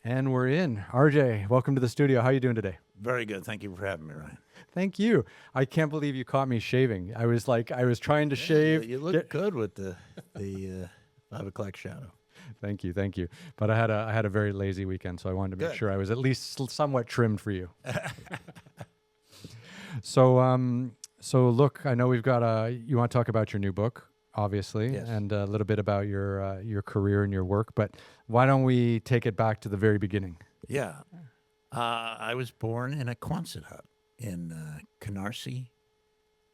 And we're in. RJ, welcome to the studio. How are you doing today? Very good. Thank you for having me, Ryan. Thank you. I can't believe you caught me shaving. I was trying to shave. You look good with the 5 o'clock shadow. Thank you. But I had a very lazy weekend, so I wanted to make sure I was at least somewhat trimmed for you. So look, I know we've got you want to talk about your new book, obviously, Yes. and a little bit about your career and your work. But why don't we take it back to the very beginning? Yeah. I was born in a Quonset hut in Canarsie.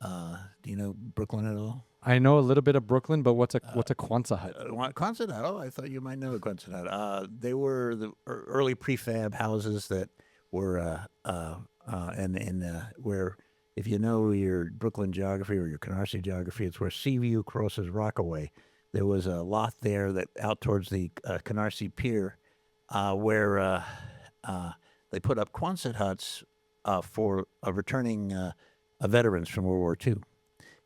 Do you know Brooklyn at all? I know a little bit of Brooklyn, but what's a Quonset hut? Quonset hut. Oh, I thought you might know a Quonset hut. They were the early prefab houses that were where, if you know your Brooklyn geography or your Canarsie geography, it's where Seaview crosses Rockaway. There was a lot there that out towards the Canarsie Pier, where they put up Quonset huts for returning veterans from World War II.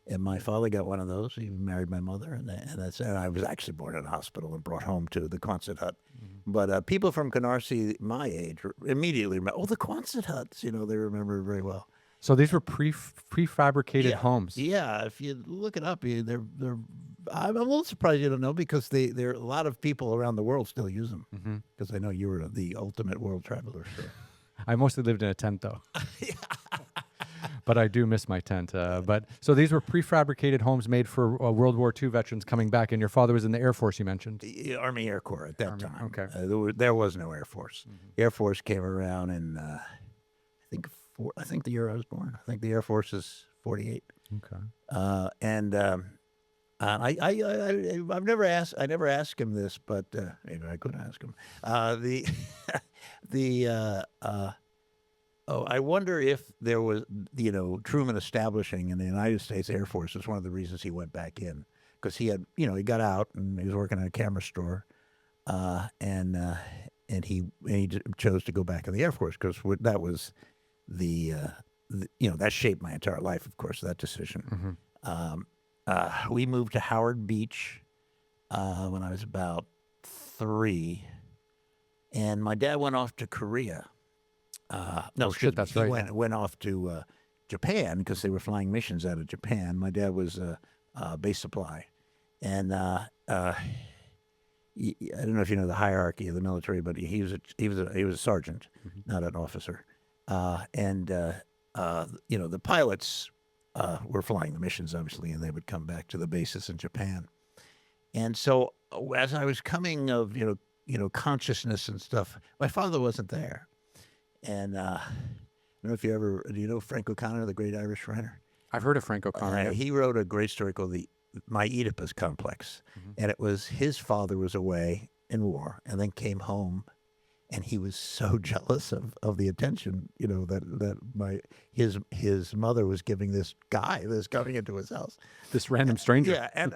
And my father got one of those. He married my mother, and I was actually born in a hospital and brought home to the Quonset hut. Mm-hmm. But people from Canarsie, my age, immediately remember, the Quonset huts. They remember it very well. So these were prefabricated homes. Yeah, if you look it up, they're. I'm a little surprised you don't know, because there are a lot of people around the world still use them. Because I know you were the ultimate world traveler. So. I mostly lived in a tent, though. But I do miss my tent. So these were prefabricated homes made for World War II veterans coming back, and your father was in the Air Force, you mentioned. The Army Air Corps at that time. Okay. There was no Air Force. Air Force came around in, I think the year I was born. I think the Air Force is 48. Okay. I've never asked. I never asked him this, but maybe I could ask him. I wonder if there was, Truman establishing in the United States Air Force was one of the reasons he went back in, because he had, he got out and he was working at a camera store, and he chose to go back in the Air Force, because that was that shaped my entire life, of course, that decision. Mm-hmm. We moved to Howard Beach when I was about 3, and my dad went off to Korea. That's right. He went off to Japan, because they were flying missions out of Japan. My dad was base supply, and I don't know if you know the hierarchy of the military, but he was a sergeant, not an officer, and the pilots were flying the missions, obviously, and they would come back to the bases in Japan. And so as I was coming of consciousness and stuff, my father wasn't there. And I don't know if do you know Frank O'Connor, the great Irish writer? I've heard of Frank O'Connor. He wrote a great story called My Oedipus Complex. Mm-hmm. And it was his father was away in war and then came home, and he was so jealous of the attention, that his mother was giving this guy that's coming into his house. This random stranger. Yeah, and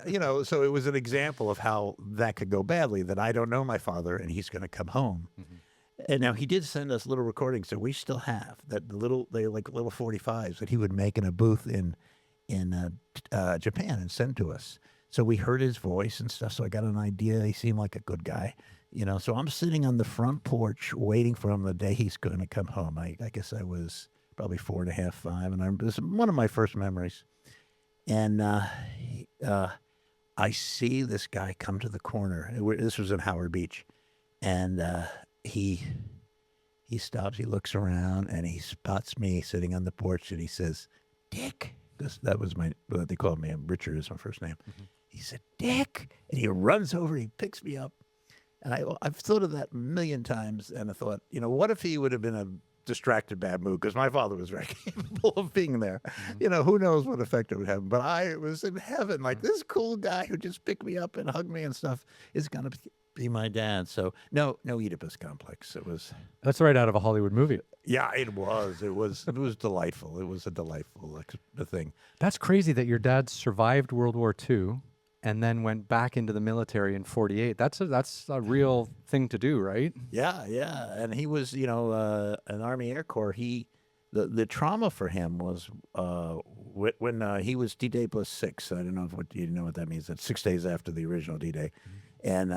so it was an example of how that could go badly, that I don't know my father and he's going to come home. Mm-hmm. And now he did send us little recordings that we still have, that little 45s that he would make in a booth in Japan and send to us. So we heard his voice and stuff. So I got an idea. He seemed like a good guy, So I'm sitting on the front porch waiting for him the day he's going to come home. I guess I was probably 4.5, 5, and this is one of my first memories. And I see this guy come to the corner. This was in Howard Beach, and he stops, he looks around, and he spots me sitting on the porch, and he says, "Dick." That was what they called me. Richard is my first name. Mm-hmm. He said, "Dick." And he runs over, he picks me up. And I've thought of that a million times, and I thought, what if he would have been a distracted bad mood? Because my father was very capable of being there. Mm-hmm. Who knows what effect it would have. But I was in heaven, like, this cool guy who just picked me up and hugged me and stuff is going to be my dad. So no Oedipus complex. That's right out of a Hollywood movie. Yeah, it was delightful. It was a delightful thing. That's crazy that your dad survived World War II and then went back into the military in 48. That's a real thing to do, right? Yeah. And he was, an Army Air Corps. The trauma for him was when he was D-Day plus 6. I don't know if you know what that means. That's 6 days after the original D-Day. Mm-hmm. And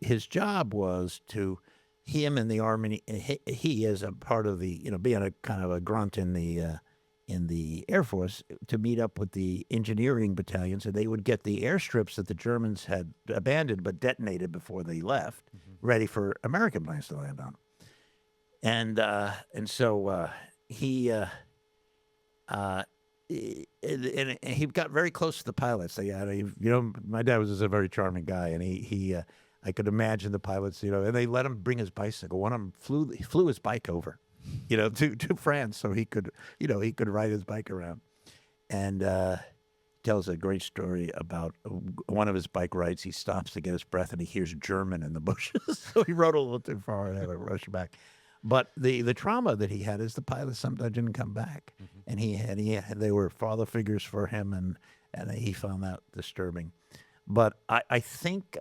his job was to him in the army. He as a part of the being a kind of a grunt in the Air Force to meet up with the engineering battalions, and they would get the airstrips that the Germans had abandoned but detonated before they left, ready for American planes to land on. And so he got very close to the pilots. My dad was just a very charming guy, and he I could imagine the pilots, and they let him bring his bicycle. One of them flew his bike over, to France so he could ride his bike around. And tells a great story about one of his bike rides. He stops to get his breath, and he hears German in the bushes. So he rode a little too far and had to rush back. But the trauma that he had is the pilots sometimes didn't come back, and they were father figures for him, and he found that disturbing. But I think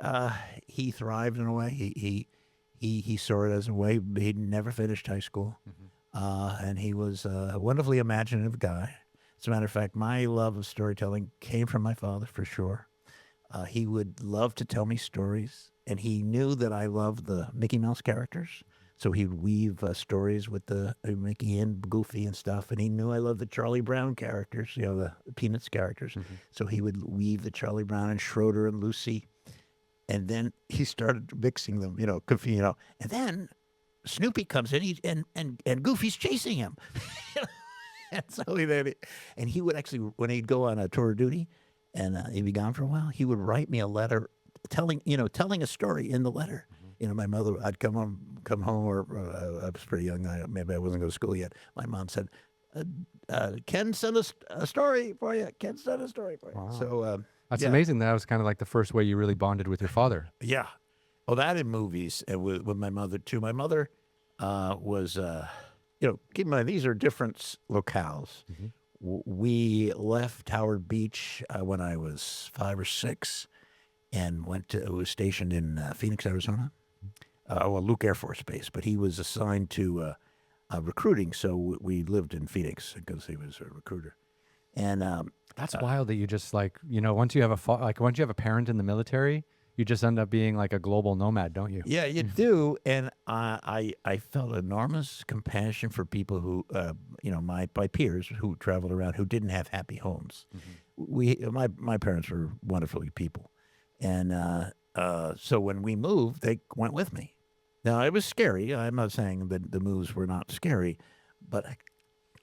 he thrived in a way. He saw it as a way. He never finished high school, and he was a wonderfully imaginative guy. As a matter of fact, my love of storytelling came from my father for sure. He would love to tell me stories, and he knew that I loved the Mickey Mouse characters. So he'd weave stories with the Mickey and Goofy and stuff. And he knew I loved the Charlie Brown characters, the Peanuts characters. So he would weave the Charlie Brown and Schroeder and Lucy. And then he started mixing them, Goofy, And then Snoopy comes in and Goofy's chasing him. And so he would actually, when he'd go on a tour of duty and he'd be gone for a while, he would write me a letter telling a story in the letter. My mother, I'd come home, or I was pretty young. Maybe I wasn't going to school yet. My mom said, Ken sent a story for you. Ken sent a story for you. Wow. So That's amazing. That was kind of like the first way you really bonded with your father. Yeah. Well, that in movies, and with my mother, too. My mother was, keep in mind, these are different locales. We left Howard Beach when I was 5 or 6 and was stationed in Phoenix, Arizona. Luke Air Force Base, but he was assigned to recruiting, so we lived in Phoenix because he was a recruiter. And that's wild that you just once you have a parent in the military, you just end up being like a global nomad, don't you? Yeah, you do. And I felt enormous compassion for people who, my peers who traveled around who didn't have happy homes. My parents were wonderful people, and so when we moved, they went with me. Now, it was scary. I'm not saying that the moves were not scary, but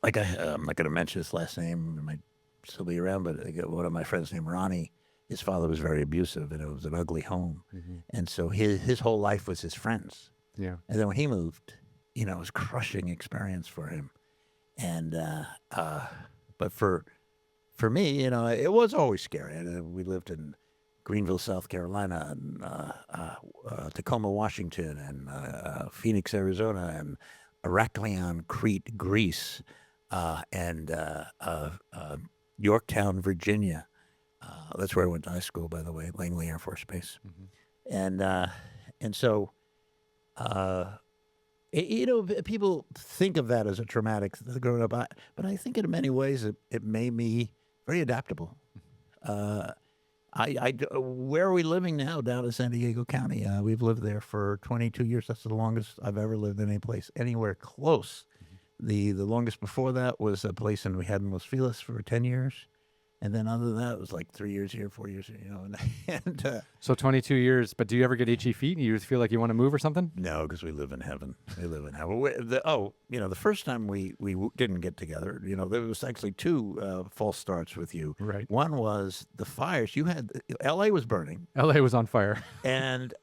I'm not going to mention his last name. It might still be around, but one of my friends named Ronnie, his father was very abusive, and it was an ugly home. And so his whole life was his friends. Yeah. And then when he moved, it was a crushing experience for him. And but for me, it was always scary. We lived in Greenville, South Carolina, and Tacoma, Washington, and Phoenix, Arizona, and Heraklion, Crete, Greece, and Yorktown, Virginia. That's where I went to high school, by the way, Langley Air Force Base. And so, people think of that as a traumatic growing up, but I think in many ways it made me very adaptable. Where are we living now? Down in San Diego County. We've lived there for 22 years. That's the longest I've ever lived in any place anywhere close. The longest before that was a place we had in Los Feliz for 10 years. And then other than that, it was like 3 years here, 4 years here, So 22 years, but do you ever get itchy feet and you just feel like you want to move or something? No, because we live in heaven. We live in heaven. The first time we didn't get together, there was actually 2 false starts with you. Right. One was the fires. L.A. was burning. L.A. was on fire. And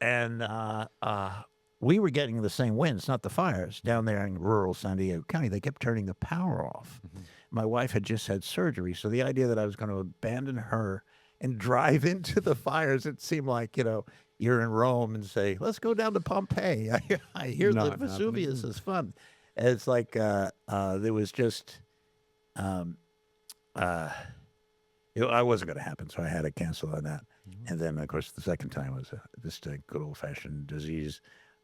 we were getting the same winds, not the fires. Down there in rural San Diego County, they kept turning the power off. My wife had just had surgery, so the idea that I was going to abandon her and drive into the fires, it seemed like, you're in Rome and say, let's go down to Pompeii. I hear the Vesuvius is fun. And it's like there was just, it wasn't going to happen, so I had to cancel on that. And then, of course, the second time was just a good old-fashioned disease.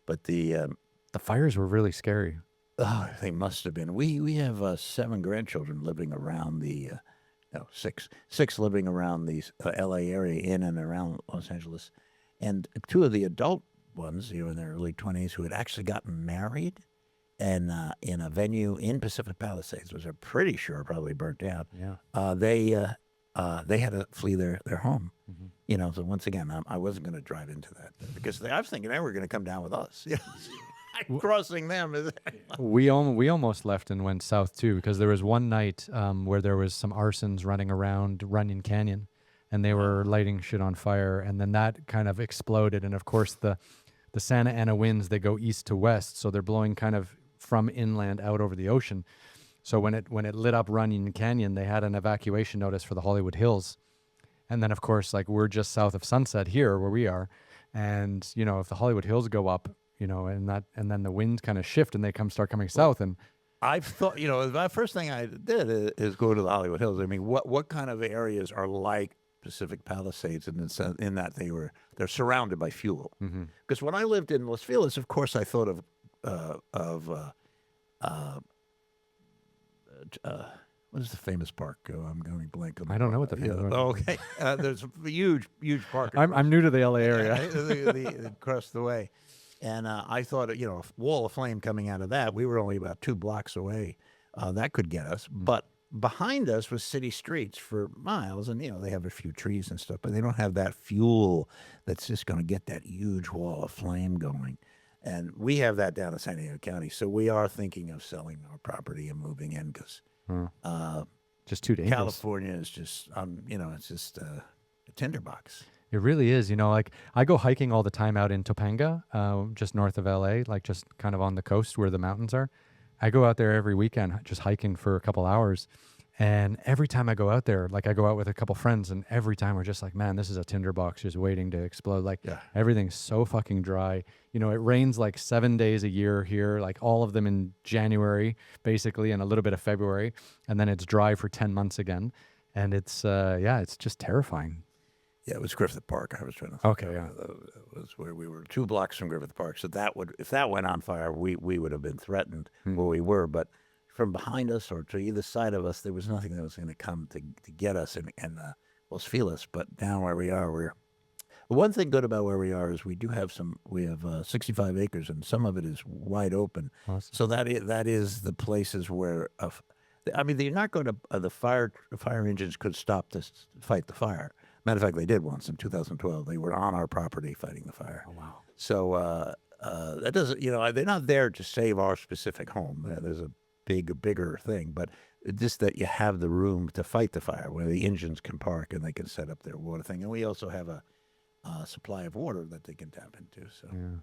But the fires were really scary. Oh, they must have been. We have 7 grandchildren living around six living around the L.A. area, in and around Los Angeles, and 2 of the adult ones, in their early 20s, who had actually gotten married, and in a venue in Pacific Palisades, which I'm pretty sure probably burnt down. Yeah. They had to flee their home. So once again, I wasn't going to drive into that because I was thinking they were going to come down with us. Crossing them. We almost left and went south too, because there was one night where there was some arsons running around Runyon Canyon, and they were lighting shit on fire, and then that kind of exploded. And of course, the Santa Ana winds, they go east to west, so they're blowing kind of from inland out over the ocean. So when it lit up Runyon Canyon, they had an evacuation notice for the Hollywood Hills. And then of course, like, we're just south of Sunset here where we are, and if the Hollywood Hills go up, and then the winds kind of shift and they start coming south. And I've thought, the first thing I did is go to the Hollywood Hills. I mean, what kind of areas are like Pacific Palisades in that they're surrounded by fuel? Because when I lived in Los Feliz, of course, I thought of what is the famous park? I'm going blank on. I don't know what the famous park. Okay, there's a huge park. I'm new to the LA area. Across the way. And I thought, a wall of flame coming out of that. We were only about 2 blocks away. That could get us. But behind us was city streets for miles. And, they have a few trees and stuff, but they don't have that fuel that's just going to get that huge wall of flame going. And we have that down in San Diego County. So we are thinking of selling our property and moving in because just too dangerous. California is just, it's just a tinderbox. It really is. Like, I go hiking all the time out in Topanga, just north of LA, like just kind of on the coast where the mountains are. I go out there every weekend just hiking for a couple hours. And every time I go out there, like, I go out with a couple friends, and every time we're just like, man, this is a tinderbox just waiting to explode. Like, everything's so fucking dry. It rains like 7 days a year here, like all of them in January, basically, and a little bit of February. And then it's dry for 10 months again. And it's just terrifying. Yeah, it was Griffith Park. I was trying to think. Okay, yeah. That was where we were 2 blocks from Griffith Park. So if that went on fire, we would have been threatened where we were. But from behind us or to either side of us, there was nothing that was going to come to get us in Los Feliz. But down where we are, one thing good about where we are is we have 65 acres, and some of it is wide open. Awesome. So that is the places where they're not going to the fire engines could stop to fight the fire. Matter of fact, they did once in 2012. They were on our property fighting the fire. Oh, wow. So that doesn't, they're not there to save our specific home. There's a bigger thing, but just that you have the room to fight the fire where the engines can park and they can set up their water thing. And we also have a supply of water that they can tap into. So. Yeah.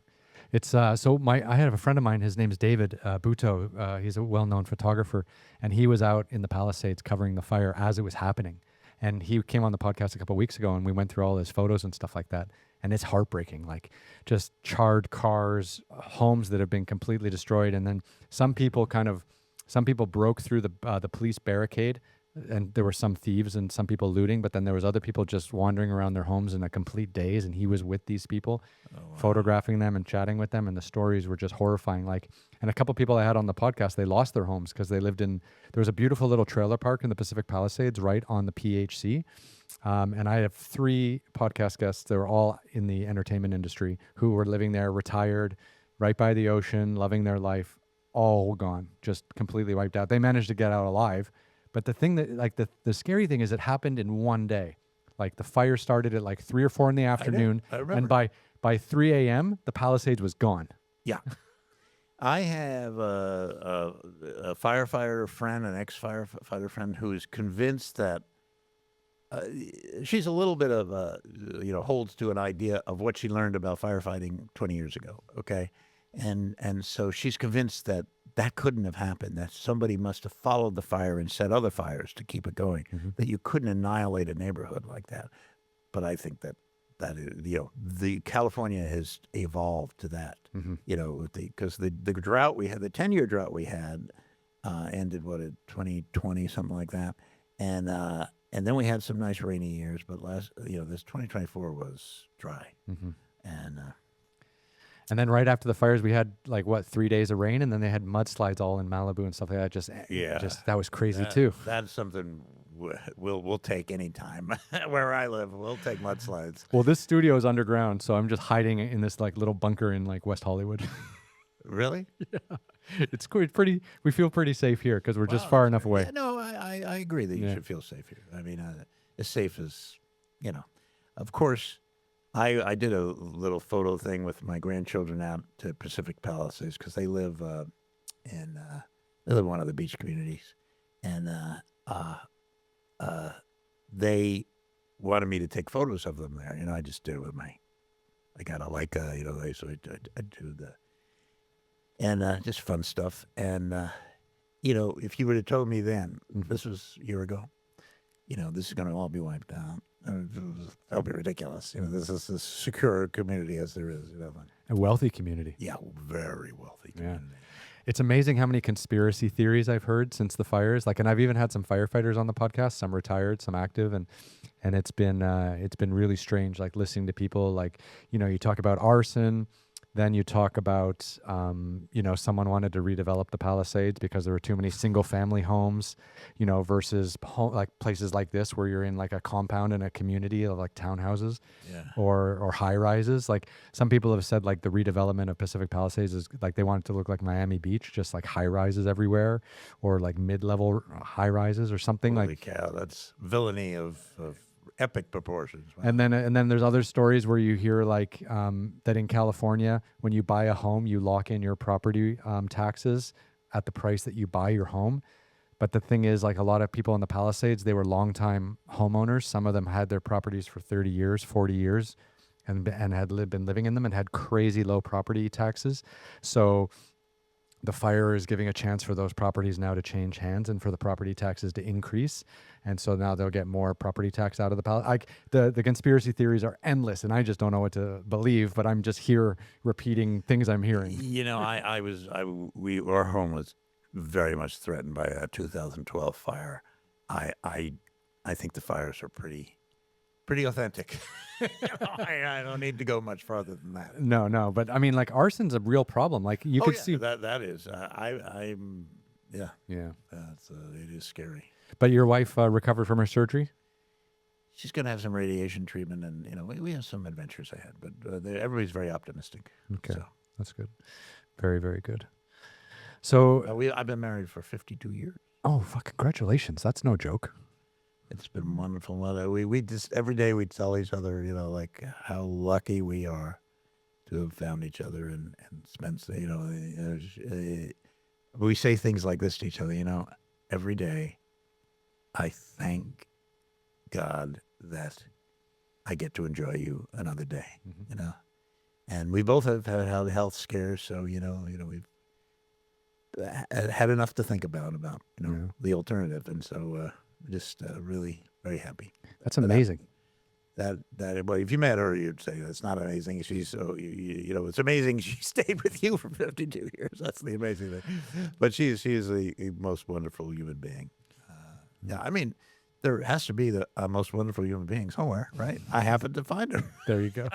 It's I have a friend of mine. His name is David Buto. He's a well-known photographer, and he was out in the Palisades covering the fire as it was happening. And he came on the podcast a couple of weeks ago, and we went through all his photos and stuff like that. And it's heartbreaking, like just charred cars, homes that have been completely destroyed. And then some people broke through the police barricade, and there were some thieves and some people looting, but then there was other people just wandering around their homes in a complete daze. And he was with these people, photographing them and chatting with them. And the stories were just horrifying. And a couple people I had on the podcast, they lost their homes because they lived there was a beautiful little trailer park in the Pacific Palisades right on the PHC. And I have 3 podcast guests that were all in the entertainment industry who were living there, retired, right by the ocean, loving their life, all gone, just completely wiped out. They managed to get out alive. But the thing that, the scary thing is it happened in one day. Like, the fire started at 3 or 4 in the afternoon. I remember. And by 3 a.m., the Palisades was gone. Yeah. I have a firefighter friend, an ex-firefighter friend, who is convinced that she's a little bit of holds to an idea of what she learned about firefighting 20 years ago. Okay. And so she's convinced that couldn't have happened, that somebody must have followed the fire and set other fires to keep it going, that you couldn't annihilate a neighborhood like that. But I think that is, the California has evolved to that, because the drought we had, the 10-year drought we had ended, in 2020, something like that. And then we had some nice rainy years, but this 2024 was dry. And then right after the fires, we had 3 days of rain, and then they had mudslides all in Malibu and stuff like that. Just that was crazy too. That's something we'll take any time. Where I live, we'll take mudslides. Well, this studio is underground, so I'm just hiding in this like little bunker in like West Hollywood. Really? It's pretty. We feel pretty safe here because we're just Wow, far that's enough great. away. Yeah, no, I agree that you Yeah. should feel safe here. I mean, as safe as, of course, I did a little photo thing with my grandchildren out to Pacific Palisades because they live in one of the beach communities, and they wanted me to take photos of them there. I just did it with I got a Leica, so I do the, and just fun stuff. And, if you would have told me then, this was a year ago, this is going to all be wiped out. That would be ridiculous. This is as secure a community as there is. A wealthy community. Yeah, very wealthy community. It's amazing how many conspiracy theories I've heard since the fires. And I've even had some firefighters on the podcast, some retired, some active, and it's been really strange. Like listening to people, you talk about arson, then you talk about someone wanted to redevelop the Palisades because there were too many single family homes, versus like places like this where you're in like a compound in a community of like townhouses, or high rises. Like some people have said like the redevelopment of Pacific Palisades is like they want it to look like Miami Beach, just like high rises everywhere, or like mid-level high rises or something. Holy like cow, that's villainy of epic proportions. Wow. And then there's other stories where you hear like that in California, when you buy a home, you lock in your property taxes at the price that you buy your home. But the thing is, like a lot of people in the Palisades, they were longtime homeowners. Some of them had their properties for 30 years, 40 years, and had been living in them and had crazy low property taxes. So the fire is giving a chance for those properties now to change hands and for the property taxes to increase. And so now they'll get more property tax out of the Palisades. The conspiracy theories are endless, and I just don't know what to believe, but I'm just here repeating things I'm hearing. Our home was very much threatened by that 2012 fire. I think the fires are pretty authentic. I don't need to go much farther than that. No, but I mean, like arson's a real problem. Like you could see that is. I'm yeah. It is scary. But your wife recovered from her surgery? She's going to have some radiation treatment, and we have some adventures ahead. But everybody's very optimistic. Okay, so. That's good. Very, very good. So I've been married for 52 years. Oh, fuck! Congratulations! That's no joke. It's been wonderful. We just every day we tell each other, like how lucky we are to have found each other and spent, we say things like this to each other, every day. I thank God that I get to enjoy you another day, and we both have had health scares. So, we've had enough to think about, the alternative. And so, just really very happy. That's amazing. Well, if you met her, you'd say that's not amazing. She's so, it's amazing she stayed with you for 52 years. That's the amazing thing. But she is the most wonderful human being. Yeah, I mean, there has to be a most wonderful human being somewhere, right? I happen to find her. There you go.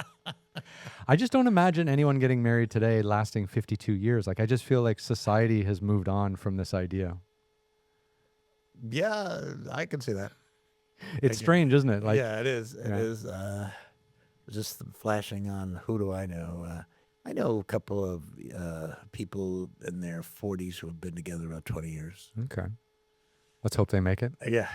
I just don't imagine anyone getting married today lasting 52 years. Like, I just feel like society has moved on from this idea. Yeah, I can see that. It's strange, isn't it? Like, yeah, it is. It is. Just flashing on who do I know? I know a couple of people in their 40s who have been together about 20 years. Okay. Let's hope they make it. Yeah.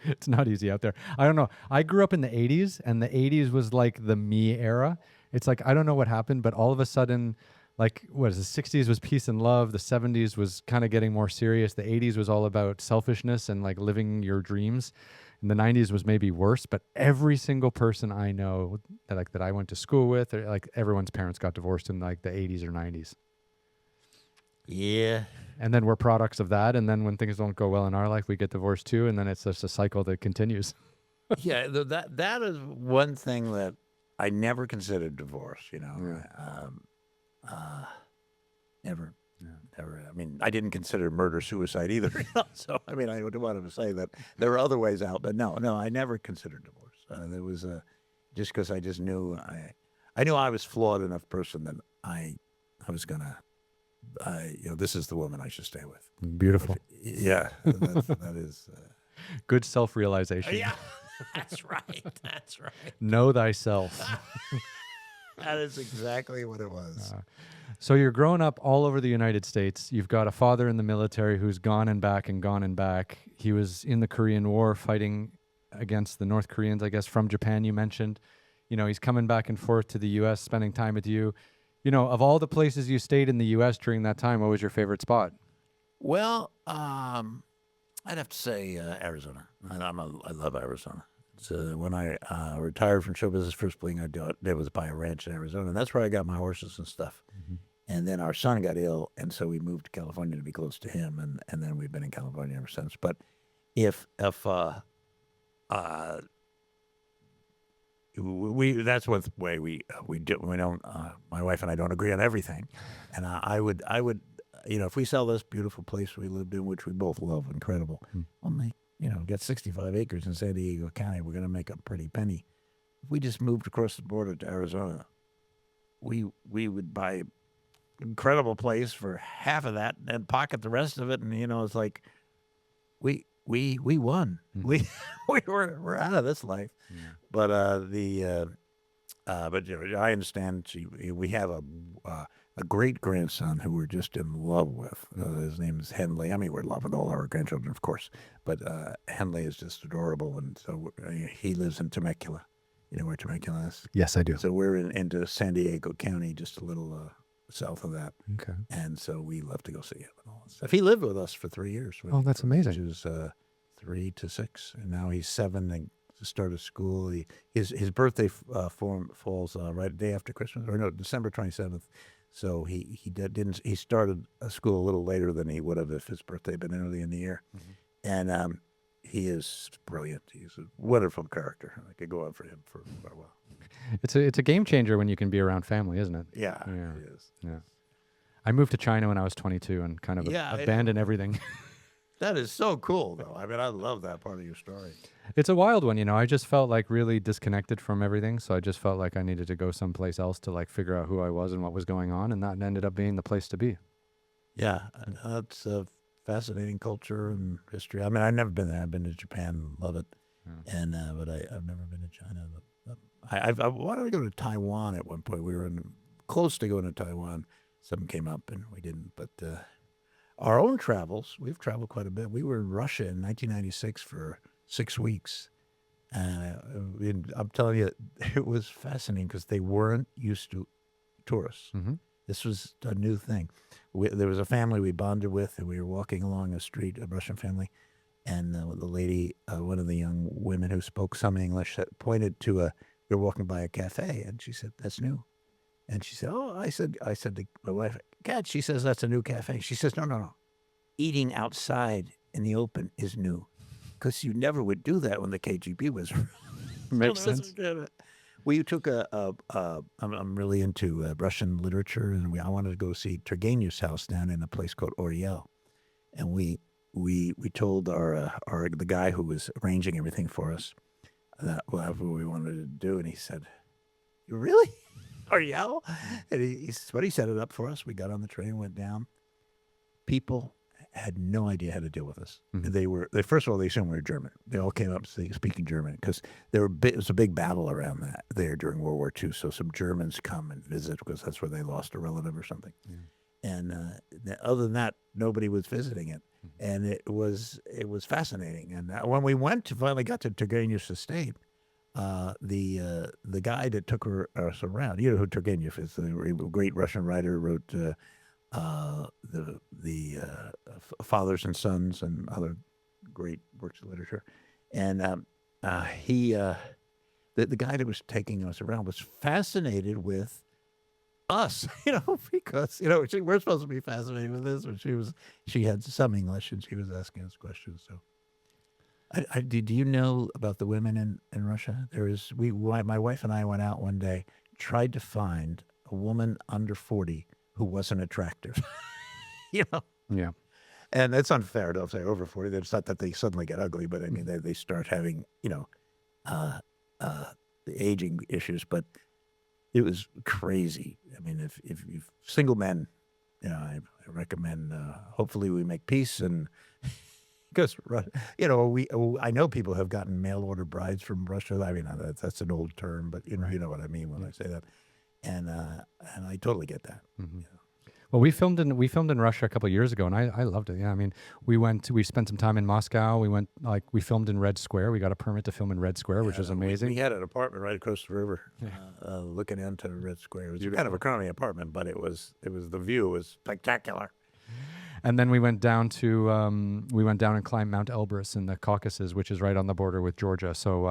It's not easy out there. I don't know. I grew up in the 80s, and the 80s was like the me era. It's like, I don't know what happened, but all of a sudden, like, the 60s was peace and love. The 70s was kind of getting more serious. The 80s was all about selfishness and like living your dreams. And the 90s was maybe worse, but every single person I know that I went to school with, or like everyone's parents got divorced in like the 80s or 90s. Yeah. And then we're products of that. And then when things don't go well in our life, we get divorced too. And then it's just a cycle that continues. Yeah, that is one thing that I never considered divorce, Never. Never. I mean, I didn't consider murder suicide either. So, I mean, I wanted to say that there were other ways out, but no, I never considered divorce. There was just because I just knew I knew I was flawed enough person that I was gonna, this is the woman I should stay with. Beautiful. Yeah, that is. Good self-realization. Yeah, that's right. That's right. Know thyself. That is exactly what it was. So you're growing up all over the United States. You've got a father in the military who's gone and back and gone and back. He was in the Korean War fighting against the North Koreans, I guess, from Japan, you mentioned. You know, he's coming back and forth to the U.S., spending time with you. You know, of all the places you stayed in the U.S. during that time, what was your favorite spot? Well, I'd have to say Arizona. I love Arizona. So when I retired from show business, first thing I did was buy a ranch in Arizona, and that's where I got my horses and stuff. And then our son got ill, and so we moved to California to be close to him, and then we've been in California ever since. But if that's what the way we do. We don't. My wife and I don't agree on everything, and I would, if we sell this beautiful place we lived in, which we both love, incredible, only got 65 acres in San Diego County, we're going to make a pretty penny. If we just moved across the border to Arizona, we would buy incredible place for half of that and pocket the rest of it, and it's like we won. We're out of this life. But I understand. We have a great grandson who we're just in love with. His name is Henley. I mean, we're in love with all our grandchildren, of course, but Henley is just adorable, and so he lives in Temecula. You know where Temecula is? Yes, I do. So we're into San Diego County, just a little south of that. Okay. And so we love to go see him and all that stuff. He lived with us for 3 years. Oh, that's amazing. He was 3 to 6, and now he's 7 and to start a school. His birthday falls right a day after Christmas, or no, December 27th. So he started a school a little later than he would have if his birthday had been early in the year. And he is brilliant. He's a wonderful character. I could go on for him for quite a while. It's a game changer when you can be around family, isn't it? Yeah, it is. Yeah. I moved to China when I was 22 and kind of abandoned everything. That is so cool, though. I mean, I love that part of your story. It's a wild one, I just felt like really disconnected from everything. So I just felt like I needed to go someplace else to like figure out who I was and what was going on. And that ended up being the place to be. Yeah, it's a fascinating culture and history. I mean, I've never been there. I've been to Japan, love it. Yeah. And but I've never been to China. I wanted to go to Taiwan at one point. We were close to going to Taiwan. Something came up and we didn't. But our own travels, we've traveled quite a bit. We were in Russia in 1996 for 6 weeks. And I'm telling you, it was fascinating because they weren't used to tourists. This was a new thing. There was a family we bonded with, and we were walking along the street, a Russian family, and the lady, one of the young women who spoke some English, pointed to we were walking by a cafe, and she said, "That's new." And she said, "Oh," I said to my wife, "God," she says, "that's a new cafe." She says, No. Eating outside in the open is new, because you never would do that when the KGB was around." Makes sense. We took I'm really into Russian literature, and I wanted to go see Turgenev's house down in a place called Oriel, and we told the guy who was arranging everything for us that whatever we wanted to do, and he said, "You really, Oriel?" And he set it up for us. We got on the train, went down. People had no idea how to deal with us. They first of all, they assumed we were German. They all came up speaking German because it was a big battle around that there during World War II. So some Germans come and visit because that's where they lost a relative or something. And other than that, nobody was visiting it, and it was fascinating. And when we finally got to Turgenev's estate, the guy that took us around, you know who Turgenev is, the great Russian writer, wrote the Fathers and Sons and other great works of literature. And the guy that was taking us around was fascinated with us, because we're supposed to be fascinated with this, but she had some English and she was asking us questions. So, do you know about the women in Russia? My wife and I went out one day, tried to find a woman under 40 who wasn't attractive. Yeah. And it's unfair to say over 40. It's not that they suddenly get ugly, but I mean, they start having, the aging issues, but it was crazy. I mean, if single men, I recommend, hopefully we make peace and, because I know people have gotten mail order brides from Russia. I mean, that's an old term, but you know what I mean when I say that, and I totally get that. Well, we filmed in Russia a couple of years ago, and I loved it. Yeah, I mean, we spent some time in Moscow. We filmed in Red Square. We got a permit to film in Red Square, which was amazing. We had an apartment right across the river, looking into Red Square. It was kind of a crummy apartment, but the view was spectacular. And then we went down and climbed Mount Elbrus in the Caucasus, which is right on the border with Georgia. So,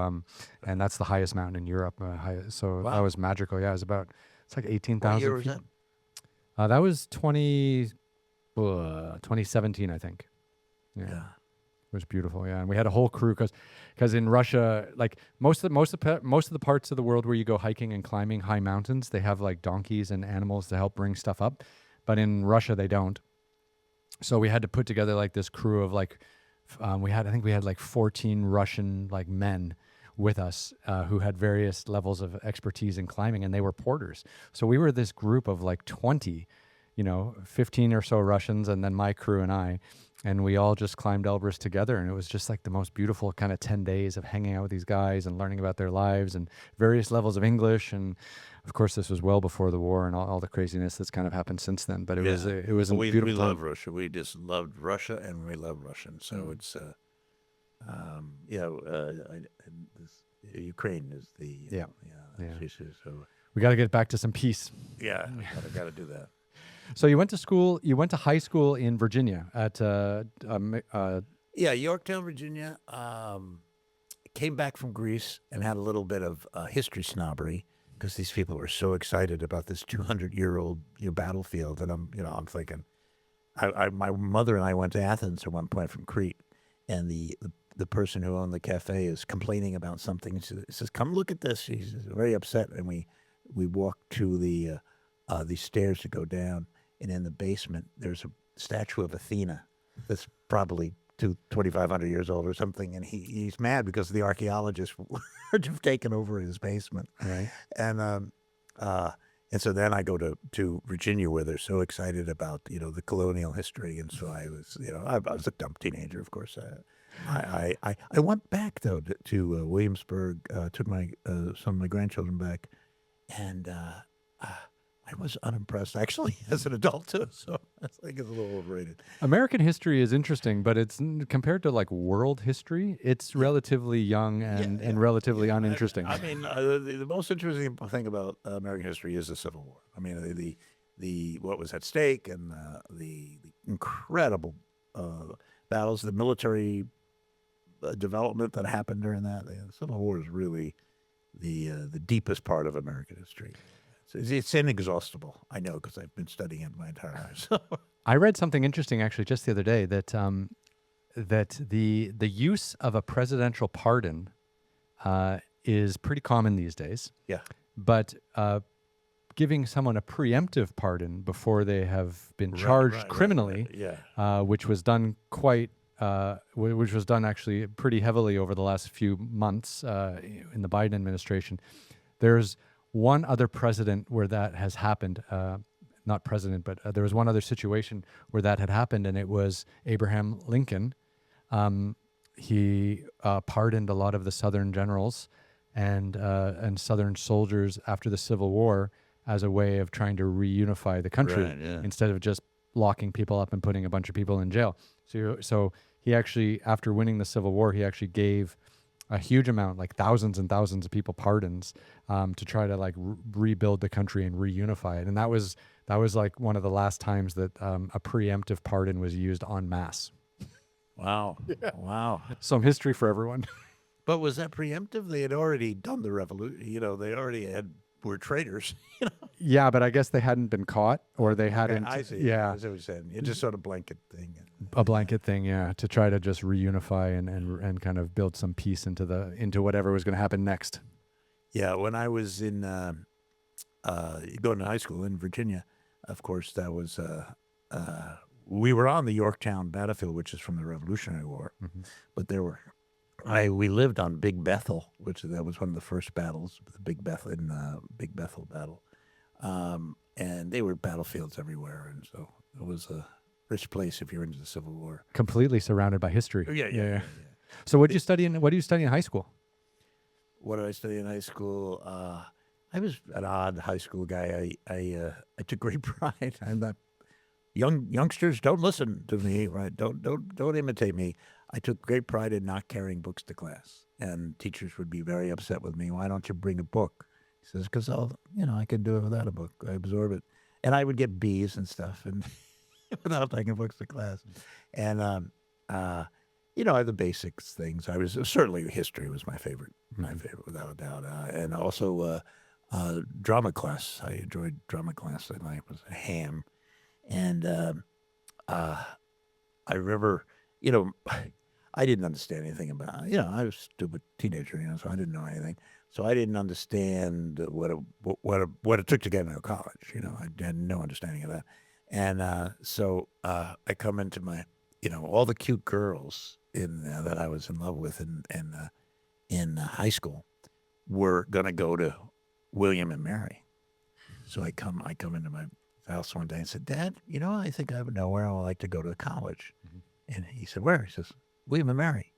and that's the highest mountain in Europe. So that was magical. Yeah, it's like 18,000. What year was that? That was 2017, I think. Yeah. It was beautiful. Yeah, and we had a whole crew because in Russia, like most of the parts of the world where you go hiking and climbing high mountains, they have like donkeys and animals to help bring stuff up, but in Russia they don't. So we had to put together like this crew of like, I think we had like 14 Russian like men with us who had various levels of expertise in climbing, and they were porters. So we were this group of like 20, 15 or so Russians, and then my crew and I, and we all just climbed Elbrus together, and it was just like the most beautiful kind of 10 days of hanging out with these guys and learning about their lives and various levels of English. And of course, this was well before the war and all the craziness that's kind of happened since then. But it was a beautiful we time. love Russia. We just loved Russia, and we love Russians. So it's Ukraine is the So we got to get back to some peace. Yeah, I got to do that. So you went to high school in Virginia at Yorktown, Virginia. Came back from Greece and had a little bit of history snobbery because these people were so excited about this 200-year-old battlefield, and I'm thinking, my mother and I went to Athens at one point from Crete, and the person who owned the cafe is complaining about something. She says, "Come look at this." She's very upset, and we walked to the stairs to go down, and in the basement there's a statue of Athena that's probably 2,500 years old or something, and he's mad because the archaeologists have taken over his basement. Right. And so then I go to Virginia, where they're so excited about the colonial history, and so I was I was a dumb teenager, of course. I went back though to Williamsburg, took some of my grandchildren back, and I was unimpressed actually as an adult too. So I think it's a little overrated. American history is interesting, but it's compared to like world history, it's relatively young and relatively uninteresting. I mean, the most interesting thing about American history is the Civil War. I mean, the what was at stake and the incredible battles, the military development that happened during that. The Civil War is really the deepest part of American history. It's inexhaustible. I know because I've been studying it my entire life. So. I read something interesting actually just the other day that the use of a presidential pardon is pretty common these days. Yeah. But giving someone a preemptive pardon before they have been charged criminally, which was done which was done actually pretty heavily over the last few months in the Biden administration. There's one other president where that has happened, not president, but there was one other situation where that had happened, and it was Abraham Lincoln. He pardoned a lot of the Southern generals and Southern soldiers after the Civil War as a way of trying to reunify the country instead of just locking people up and putting a bunch of people in jail. So he actually, after winning the Civil War, he actually gave a huge amount, like thousands and thousands of people, pardons to try to like rebuild the country and reunify it. And that was like one of the last times that a preemptive pardon was used en masse. Wow. Yeah. Wow. Some history for everyone. But was that preemptive? They had already done the revolution. They already were traitors. Yeah, but I guess they hadn't been caught, or they hadn't. I see. Yeah. I see what you're saying. It's just sort of blanket thing. A blanket thing, yeah, to try to just reunify and kind of build some peace into whatever was going to happen next. Yeah, when I was in going to high school in Virginia, of course, that was we were on the Yorktown battlefield, which is from the Revolutionary War, but we lived on Big Bethel, that was one of the first battles, the Big Bethel battle, and they were battlefields everywhere, and so it was first place if you're into the Civil War. Completely surrounded by history. Yeah. So what did you study in? What did you study in high school? What did I study in high school? I was an odd high school guy. I took great pride. I'm not youngsters. Don't listen to me, right? Don't imitate me. I took great pride in not carrying books to class, and teachers would be very upset with me. Why don't you bring a book? He says, because I can do it without a book. I absorb it, and I would get B's and stuff, and without taking books to class, and the basics things. I was certainly history was my favorite, without a doubt, and also drama class. I enjoyed drama class. I was a ham, and I remember, I didn't understand anything about. I was a stupid teenager, so I didn't know anything. So I didn't understand what it took to get into college. I had no understanding of that, and so I come into my, all the cute girls that I was in love with in high school were gonna go to William and Mary. So I come into my house one day and said, Dad, I think I know where I would like to go to college. And he said, where? He says, William and Mary.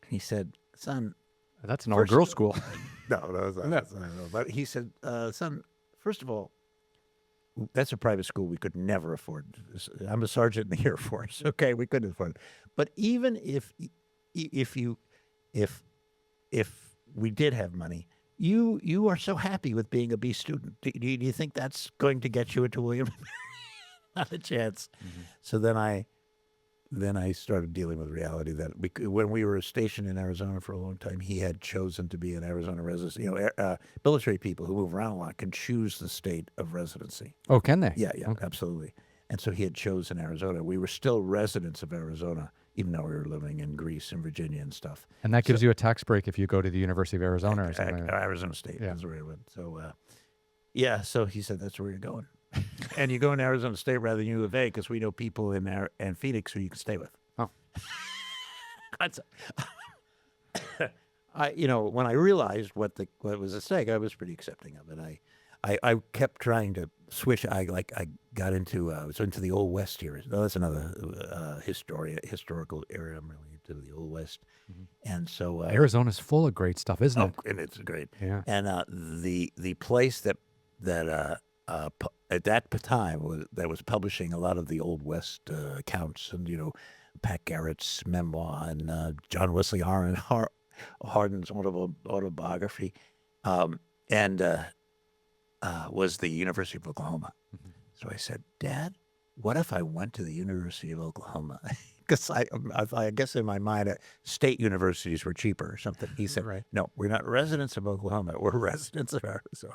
He said, son. That's an all-girls school. No, that's not. But he said, son, first of all, that's a private school we could never afford. I'm a sergeant in the Air Force. Okay, we couldn't afford it. But even if we did have money, you are so happy with being a B student. Do you think that's going to get you into William? Not a chance. So then I started dealing with reality that when we were stationed in Arizona for a long time, he had chosen to be an Arizona resident. Military people who move around a lot can choose the state of residency. Oh, can they? Yeah, Okay. Absolutely. And so he had chosen Arizona. We were still residents of Arizona, even though we were living in Greece and Virginia and stuff. And that gives you a tax break if you go to the University of Arizona or something. Arizona State. That's where I went. So, so he said, that's where you're going. And you go in Arizona State rather than U of A because we know people in Phoenix who you can stay with. Oh. When I realized what was at stake, I was pretty accepting of it. I kept trying to switch. I got into I was into the Old West here. No, that's another historical area. I'm really into the Old West, and so Arizona's full of great stuff, isn't it? And it's great. Yeah. And the place that at that time that was publishing a lot of the Old West accounts, and Pat Garrett's memoir and John Wesley Hardin's autobiography, was the University of Oklahoma. So I said, Dad, what if I went to the University of Oklahoma? Because I guess in my mind, state universities were cheaper or something. He said, Right. No, we're not residents of Oklahoma. We're residents of Arizona.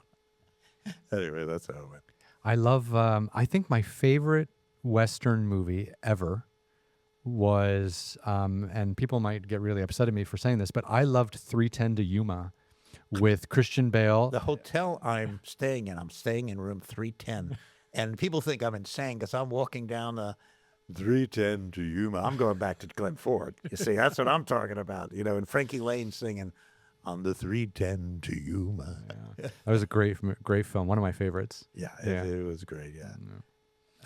Anyway, that's how it went. I love, I think my favorite Western movie ever was, and people might get really upset at me for saying this, but I loved 310 to Yuma with Christian Bale. The hotel I'm staying in room 310. And people think I'm insane because I'm walking down the 310 to Yuma. I'm going back to Glen Ford. You see, that's what I'm talking about. And Frankie Lane singing on the 310 to Yuma. Yeah. That was a great film, one of my favorites. Yeah, it was great, yeah.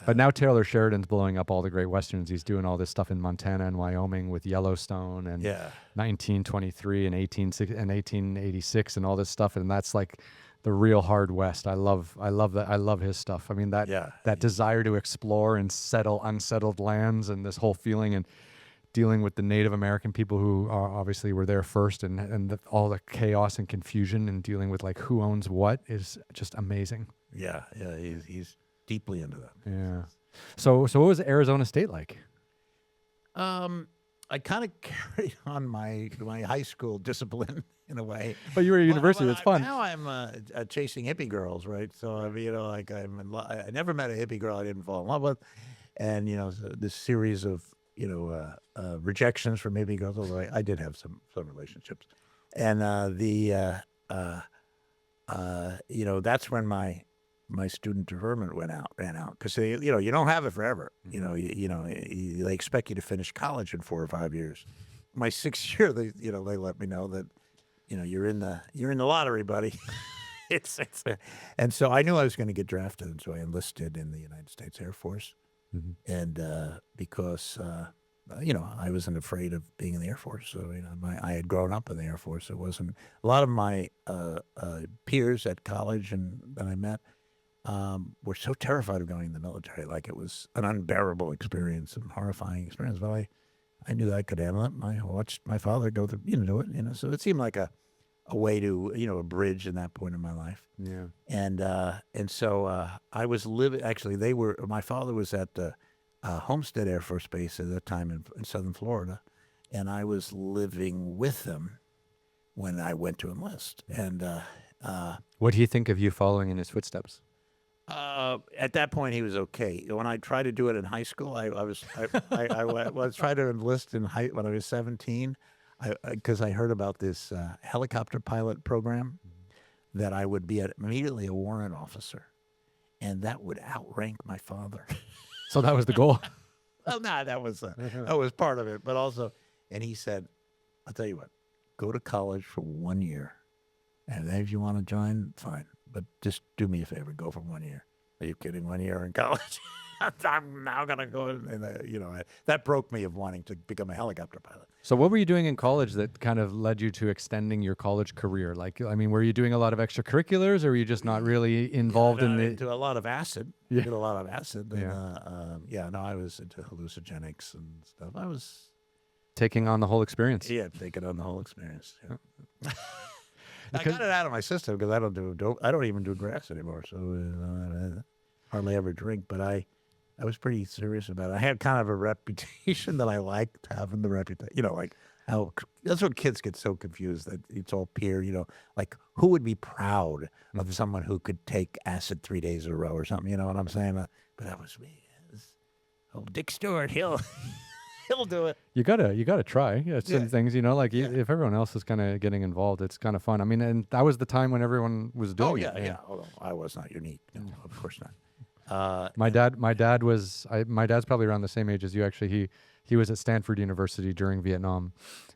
But now Taylor Sheridan's blowing up all the great Westerns. He's doing all this stuff in Montana and Wyoming with Yellowstone and 1923 and 1886 and all this stuff. And that's like the real hard West. I love that. I love his stuff. I mean, that desire to explore and settle unsettled lands and this whole feeling and dealing with the Native American people who obviously were there first and all the chaos and confusion and dealing with like who owns what is just amazing. Yeah, he's deeply into that. Yeah. So what was Arizona State like? I kind of carried on my high school discipline in a way. But you were at university. It's fun. Now I'm chasing hippie girls, right? So I mean, I never met a hippie girl I didn't fall in love with, and so this series of rejections from hippie girls. Although I did have some relationships, and that's when my student deferment ran out because you don't have it forever. They expect you to finish college in 4 or 5 years. My 6th year, they let me know that you're in the lottery, buddy. And so I knew I was going to get drafted, and so I enlisted in the United States Air Force, and because I wasn't afraid of being in the Air Force. So I had grown up in the Air Force. It wasn't a lot of my peers at college and that I met were so terrified of going in the military. Like it was an unbearable experience and horrifying experience. But I knew I could handle it. I watched my father go through, do it. So it seemed like a way to, a bridge in that point in my life. Yeah. And so I was living. Actually, my father was at the Homestead Air Force Base at that time in southern Florida, and I was living with them when I went to enlist. And What do you think of you following in his footsteps? at that point, he was okay. When I tried to do it in high school, I was trying to enlist when I was 17, because I heard about this helicopter pilot program that I would be immediately a warrant officer, and that would outrank my father. So that was the goal. Well, that was part of it, but also, and he said, "I'll tell you what, go to college for 1 year, and then if you want to join, fine. But just do me a favor, go for 1 year." Are you kidding? 1 year in college? I'm now gonna go, and that broke me of wanting to become a helicopter pilot. So what were you doing in college that kind of led you to extending your college career? Like, I mean, were you doing a lot of extracurriculars, or were you just not really involved in the? Into a lot of acid. Yeah. Did a lot of acid. And, Yeah. I was into hallucinogenics and stuff. I was Taking on the whole experience. taking on the whole experience. Yeah. I got it out of my system because I don't even do grass anymore. So I hardly ever drink. But I was pretty serious about it. I had kind of a reputation that I liked having the reputation. Like how that's what kids get so confused that it's all peer. Like who would be proud of someone who could take acid 3 days in a row or something? You know what I'm saying? But that was me. Dick Stewart, he'll do it. You gotta try. Some things, like if everyone else is kind of getting involved, it's kind of fun. I mean, and that was the time when everyone was doing it. Yeah. Hold on. I was not unique. No, of course not. My dad's probably around the same age as you. Actually, he was at Stanford University during Vietnam,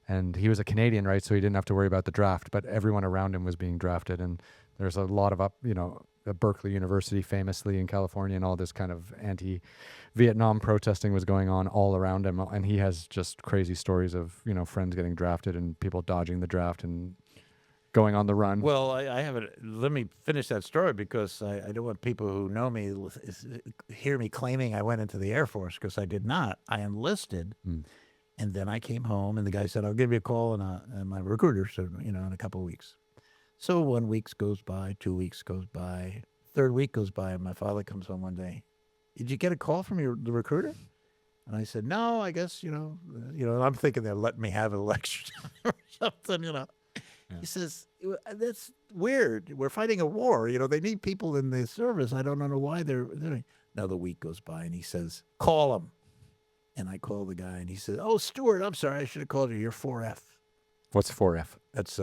and he was a Canadian, right? So he didn't have to worry about the draft, but everyone around him was being drafted, and there's a lot of Berkeley University famously in California, and all this kind of anti-Vietnam protesting was going on all around him, and he has just crazy stories of friends getting drafted and people dodging the draft and going on the run. Well, I haven't. Let me finish that story because I don't want people who know me hear me claiming I went into the Air Force, because I did not. I enlisted, and then I came home, and the guy said, "I'll give you a call," and my recruiter said, in a couple of weeks. So 1 week goes by, 2 weeks goes by, third week goes by, and my father comes home one day. "Did you get a call from the recruiter?" And I said, "No, I guess, and I'm thinking they're letting me have an election or something, Yeah. He says, "That's weird. We're fighting a war. They need people in the service. I don't know why they're doing." Another week goes by, and he says, "Call him." And I call the guy, and he says, "Oh, Stewart, I'm sorry. I should have called you. You're 4F. What's 4F? That's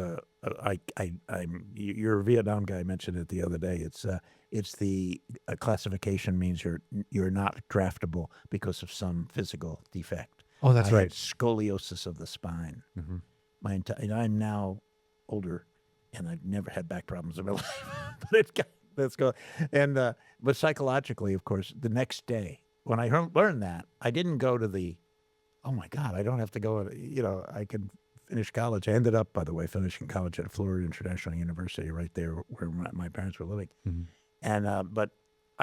you're a Vietnam guy. I mentioned it the other day. It's the classification means you're not draftable because of some physical defect. Oh, that's I right. had scoliosis of the spine. And I'm now older, and I've never had back problems in my life. But let's go. And but psychologically, of course, the next day when I learned that, I didn't go to the, oh my God, I don't have to go. I can finish college. I ended up, by the way, finishing college at Florida International University, right there where my parents were living. And but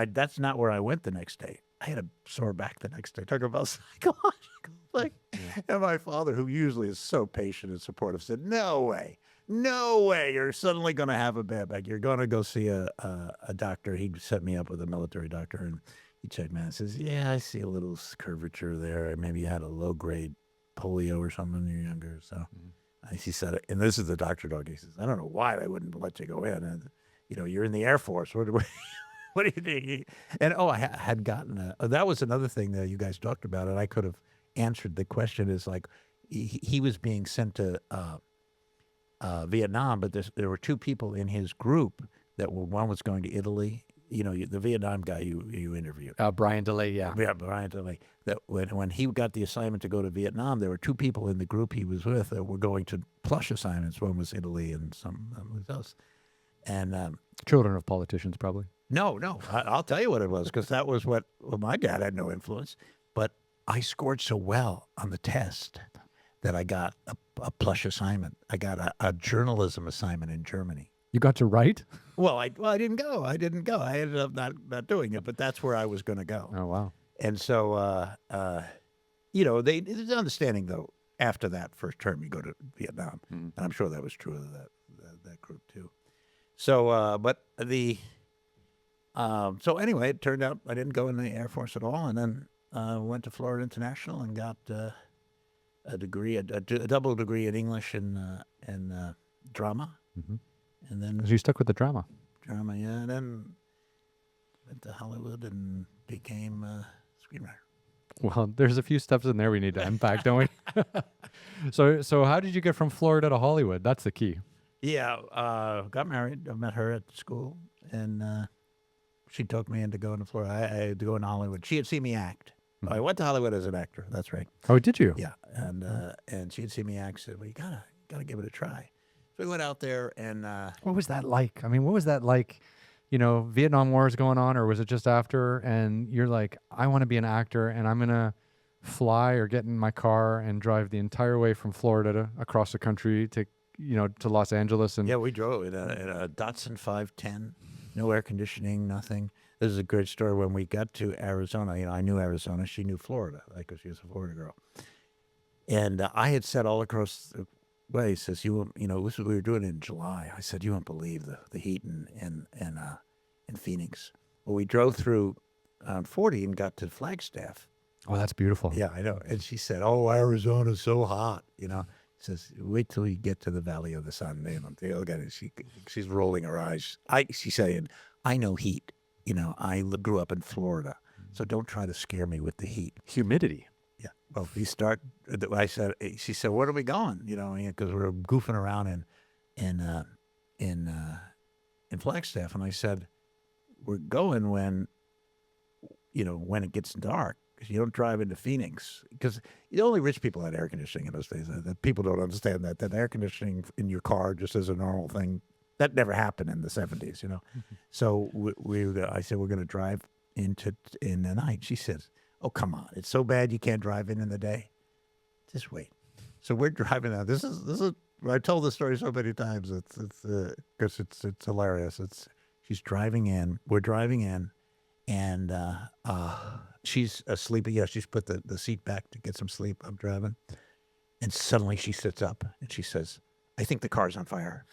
that's not where I went the next day. I had a sore back the next day. Talk about psychological. And my father, who usually is so patient and supportive, said, no way, you're suddenly going to have a bad back. You're going to go see a doctor. He set me up with a military doctor, and he checked me out and says, "Yeah, I see a little curvature there. Maybe you had a low-grade polio or something when you're younger." So he said, and this is the doctor dog. He says, "I don't know why they wouldn't let you go in. And, you're in the Air Force. What do you think?" And I had gotten that was another thing that you guys talked about, and I could have answered the question. Is like he was being sent to Vietnam, but there were two people in his group one was going to Italy. The Vietnam guy you interviewed, Brian DeLay, yeah, Brian DeLay. That when he got the assignment to go to Vietnam, there were two people in the group he was with that were going to plush assignments. One was Italy, and some was us. And children of politicians, probably. No. I'll tell you what it was, because that was well, my dad had no influence. But I scored so well on the test that I got a plush assignment. I got a journalism assignment in Germany. You got to write? Well, I didn't go. I ended up not doing it, but that's where I was going to go. Oh, wow. And so, there's understanding, though, after that first term, you go to Vietnam. And I'm sure that was true of that group, too. So, so anyway, it turned out I didn't go in the Air Force at all. And then went to Florida International and got a degree, a double degree in English and drama. Mm-hmm. And then So you stuck with the drama. yeah. And then went to Hollywood and became a screenwriter. Well, there's a few steps in there we need to unpack, don't we? So how did you get from Florida to Hollywood? That's the key. Yeah, got married. I met her at school, and she took me into going to Florida. I had to go into Hollywood. She had seen me act. Mm-hmm. I went to Hollywood as an actor. That's right. Oh, did you? Yeah, and she had seen me act. Said, "Well, you gotta give it a try." So we went out there, and What was that like? I mean, what was that like? Vietnam War is going on, or was it just after? And you're like, I want to be an actor, and I'm gonna fly or get in my car and drive the entire way from Florida to across the country to Los Angeles. And yeah, we drove in a Datsun 510, no air conditioning, nothing. This is a great story. When we got to Arizona, I knew Arizona. She knew Florida, because she was a Florida girl. And I had said all across the way, says, this is what we were doing in July. I said, you won't believe the heat in Phoenix. Well, we drove through 40 and got to Flagstaff. oh, that's beautiful. Yeah, I know. And she said, oh, Arizona's so hot, Says, wait till you get to the Valley of the Sun. Look at it. She's rolling her eyes. She's saying, I know heat. I grew up in Florida, so don't try to scare me with the heat. Humidity. Yeah. Well, she said, where are we going? Because we were goofing around in Flagstaff. And I said, we're going when it gets dark. Because you don't drive into Phoenix. Because the only rich people had air conditioning in those days. That people don't understand that air conditioning in your car just is a normal thing. That never happened in the 70s, Mm-hmm. So I said, we're going to drive in the night. She says, oh, come on. It's so bad you can't drive in the day. Just wait. So we're driving out. This is. I told this story so many times. Because it's hilarious. She's driving in. We're driving in, and she's asleep. Yeah, she's put the seat back to get some sleep. I'm driving, and suddenly she sits up and she says, "I think the car's on fire."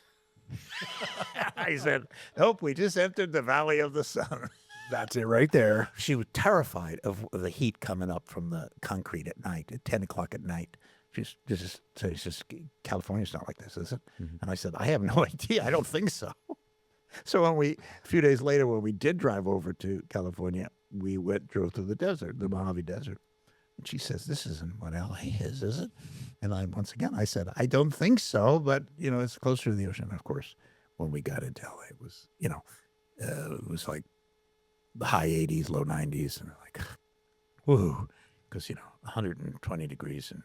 I said, "Nope, we just entered the Valley of the Sun." That's it right there. She was terrified of the heat coming up from the concrete at night, at 10 o'clock at night. She says, California's not like this, is it? Mm-hmm. And I said, I have no idea. I don't think so. So a few days later, when we did drive over to California, we drove through the desert, the Mojave Desert. And she says, this isn't what LA is it? And once again, I said, I don't think so, but, it's closer to the ocean. Of course, when we got into LA, it was, it was like the high 80s, low 90s, and like, woo, because 120 degrees, and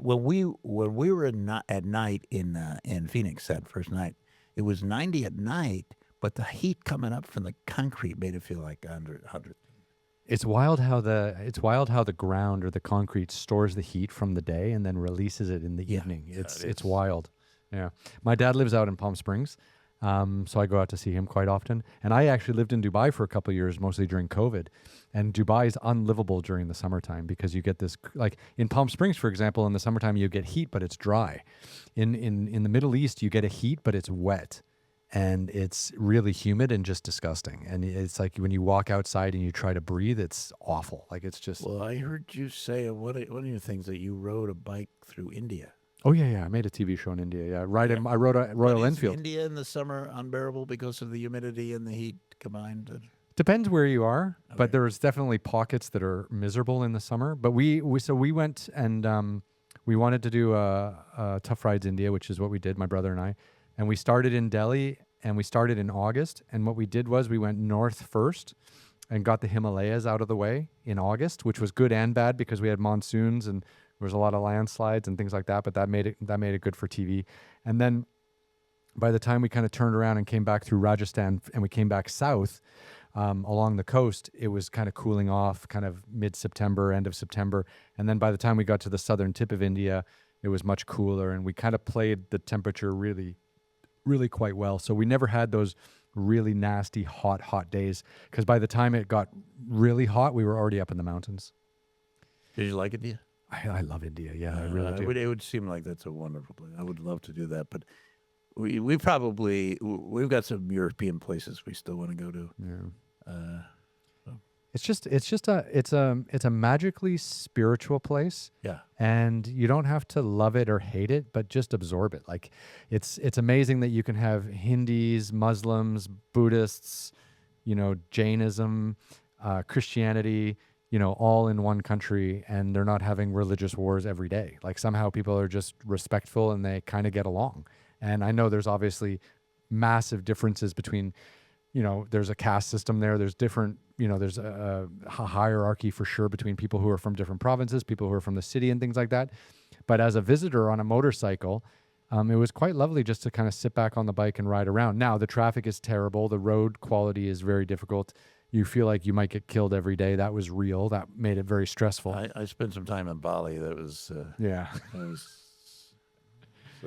when we were at night in Phoenix that first night, it was 90 at night, but the heat coming up from the concrete made it feel like 100. It's wild how the ground or the concrete stores the heat from the day and then releases it in the evening. It's wild. Yeah, my dad lives out in Palm Springs. So I go out to see him quite often. And I actually lived in Dubai for a couple of years, mostly during COVID. And Dubai is unlivable during the summertime because you get this, like in Palm Springs, for example, in the summertime, you get heat, but it's dry. In the Middle East, you get a heat, but it's wet. And it's really humid and just disgusting. And it's like when you walk outside and you try to breathe, it's awful. Like it's just... Well, I heard you say one of your things that you rode a bike through India. Oh, yeah. I made a TV show in India. Yeah, I rode a Royal Enfield. Is India in the summer unbearable because of the humidity and the heat combined? Depends where you are, but there's definitely pockets that are miserable in the summer. But we went and we wanted to do a Tough Rides India, which is what we did, my brother and I. And we started in Delhi, and we started in August. And what we did was we went north first and got the Himalayas out of the way in August, which was good and bad because we had monsoons and there was a lot of landslides and things like that. But that made it good for TV. And then by the time we kind of turned around and came back through Rajasthan and we came back south along the coast, it was kind of cooling off, kind of mid-September, end of September. And then by the time we got to the southern tip of India, it was much cooler, and we kind of played the temperature really, really quite well. So we never had those really nasty, hot days, because by the time it got really hot, we were already up in the mountains. Did you like India? I love India. Yeah, I really do. It would seem like that's a wonderful place. I would love to do that, but we've got some European places we still want to go to. Yeah. It's a magically spiritual place. Yeah. And you don't have to love it or hate it, but just absorb it. Like it's amazing that you can have Hindus, Muslims, Buddhists, Jainism, Christianity, all in one country, and they're not having religious wars every day. Like somehow people are just respectful and they kind of get along. And I know there's obviously massive differences between, there's a caste system there. There's different, there's a hierarchy for sure between people who are from different provinces, people who are from the city and things like that. But as a visitor on a motorcycle, it was quite lovely just to kind of sit back on the bike and ride around. Now, the traffic is terrible. The road quality is very difficult. You feel like you might get killed every day. That was real. That made it very stressful. I spent some time in Bali. That was that was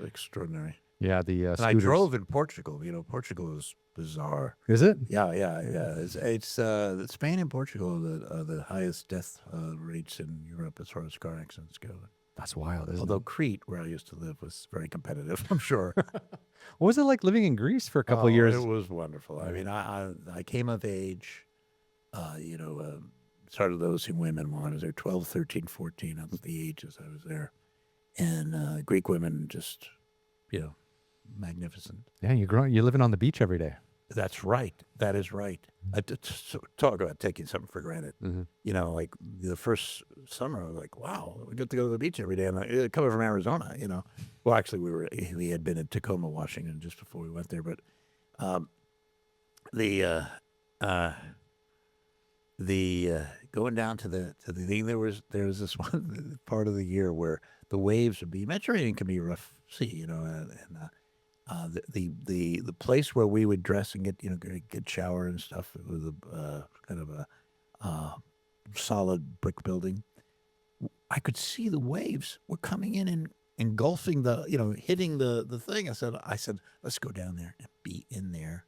extraordinary. Yeah, the and I drove in Portugal. Portugal is bizarre. Is it? Yeah. It's Spain and Portugal are the highest death rates in Europe as far as car accidents go. That's wild, isn't Although it? Crete, where I used to live, was very competitive, I'm sure. What was it like living in Greece for a couple of years? It was wonderful. I mean, I came of age, started dosing women when I was there, 12, 13, 14. That was the ages I was there. And Greek women just, magnificent. Yeah, you're living on the beach every day. That's right. That is right. Talk about taking something for granted. Mm-hmm. Like the first summer, I was like, wow, we get to go to the beach every day. And coming from Arizona, Well, actually, we had been in Tacoma, Washington just before we went there. But the going down to the thing, there was this one part of the year where the waves would be, Mediterranean can be a rough sea, the place where we would dress and get shower and stuff, it was kind of a solid brick building. I could see the waves were coming in and engulfing hitting the thing. I said, let's go down there and be in there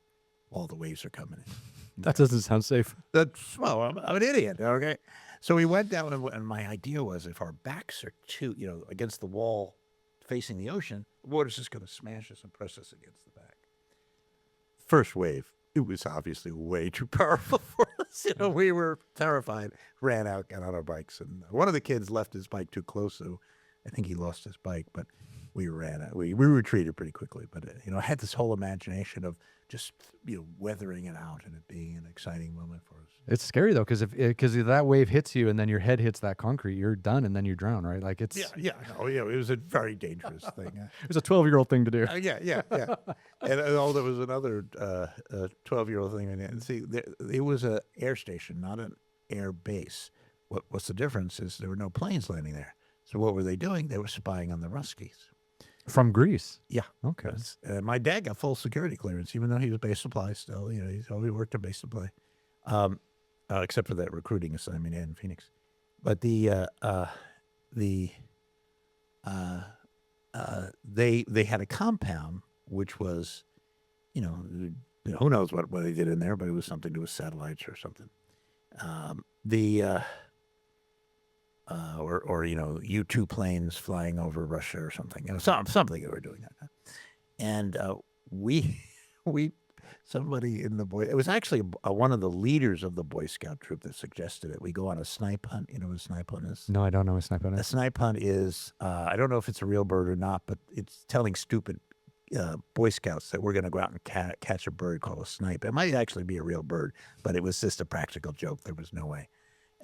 while the waves are coming in. That doesn't sound safe. I'm an idiot. Okay, so we went down, and my idea was if our backs are against the wall facing the ocean, the water's just going to smash us and press us against the back. First wave, it was obviously way too powerful for us. We were terrified, ran out, got on our bikes. And one of the kids left his bike too close, so I think he lost his bike. But we ran out. We retreated pretty quickly. But, I had this whole imagination of just, weathering it out and it being an exciting moment for us. It's scary, though, because if that wave hits you and then your head hits that concrete, you're done and then you drown, right? Like it's... Yeah. Oh, yeah. It was a very dangerous thing. It was a 12-year-old thing to do. Yeah. And there was another 12-year-old thing. And see, it was an air station, not an air base. What's the difference is there were no planes landing there. So what were they doing? They were spying on the Ruskies. From Greece? Yeah. Okay. My dad got full security clearance, even though he was base supply still. He's always worked at base supply, except for that recruiting assignment in Phoenix. But they had a compound which was, who knows what they did in there, but it was something to do with satellites or something. Or U-2 planes flying over Russia or something. Something they were doing that. And somebody in the Boy, it was actually one of the leaders of the Boy Scout troop that suggested it. We go on a snipe hunt. You know what a snipe hunt is? No, I don't know what a snipe hunt A is. snipe hunt is, I don't know if it's a real bird or not, but it's telling stupid Boy Scouts that we're going to go out and catch a bird called a snipe. It might actually be a real bird, but it was just a practical joke. There was no way.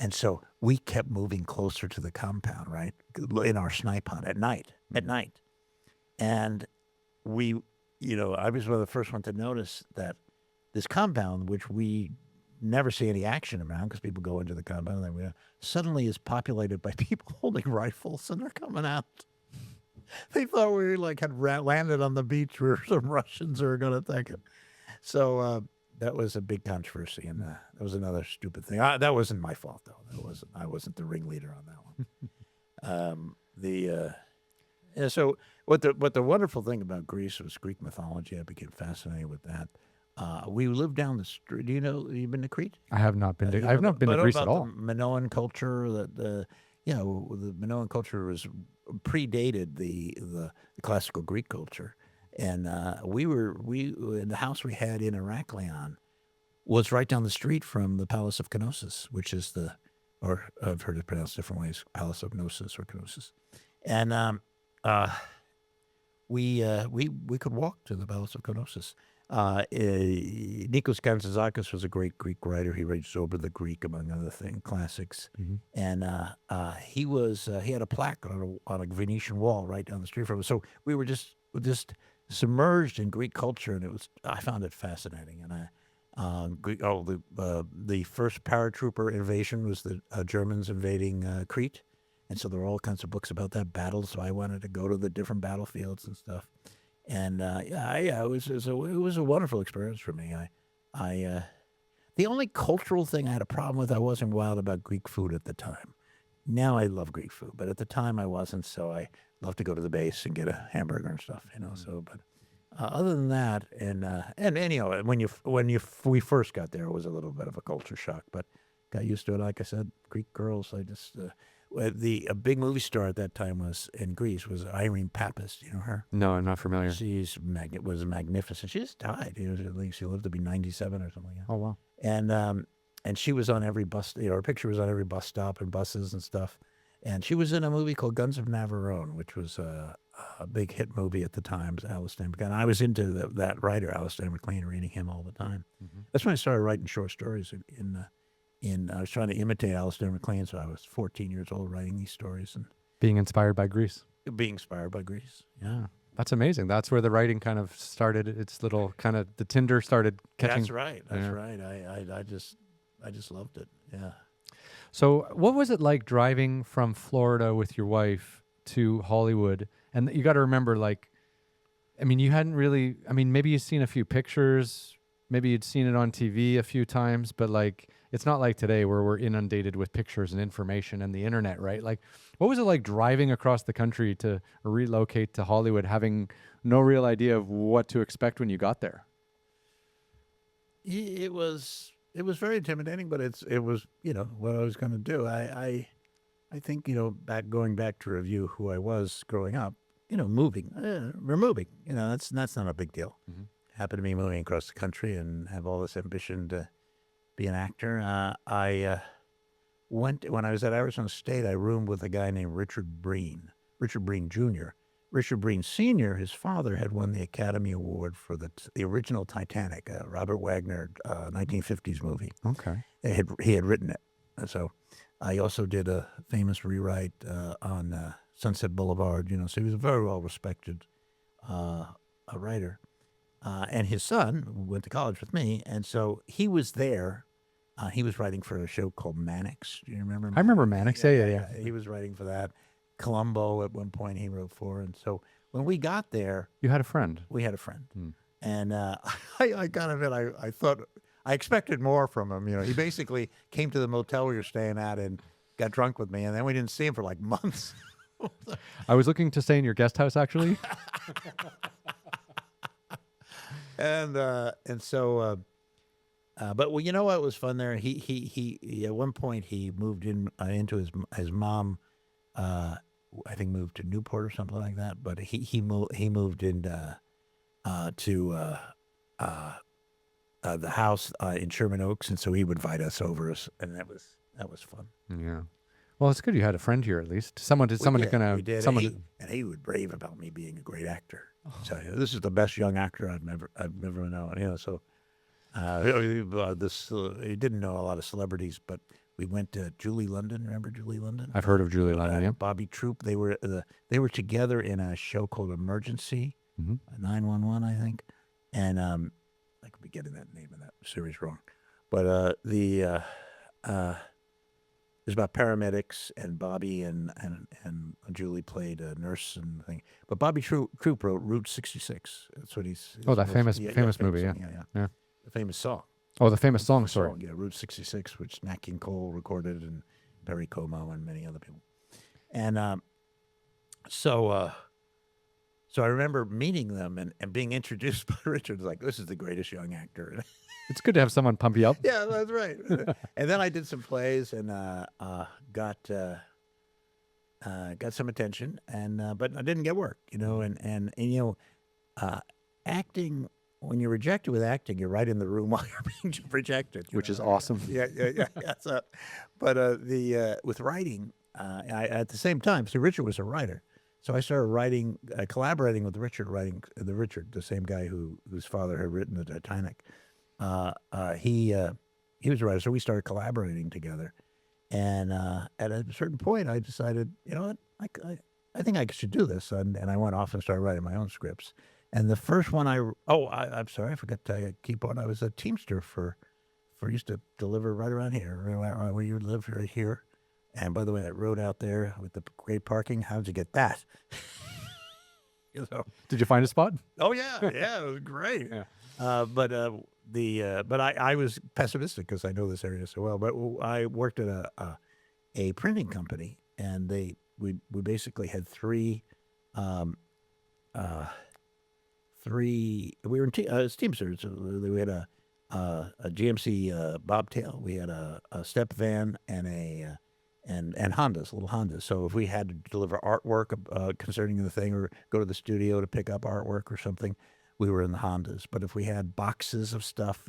And so we kept moving closer to the compound, right, in our snipe hunt at night. And we, I was one of the first ones to notice that this compound, which we never see any action around because people go into the compound, and suddenly is populated by people holding rifles, and they're coming out. They thought we like had landed on the beach where some Russians were going to attack it. So that was a big controversy, and that was another stupid thing. That wasn't my fault, though. I wasn't the ringleader on that one. Yeah, so what the wonderful thing about Greece was Greek mythology. I became fascinated with that. We lived down the street. Do you know? You've been to Crete? I have not been to. You I have know, not been to but Greece at about all. the Minoan culture, the Minoan culture was predated the classical Greek culture, and we the house we had in Heraklion was right down the street from the Palace of Knossos, which is or I've heard it pronounced different ways, Palace of Knossos or Knossos, and we could walk to the Palace of Knossos. Nikos Kantazakis was a great Greek writer. He wrote Zober the Greek, among other classics. And he had a plaque on a Venetian wall right down the street from us. So we were just submerged in Greek culture, and I found it fascinating. And the first paratrooper invasion was the Germans invading Crete, and so there were all kinds of books about that battle. So I wanted to go to the different battlefields and stuff. And it was a wonderful experience for me. The only cultural thing I had a problem with, I wasn't wild about Greek food at the time. Now I love Greek food, but at the time I wasn't. So I love to go to the base and get a hamburger and stuff, So, but other than that, and when we first got there, it was a little bit of a culture shock, but got used to it. Like I said, Greek girls, a big movie star at that time in Greece was Irene Pappas. Do you know her? No, I'm not familiar. Was magnificent. She just died. She lived to be 97 or something. Oh wow! And she was on every bus. Her picture was on every bus stop and buses and stuff. And she was in a movie called Guns of Navarone, which was a big hit movie at the time. Alistair McLean. I was into that writer, Alistair McLean, reading him all the time. That's when I started writing short stories. I was trying to imitate Alistair McLean, so I was 14 years old writing these stories and being inspired by Greece. Being inspired by Greece. Yeah, that's amazing. That's where the writing kind of started. Its little kind of the tinder started catching. That's right. That's right. I just loved it. Yeah. So, what was it like driving from Florida with your wife to Hollywood? And you got to remember, you hadn't really. Maybe you'd seen a few pictures. Maybe you'd seen it on TV a few times, but it's not like today where we're inundated with pictures and information and the internet, right? What was it like driving across the country to relocate to Hollywood, having no real idea of what to expect when you got there? It was very intimidating, but it was what I was going to do. I think going back to review who I was growing up, moving. We're moving. That's not a big deal. Mm-hmm. Happened to be moving across the country and have all this ambition to be an actor. I went when I was at Arizona State. I roomed with a guy named Richard Breen Jr. Richard Breen Sr., his father, had won the Academy Award for the original Titanic, Robert Wagner 1950s movie. Okay, he had written it, so I also did a famous rewrite on Sunset Boulevard. So he was a very well respected writer. And his son went to college with me, and so he was there. He was writing for a show called Mannix. Do you remember? I remember Mannix. Yeah. He was writing for that. Columbo at one point he wrote for, and so when we got there, you had a friend. We had a friend, and I got of it. I thought I expected more from him. He basically came to the motel we were staying at and got drunk with me, and then we didn't see him for months. I was looking to stay in your guest house, actually. And so, but what was fun there? He at one point he moved into his mom. I think moved to Newport or something like that. But he moved into to the house in Sherman Oaks, and so he would invite us over, and that was fun. Yeah. Well, it's good you had a friend here at least. Someone and he would rave about me being a great actor. So this is the best young actor I've ever known. So he didn't know a lot of celebrities, but we went to Julie London. Remember Julie London? I've heard of Julie London. Yeah. Bobby Troop. They were together in a show called Emergency, 911, I think. And I could be getting that name of that series wrong, but the was about paramedics, and Bobby and Julie played a nurse and thing. But Bobby Troop wrote Route 66. That's what he's. Oh, that most- famous movie, song, yeah. yeah. The famous song. Oh, the famous song, sorry. Yeah, Route 66, which Nat King Cole recorded, and Perry Como and many other people. And so I remember meeting them and being introduced by Richard. Like, this is the greatest young actor. It's good to have someone pump you up. Yeah, that's right. And then I did some plays and got some attention, and but I didn't get work, and acting. When you're rejected with acting, you're right in the room while you're being rejected, Which is awesome. Yeah. So, but with writing, I at the same time, so Richard was a writer, so I started writing, collaborating with Richard, the same guy whose father had written the Titanic. He was a writer, so we started collaborating together. And at a certain point, I decided, you know what, I think I should do this, and I went off and started writing my own scripts. And the first one I'm sorry, I forgot to keep on. I was a teamster for used to deliver right around here, where you live right here. And by the way, that road out there with the great parking, how'd you get that? Did you find a spot? Oh yeah, it was great. Yeah. But I was pessimistic because I know this area so well. But I worked at a printing company, and we basically had three. We were in teamsters. We had a GMC bobtail. We had a step van and and Hondas, little Hondas. So if we had to deliver artwork concerning the thing, or go to the studio to pick up artwork or something, we were in the Hondas. But if we had boxes of stuff,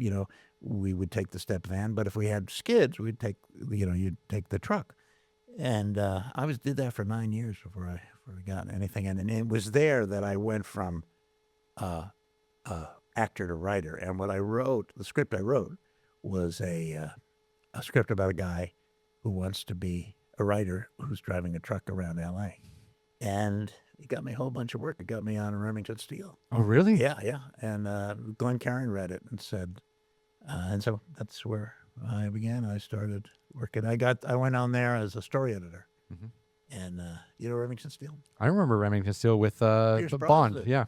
we would take the step van. But if we had skids, we'd take, you'd take the truck. And I did that for 9 years before I got anything. And it was there that I went from actor to writer. And what I wrote, the script I wrote, was a script about a guy who wants to be a writer who's driving a truck around L.A. And it got me a whole bunch of work. It got me on Remington Steele. Oh, really? Yeah. And Glenn Caron read it and said, and so that's where I began. I started working. I went on there as a story editor. Mm-hmm. And Remington Steele? I remember Remington Steele with Pierce Bond. Brosnan. Yeah.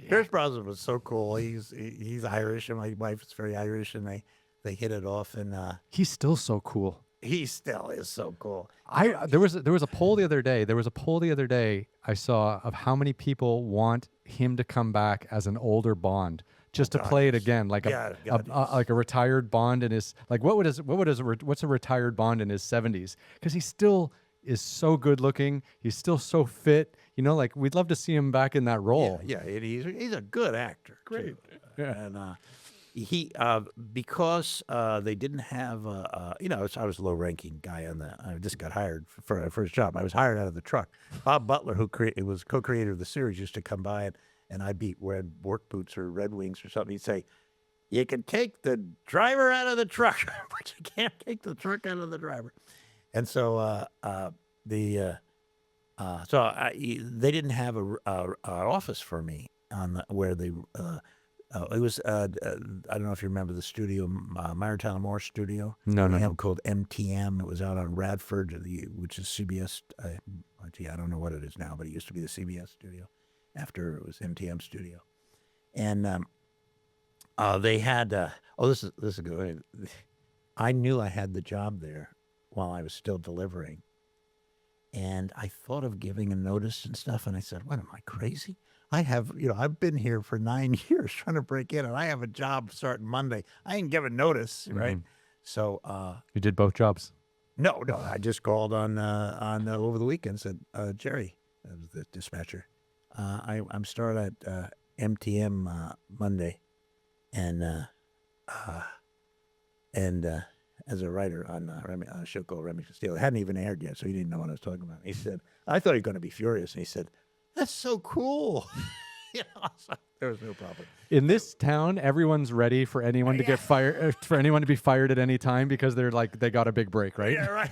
Pierce Brosnan was so cool. He's Irish, and my wife is very Irish, and they hit it off. And he's still so cool. He still is so cool. There was a poll the other day. I saw of how many people want him to come back as an older Bond, just to play it again, like like a retired Bond in his, like what's a retired Bond in his 70s? Because he still is so good looking. He's still so fit. Like we'd love to see him back in that role. Yeah. He's a good actor. Great. Too. Yeah. And he because they didn't have I was a low-ranking guy I just got hired for a first job. I was hired out of the truck. Bob Butler, who was co-creator of the series, used to come by and I'd be wearing work boots or Red Wings or something. He'd say, "You can take the driver out of the truck, but you can't take the truck out of the driver." And so they didn't have a office for me where they. It was I don't know if you remember the studio, Myron Moore Studio. No. Called MTM. It was out on Radford, which is CBS. I don't know what it is now, but it used to be the CBS studio. After it was MTM Studio, and they had. This is good. I knew I had the job there while I was still delivering, and I thought of giving a notice and stuff. And I said, "What, am I crazy? I've been here for 9 years trying to break in, and I have a job starting Monday. I ain't giving notice, right?" So you did both jobs. No, I just called on over the weekend. Said, "Jerry," that was the dispatcher. I'm starting at MTM Monday, and as a writer on a show called Remington Steele. It hadn't even aired yet, so he didn't know what I was talking about. He said, "I thought you were going to be furious," and he said, "That's so cool." So there was no problem. In this town, everyone's ready for anyone to get fired, for anyone to be fired at any time because they're like they got a big break, right? Yeah, right.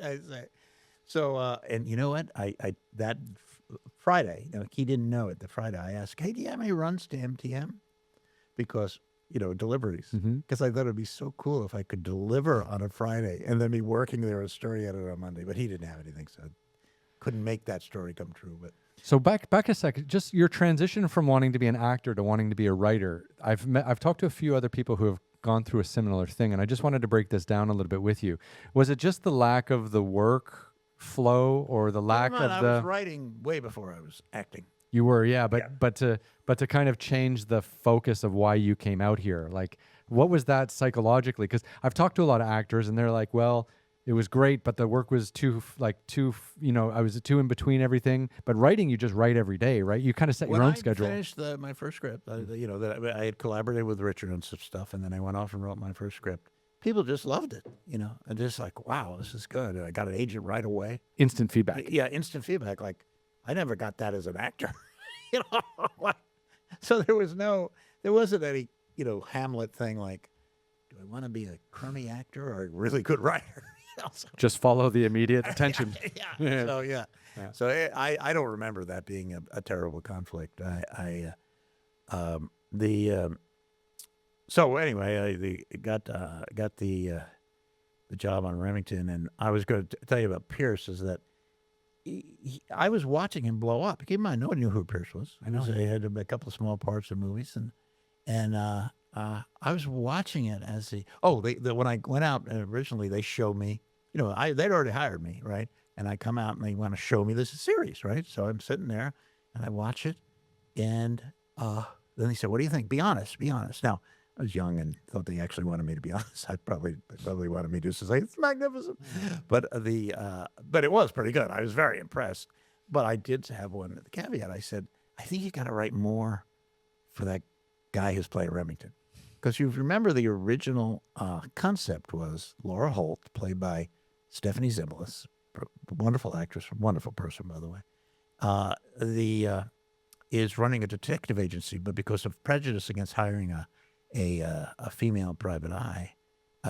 I say. So, and you know what? I that Friday, he didn't know it. The Friday, I asked, "Hey, do you have any runs to MTM?" Because deliveries. Mm-hmm. Because I thought it'd be so cool if I could deliver on a Friday and then be working there as story editor on Monday. But he didn't have anything, so I couldn't make that story come true. But So back a second, just your transition from wanting to be an actor to wanting to be a writer. I've talked to a few other people who have gone through a similar thing, and I just wanted to break this down a little bit with you. Was it just the lack of the work flow, or the lack of I the? was writing way before I was acting. You were, yeah, but to kind of change the focus of why you came out here, like what was that psychologically? Because I've talked to a lot of actors, and they're like, well, it was great, but the work was too, I was too in between everything. But writing, you just write every day, right? You kind of set your own schedule. When I finished my first script, that I had collaborated with Richard on some stuff, and then I went off and wrote my first script. People just loved it, and just like, wow, this is good. And I got an agent right away. Instant feedback. Yeah, instant feedback. Like, I never got that as an actor, So there wasn't any, Hamlet thing like, do I want to be a crummy actor or a really good writer? Just follow the immediate attention. Yeah. So yeah. So I don't remember that being a terrible conflict. So anyway, I got the job on Remington, and I was going to tell you about Pierce. Is that I was watching him blow up. Keep in mind, no one knew who Pierce was. I know he had a couple of small parts in movies, and I was watching it as when I went out originally, they showed me. They'd already hired me, right? And I come out and they want to show me this series, right? So I'm sitting there and I watch it, and then they said, "What do you think? Be honest, be honest." Now I was young and thought they actually wanted me to be honest. They probably wanted me to just say it's magnificent, but it was pretty good. I was very impressed. But I did have one caveat. I said, "I think you got to write more for that guy who's playing Remington." Because you remember the original concept was Laura Holt, played by Stephanie Zimbalist, wonderful actress, wonderful person, by the way, is running a detective agency, but because of prejudice against hiring a female private eye,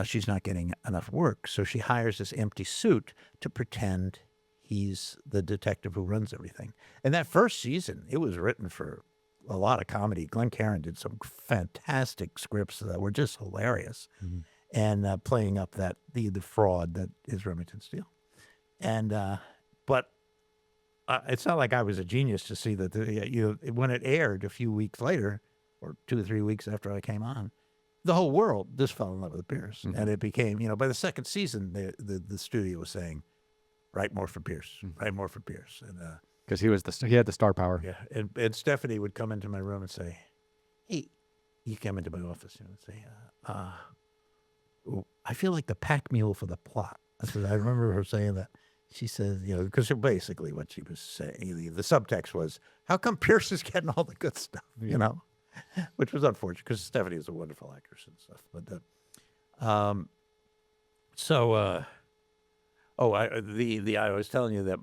she's not getting enough work. So she hires this empty suit to pretend he's the detective who runs everything. And that first season, it was written for a lot of comedy. Glenn Caron did some fantastic scripts that were just hilarious, and playing up the fraud that is Remington Steele. And but it's not like I was a genius to see that when it aired a few weeks later, or 2 or 3 weeks after I came on, the whole world just fell in love with Pierce, and it became by the second season the studio was saying, write more for Pierce, write more for Pierce, and. Because he had the star power. Yeah, and Stephanie would come into my room and say, "Hey," you come into my office and say, "I feel like the pack mule for the plot." I remember her saying that. She says, because basically what she was saying, the subtext was, "How come Pierce is getting all the good stuff?" Which was unfortunate because Stephanie is a wonderful actress and stuff. But I was telling you that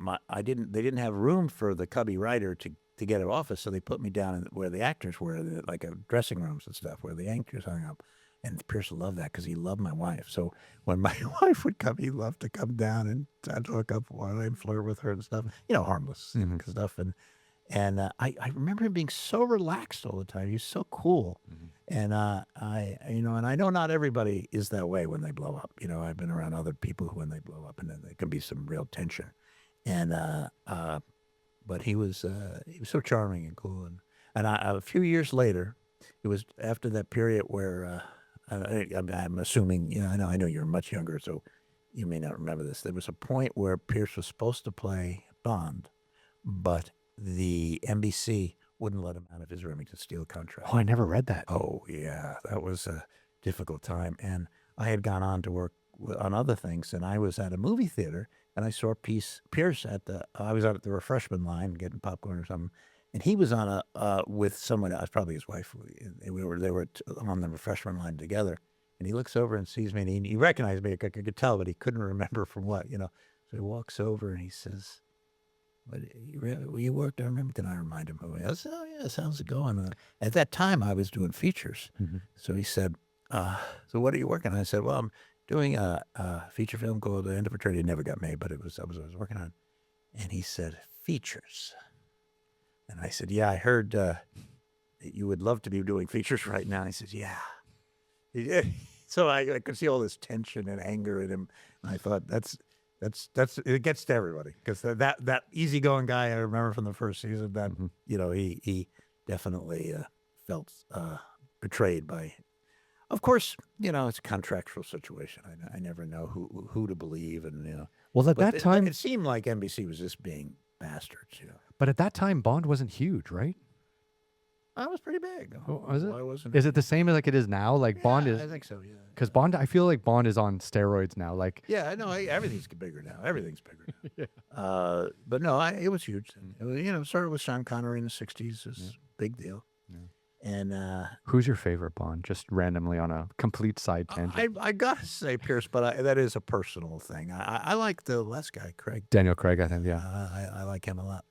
they didn't have room for the cubby writer to get an office, so they put me down where the actors were, like dressing rooms and stuff, where the actors hung up. And Pierce loved that because he loved my wife. So when my wife would come, he loved to come down and talk up while and flirt with her and stuff. Harmless stuff. And I remember him being so relaxed all the time. He was so cool. And and I know not everybody is that way when they blow up. I've been around other people who, when they blow up, and then there can be some real tension. And but he was so charming and cool. And a few years later, it was after that period where I'm assuming, I know you're much younger, so you may not remember this. There was a point where Pierce was supposed to play Bond, but the NBC wouldn't let him out of his Remington Steele contract. Oh, I never read that. Oh, yeah. That was a difficult time. And I had gone on to work on other things, and I was at a movie theater, and I saw Pierce I was out at the refreshment line getting popcorn or something, and he was on with someone else, probably his wife. They were on the refreshment line together, and he looks over and sees me, and he recognized me. I could tell, but he couldn't remember from what, So he walks over and he says, "But you worked on Remington?" I remind him who he is. "Oh, yes, how's it going?" At that time, I was doing features. So he said, "So what are you working on?" I said, "Well, I'm doing a feature film called The End of Eternity." It never got made, but I was working on. And he said, "Features." And I said, "Yeah, I heard that you would love to be doing features right now." And he says, "Yeah, So I could see all this tension and anger in him. And I thought that's it gets to everybody because that easygoing guy I remember from the first season that he definitely felt betrayed by. Of course, it's a contractual situation. I never know who to believe, and Well, at that time, it seemed like NBC was just being bastards. but at that time, Bond wasn't huge, right? I was pretty big. Oh, is it? Why wasn't Is it the same as like it is now? Like Bond is, I think so. Yeah. because Bond, I feel like Bond is on steroids now. Like, Yeah, I know. Everything's bigger now. Everything's bigger now. But no, it was huge. It was, it started with Sean Connery in the '60s. It's a big deal. And who's your favorite Bond? Just randomly on a complete side tangent. I gotta say Pierce, but that is a personal thing. I like the last guy, Craig. Daniel Craig, I think. Yeah. I like him a lot.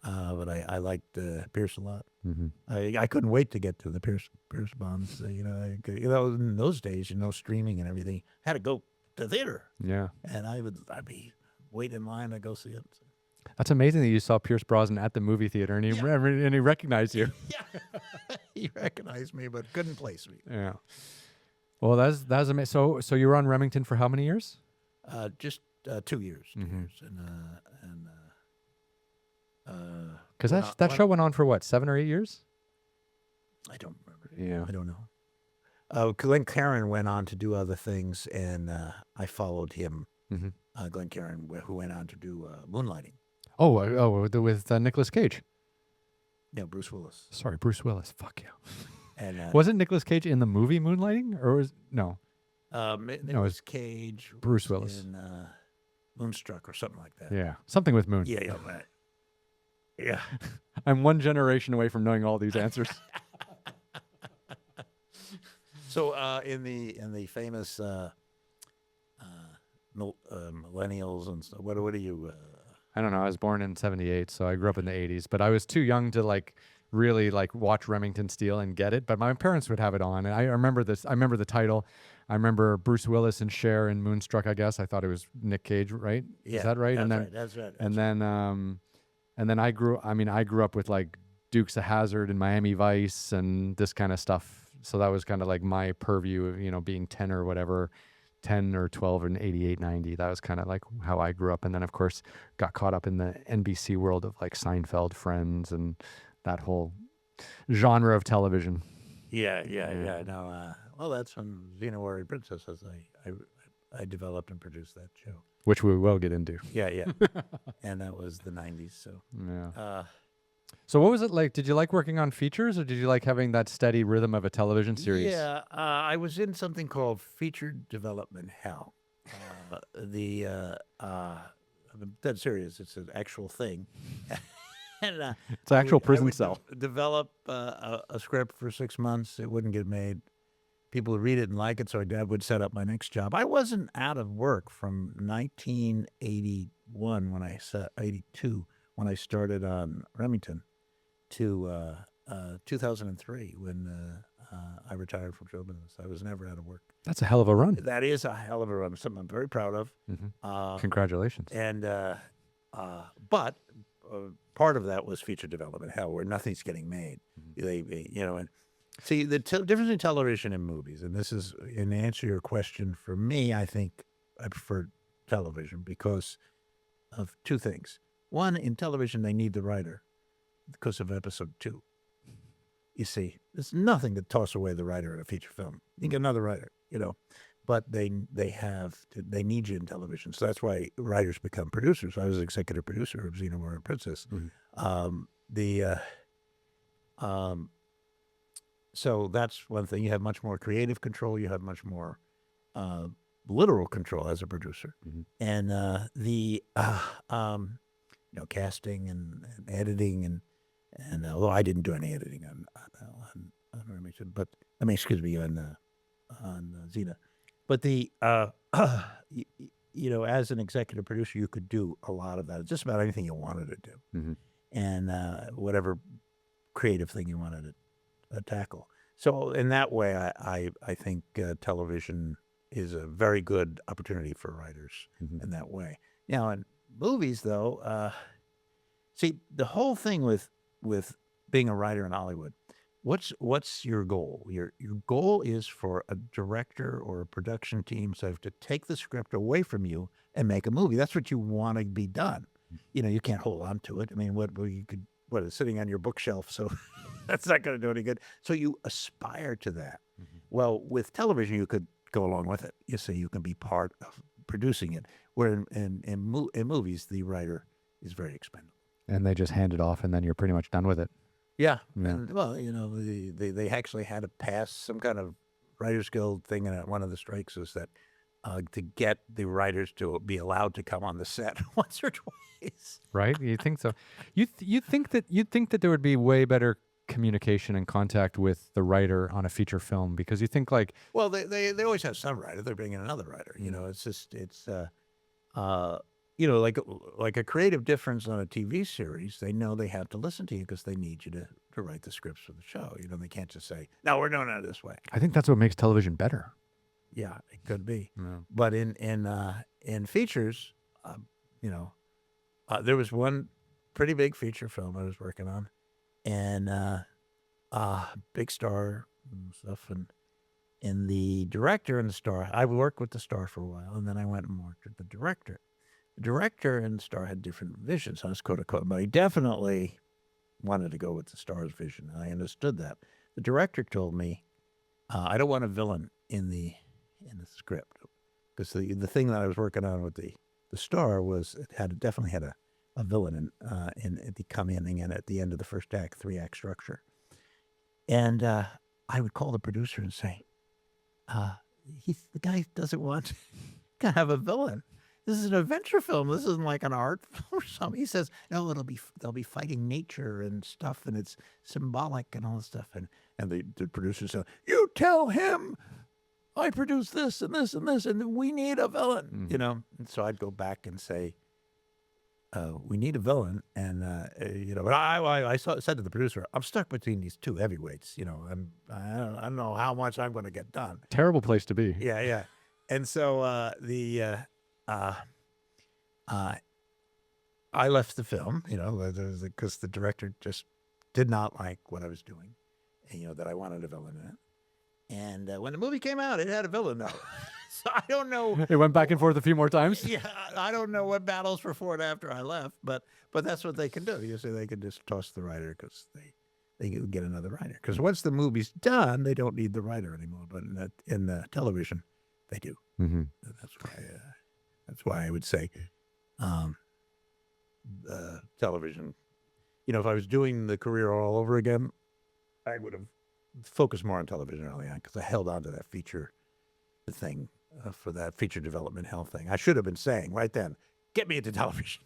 But I liked Pierce a lot. Mm-hmm. I couldn't wait to get to the Pierce Bonds. In those days, streaming and everything, had to go to theater, Yeah. and I'd be waiting in line to go see it. That's amazing that you saw Pierce Brosnan at the movie theater and he recognized you. Yeah, he recognized me, but couldn't place me. Yeah. Well, that's amazing. So you were on Remington for how many years? Just 2 years. 2 Mhm. years, Because well, that show went on for what, 7 or 8 years? I don't remember. Yeah. I don't know. Glenn Caron went on to do other things, and I followed him. Mm-hmm. Glenn Caron, who went on to do Moonlighting. With Nicolas Cage. Yeah, Bruce Willis. Sorry, Bruce Willis. Fuck you. And Wasn't Nicolas Cage in the movie Moonlighting, or was no? Nicolas Cage. Bruce Willis. In Moonstruck or something like that. Yeah, something with Moon. Yeah, right. Yeah. I'm one generation away from knowing all these answers. So in the famous millennials and stuff, what are you? I don't know. I was born in '78, so I grew up in the '80s. But I was too young to really watch Remington Steele and get it. But my parents would have it on, and I remember this. I remember the title. I remember Bruce Willis and Cher in Moonstruck. I guess I thought it was Nick Cage, right? Yeah, is that right? That's right. And then I grew up with like Dukes of Hazzard and Miami Vice and this kind of stuff. So that was kind of like my purview of, being 10 or whatever, 10 or 12 and 88, 90. That was kind of like how I grew up. And then of course got caught up in the NBC world of like Seinfeld, Friends, and that whole genre of television. Yeah. No, well, that's when Xena Warrior Princesses. I developed and produced that show. Which we will get into. Yeah. And that was the 90s. So yeah. So what was it like? Did you like working on features, or did you like having that steady rhythm of a television series? Yeah, I was in something called Feature Development Hell. I'm dead serious. It's an actual thing. And, it's an actual prison I would cell. Develop a script for 6 months. It wouldn't get made. People would read it and like it, so I would set up my next job. I wasn't out of work from 1981 82 when I started on Remington to 2003 when I retired from show business. I was never out of work. That's a hell of a run. That is a hell of a run. Something I'm very proud of. Mm-hmm. Congratulations. And but part of that was feature development hell, where nothing's getting made. Mm-hmm. And see the difference in television and movies. And this is in answer to your question. For me, I think I prefer television because of two things. One, in television, they need the writer because of episode 2. You see, there's nothing to toss away the writer in a feature film. You get another writer, but they need you in television. So that's why writers become producers. I was executive producer of Xena Warrior Princess. Mm-hmm. So that's one thing. You have much more creative control. You have much more literal control as a producer. Mm-hmm. And casting and editing and although I didn't do any editing on Remington, but on Xena, but as an executive producer, you could do a lot of that. Just about anything you wanted to do, mm-hmm. and whatever creative thing you wanted to tackle. So in that way, I think television is a very good opportunity for writers mm-hmm. in that way. Now in movies, though, see the whole thing with being a writer in Hollywood, what's your goal? Your goal is for a director or a production team to take the script away from you and make a movie. That's what you want to be done. You can't hold on to it. I mean, what is sitting on your bookshelf? So that's not going to do any good. So you aspire to that. Well, with television, you could go along with it. You say you can be part of producing it. Where in movies, the writer is very expendable. And they just hand it off, and then you're pretty much done with it. Yeah. And, well, they actually had to pass some kind of Writers Guild thing, and one of the strikes was that to get the writers to be allowed to come on the set once or twice. Right? You think so? You'd think that there would be way better communication and contact with the writer on a feature film, because you think like, well, they always have some writer. They're bringing another writer. Like a creative difference on a TV series. They know they have to listen to you because they need you to write the scripts for the show. They can't just say, no, we're doing it this way. I think that's what makes television better. Yeah, it could be. Yeah. But in features, there was one pretty big feature film I was working on, and big star and stuff, and the director and the star. I worked with the star for a while, and then I went and worked with the director. The director and the star had different visions. I was quote unquote, but he definitely wanted to go with the star's vision, and I understood that. The director told me, I don't want a villain in the script, because the thing that I was working on with the star was definitely had a villain in at the coming and at the end of the first act, 3-act structure. And I would call the producer and say, the guy doesn't want to have a villain. This is an adventure film. This isn't like an art film or something. He says, no, they'll be fighting nature and stuff, and it's symbolic and all this stuff. And the producer said, you tell him I produced this and this and this, and we need a villain, And so I'd go back and say, we need a villain. And, but I said to the producer, I'm stuck between these two heavyweights. I don't know how much I'm going to get done. Terrible place to be. Yeah, yeah. And so I left the film, because the director just did not like what I was doing, and, that I wanted a villain in it. And when the movie came out, it had a villain though. So I don't know. It went back and forth a few more times. Yeah, I don't know what battles were fought after I left, but that's what they can do. You see, they can just toss the writer because they can get another writer. Because once the movie's done, they don't need the writer anymore. But in the television, they do. Mm-hmm. That's why I would say, television. If I was doing the career all over again, I would have focused more on television early on, because I held on to that feature thing for that feature development hell thing. I should have been saying right then, get me into television.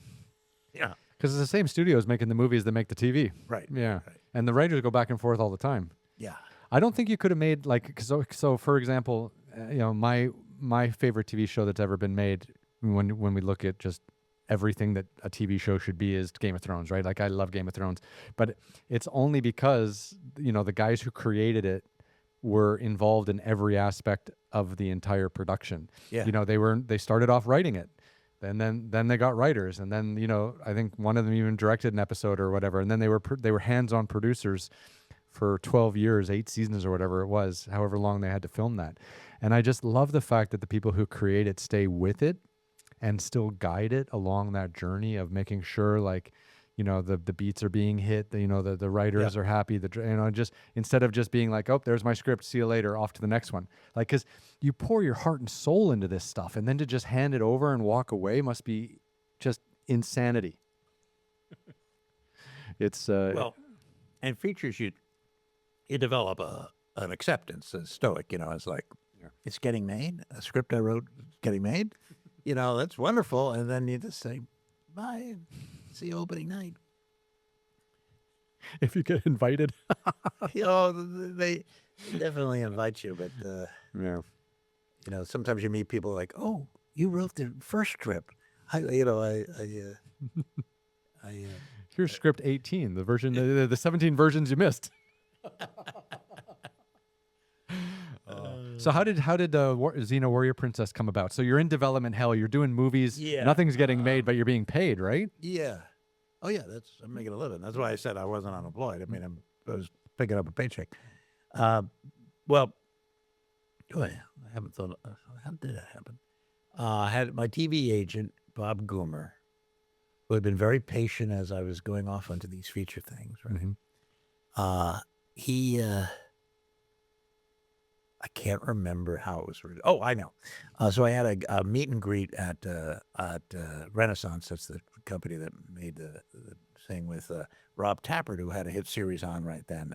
Yeah. Because it's the same studios making the movies that make the TV. Right. Yeah. Right. And the writers go back and forth all the time. Yeah. I don't think you could have made so for example, my favorite TV show that's ever been made, when we look at just everything that a TV show should be, is Game of Thrones, right? Like, I love Game of Thrones, but it's only because, the guys who created it were involved in every aspect of the entire production. Yeah. They started off writing it, and then they got writers, and then, I think one of them even directed an episode or whatever. And then they were hands-on producers for 12 years, 8 seasons or whatever it was, however long they had to film that. And I just love the fact that the people who create it stay with it and still guide it along that journey of making sure, like, the beats are being hit, the writers are happy, just instead of just being like, oh, there's my script, see you later, off to the next one. Like, because you pour your heart and soul into this stuff, and then to just hand it over and walk away must be just insanity. It's and features, you develop an acceptance, a stoic. It's like, it's getting made. A script I wrote is getting made. That's wonderful. And then you just say, bye. See you opening night. If you get invited. They definitely invite you, but Yeah. Sometimes you meet people like, oh, you wrote the first script. Here's script 18, the version, the 17 versions you missed. So how did Xena Warrior Princess come about? So you're in development hell. You're doing movies. Yeah. Nothing's getting made, but you're being paid, right? Yeah. Oh yeah, I'm making a living. That's why I said I wasn't unemployed. I mean, I was picking up a paycheck. Well, I haven't thought. How did that happen? I had my TV agent, Bob Goomer, who had been very patient as I was going off onto these feature things. Right. He. I can't remember how it was written. Oh, I know. So I had a meet and greet at Renaissance. That's the company that made the thing with Rob Tapert, who had a hit series on right then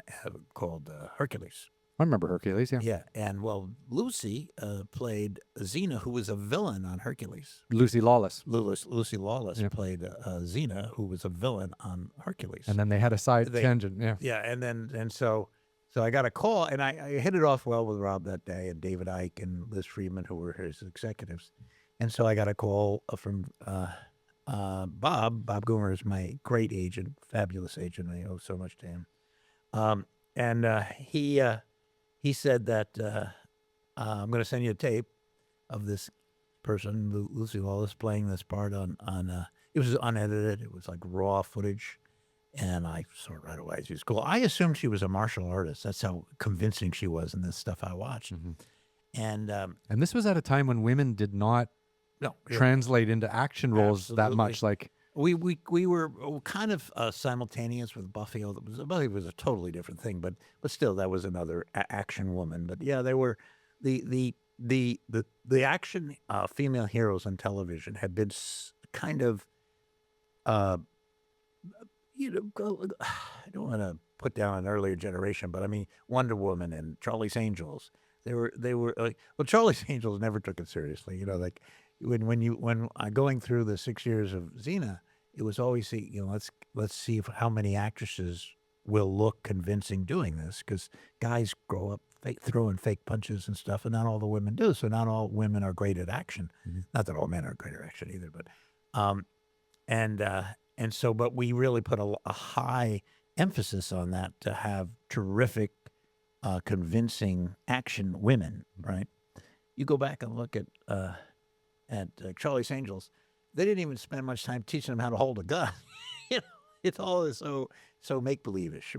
called Hercules. I remember Hercules, yeah. Yeah, and well, Lucy played Xena, who was a villain on Hercules. Lucy Lawless. Lucy Lawless played Xena, who was a villain on Hercules. And then they had a side tangent, yeah. Yeah, and so I got a call, and I hit it off well with Rob that day, and David Icke and Liz Friedman, who were his executives. And so I got a call from Bob. Bob Goomer is my great agent, fabulous agent. I owe so much to him. And he said that I'm going to send you a tape of this person, Lucy Lawless, playing this part on it was unedited. It was like raw footage. And I saw it right away. She was cool. I assumed she was a martial artist. That's how convincing she was in this stuff I watched. And this was at a time when women did not translate into action roles that much. Like we were kind of simultaneous with Buffy. Buffy was a totally different thing, but still, that was another action woman. But yeah, they were the action female heroes on television had been kind of. I don't want to put down an earlier generation, but I mean Wonder Woman and Charlie's Angels. They were like, well, Charlie's Angels never took it seriously. You know, like when going through the 6 years of Xena, it was always let's see how many actresses will look convincing doing this, because guys grow up throwing fake punches and stuff, and not all the women do. So not all women are great at action. Not that all men are great at action either, but and so, but we really put a high emphasis on that to have terrific, convincing action women, right? You go back and look at Charlie's Angels. They didn't even spend much time teaching them how to hold a gun. It's all so make-believe-ish.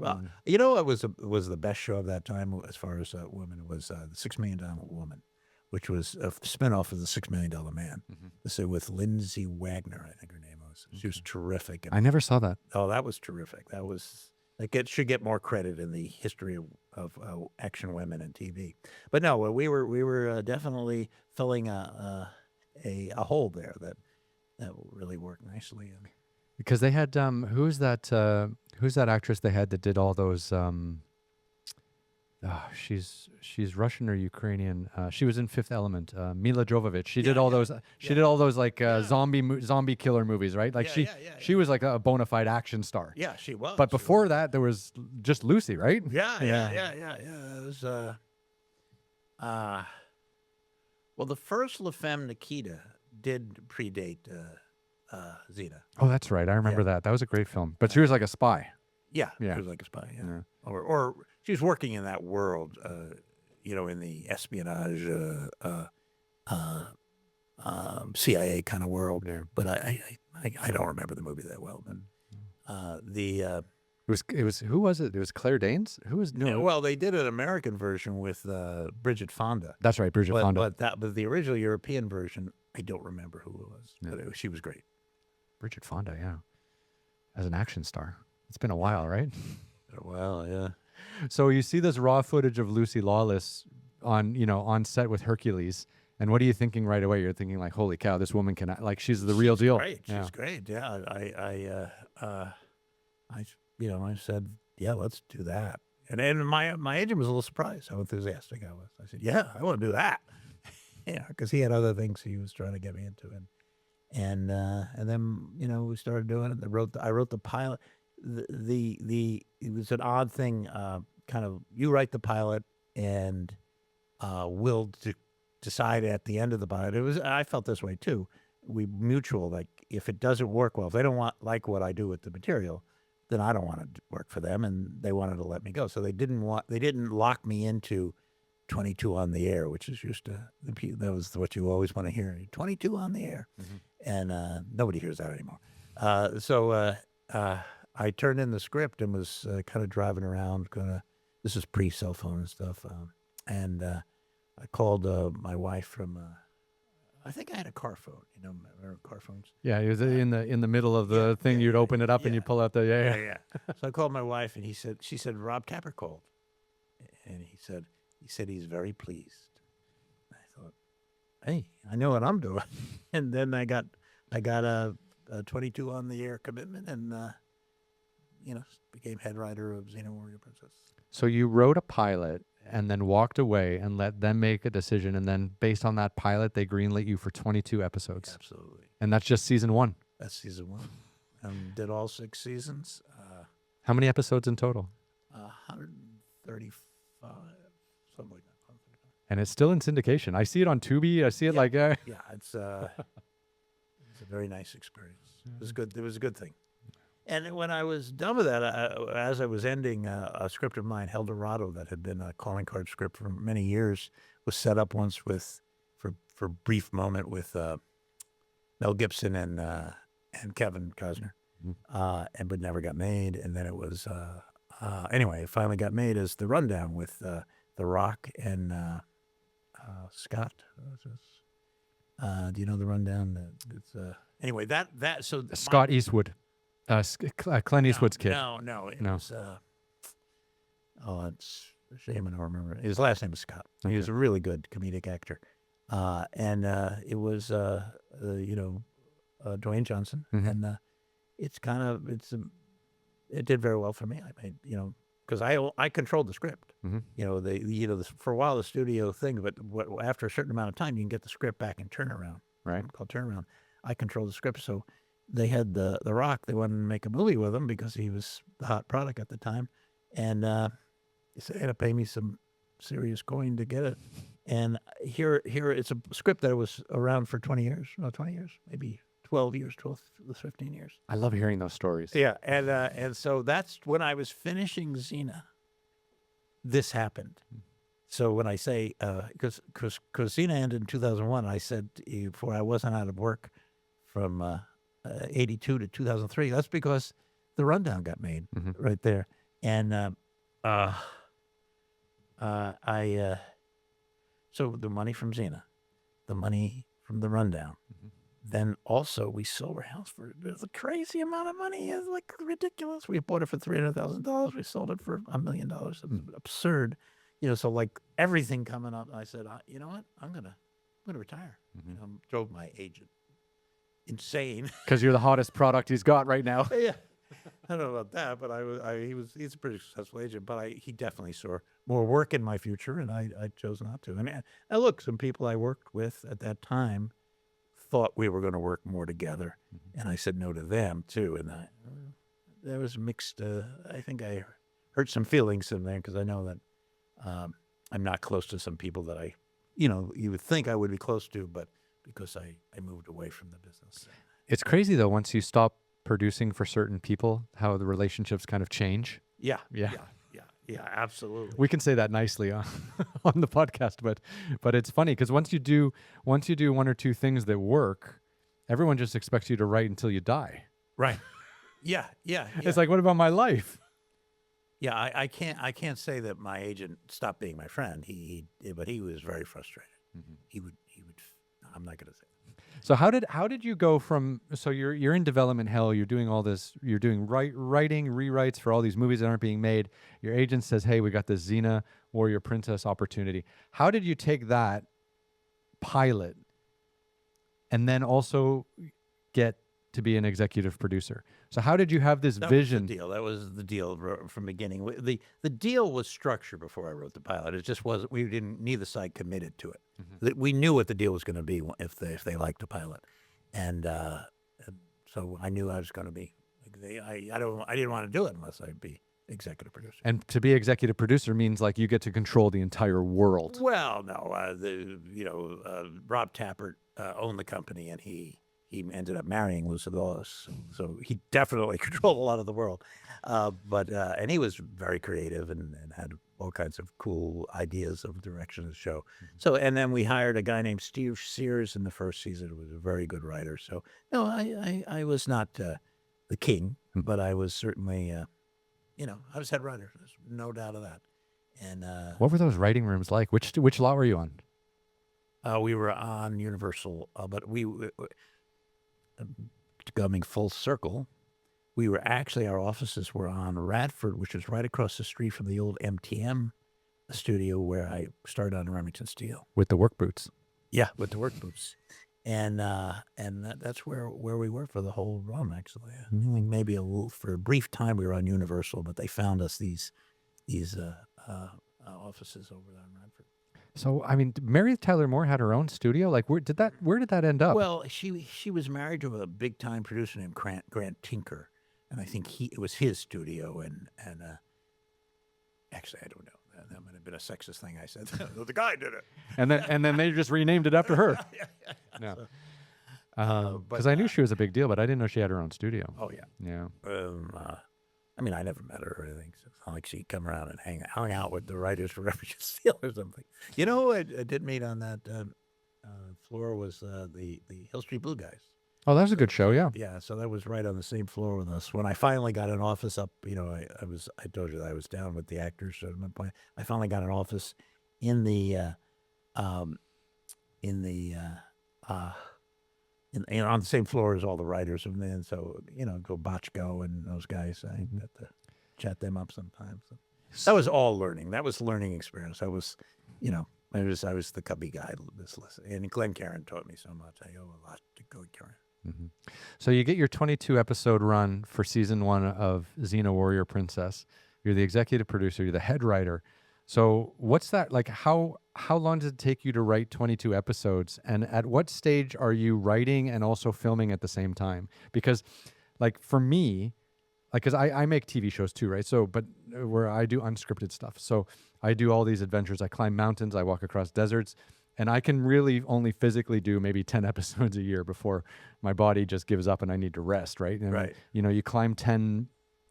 You know what was the best show of that time as far as women? It was the $6 Million Woman, which was a spinoff of the $6 Million Man. This is with Lindsay Wagner, I think her name was. She was terrific. I never saw that. Oh, that was terrific. That was it should get more credit in the history of action women in TV. But no, we were definitely filling a hole there that really worked nicely. Because they had who's that actress they had that did all those she's Russian or Ukrainian. She was in Fifth Element. Mila Jovovich. She did all those. She did all those like zombie killer movies, right? Like she was like a bona fide action star. Yeah, she was. But before that, there was just Lucy, right? Yeah. It was. Well, the first La Femme Nikita did predate Xena. Oh, that's right. I remember that. That was a great film. But she was like a spy. Yeah. She was like a spy. Yeah. Or she was working in that world, in the espionage, CIA kind of world. Yeah. But I don't remember the movie that well. But it was who was it? It was Claire Danes. Who was no? Well, they did an American version with Bridget Fonda. That's right, Bridget Fonda. But the original European version, I don't remember who it was. Yeah. But she was great. Bridget Fonda, yeah, as an action star. It's been a while, right? Been a while, yeah. So you see this raw footage of Lucy Lawless on set with Hercules, and what are you thinking right away? You're thinking like, holy cow, this woman can she's the real deal. Great. She's great. Yeah. I said, yeah, let's do that. And my agent was a little surprised how enthusiastic I was. I said, yeah, I want to do that. Because he had other things he was trying to get me into, and then we started doing it. I wrote the pilot. It was an odd thing. Kind of, you write the pilot, and we'll decide at the end of the pilot. I felt this way too. We mutual, like, if it doesn't work well, if they don't like what I do with the material, then I don't want to work for them, and they wanted to let me go. So they didn't lock me into 22 on the air, which is that was what you always want to hear. 22 on the air, and nobody hears that anymore. So I turned in the script and was kind of driving around, going to This is pre-cell phone and stuff. And I called my wife from. I think I had a car phone. Remember car phones? Yeah, it was in the middle of the thing. You'd open it up and you'd pull out the Yeah. So I called my wife, and she said Rob Tapert called, and he said he's very pleased. I thought, hey, I know what I'm doing. And then I got a 22 on the air commitment, and became head writer of Xena Warrior Princess. So you wrote a pilot and then walked away and let them make a decision, and then based on that pilot, they greenlit you for 22 episodes. Absolutely. And that's just season 1. That's season 1. Did all 6 seasons. How many episodes in total? 135, something like that. 135. And it's still in syndication. I see it on Tubi. I see it Yeah, it's a very nice experience. It was good. It was a good thing. And when I was done with that, as I was ending, a script of mine, Eldorado, that had been a calling card script for many years, was set up once for a brief moment with Mel Gibson and Kevin Costner, but never got made. And then it was anyway, it finally got made as The Rundown with The Rock and Scott. Do you know The Rundown? It's anyway that so Scott Eastwood. Clint Eastwood's kid. No. It was, it's a shame I don't remember. His last name was Scott. Okay. He was a really good comedic actor. And it was, Duane Johnson. Mm-hmm. And it did very well for me. I made, because I controlled the script. Mm-hmm. For a while the studio thing, but after a certain amount of time, you can get the script back in turnaround. Right. Called turnaround. I controlled the script, so they had the Rock. They wanted to make a movie with him because he was the hot product at the time, and he said, "They had to pay me some serious coin to get it." And here it's a script that was around for 20 years, maybe 12 years, 15 years. I love hearing those stories. Yeah, and so that's when I was finishing Xena. This happened. So when I say, because Xena ended in 2001, I said before I wasn't out of work from 82 to 2003. That's because The Rundown got made right there. And so the money from Xena, the money from The Rundown, then also we sold our house for a crazy amount of money. It's like ridiculous. We bought it for $300,000. We sold it for $1 million. Absurd. So like everything coming up, I said, you know what? I'm gonna retire. Drove my agent insane because you're the hottest product he's got right now. Yeah, I don't know about that, but he's a pretty successful agent. But he definitely saw more work in my future, and I chose not to. I mean, look, some people I worked with at that time thought we were going to work more together, and I said no to them too. And there was mixed. I think I hurt some feelings in there because I know that I'm not close to some people that you would think I would be close to, but because I moved away from the business. It's crazy though, once you stop producing for certain people, how the relationships kind of change. Yeah, absolutely. We can say that nicely on the podcast, but it's funny because once you do one or two things that work, everyone just expects you to write until you die. Right. Yeah. It's like, what about my life? Yeah, I can't say that my agent stopped being my friend. But he was very frustrated. He would. I'm not going to say. So how did you go from? So you're in development hell. You're doing all this. You're doing writing rewrites for all these movies that aren't being made. Your agent says, "Hey, we got this Xena Warrior Princess opportunity." How did you take that pilot and then also get to be an executive producer? So how did you have this vision? That was the deal from the beginning. The deal was structured before I wrote the pilot. It just wasn't. We didn't. Neither side committed to it. We knew what the deal was going to be if they liked the pilot, and so I knew I was going to be. I didn't want to do it unless I'd be executive producer. And to be executive producer means like you get to control the entire world. Well, no. Rob Tapert owned the company, and he ended up marrying Lucy Lawless, so he definitely controlled a lot of the world. And he was very creative and had all kinds of cool ideas of direction of the show. So, and then we hired a guy named Steve Sears in the first season, who was a very good writer. So, no, I was not the king, but I was certainly, I was head writer. There's no doubt of that. And What were those writing rooms like? Which lot were you on? we were on Universal, but coming full circle, we were actually, our offices were on Radford, which is right across the street from the old MTM studio where I started on Remington Steele. With the work boots. Yeah, with the work boots. And that's where we were for the whole run, actually. I think maybe for a brief time we were on Universal, but they found us these offices over there in Radford. So, I mean, Mary Tyler Moore had her own studio. Like, where did that end up? Well, she was married to a big time producer named Grant Tinker, and I think it was his studio. And actually, I don't know. That might have been a sexist thing I said. The guy did it. And then they just renamed it after her. No. Because I knew she was a big deal, but I didn't know she had her own studio. Oh yeah. Yeah. I mean, I never met her or anything. So it's not like she'd come around and hung out with the writers for Remington Steele or something. You know, I did meet on that floor was the Hill Street Blue Guys. Oh, that was a good show. Yeah. Yeah, so that was right on the same floor with us. When I finally got an office up, I told you that I was down with the actors at one point. I finally got an office on the same floor as all the writers, and then go Botchko and those guys. I got to chat them up sometimes. So that was all learning. That was learning experience. I was the cubby guy. And Glenn Caron taught me so much. I owe a lot to Glenn Caron. Mm-hmm. So you get your 22 episode run for season 1 of Xena Warrior Princess. You're the executive producer. You're the head writer. So what's that like? How long does it take you to write 22 episodes? And at what stage are you writing and also filming at the same time? Because like for me, like, cause I make TV shows too, right? So, but where I do unscripted stuff. So I do all these adventures. I climb mountains, I walk across deserts, and I can really only physically do maybe 10 episodes a year before my body just gives up and I need to rest, right? And, right. You climb 10,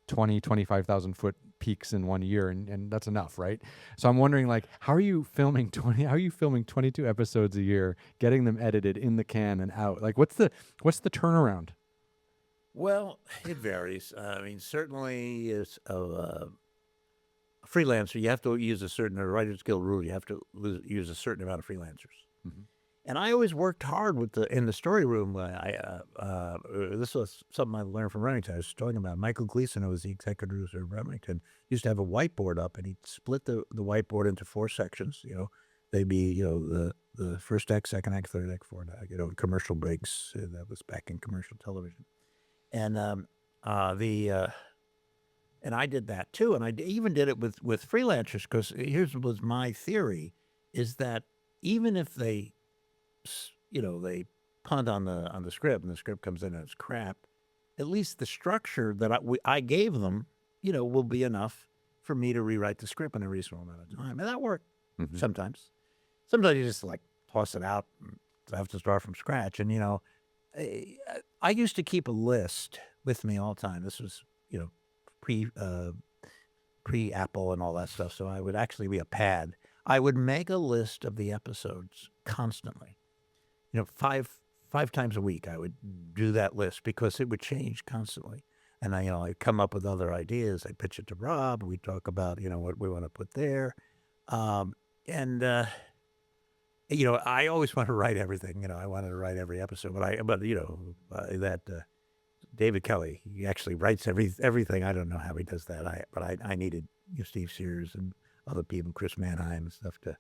20, 25,000 foot peaks in 1 year and that's enough, right? So I'm wondering, like, how are you filming 22 episodes a year, getting them edited in the can and out? Like, what's the turnaround? Well, it varies. I mean, certainly as a freelancer, you have to use a Writer's Guild rule. You have to use a certain amount of freelancers. Mm-hmm. And I always worked hard in the story room. This was something I learned from Remington. I was talking about Michael Gleason, who was the executive producer of Remington, used to have a whiteboard up, and he'd split the whiteboard into 4 sections. They'd be the first act, second act, third act, fourth act. Commercial breaks. That was back in commercial television, and and I did that too, and I even did it with freelancers, because here's was my theory, is that even if they punt on the script and the script comes in and it's crap, at least the structure that I gave them, will be enough for me to rewrite the script in a reasonable amount of time. And that worked sometimes. Sometimes you just like toss it out and have to start from scratch. And, I used to keep a list with me all the time. This was, pre-Apple and all that stuff. So I would actually be a pad. I would make a list of the episodes constantly. 5 times a week I would do that list, because it would change constantly. And I'd come up with other ideas. I'd pitch it to Rob. We'd talk about, what we want to put there. I always want to write everything. I wanted to write every episode, but David Kelly, he actually writes everything. I don't know how he does that. But I needed Steve Sears and other people, Chris Mannheim and stuff, to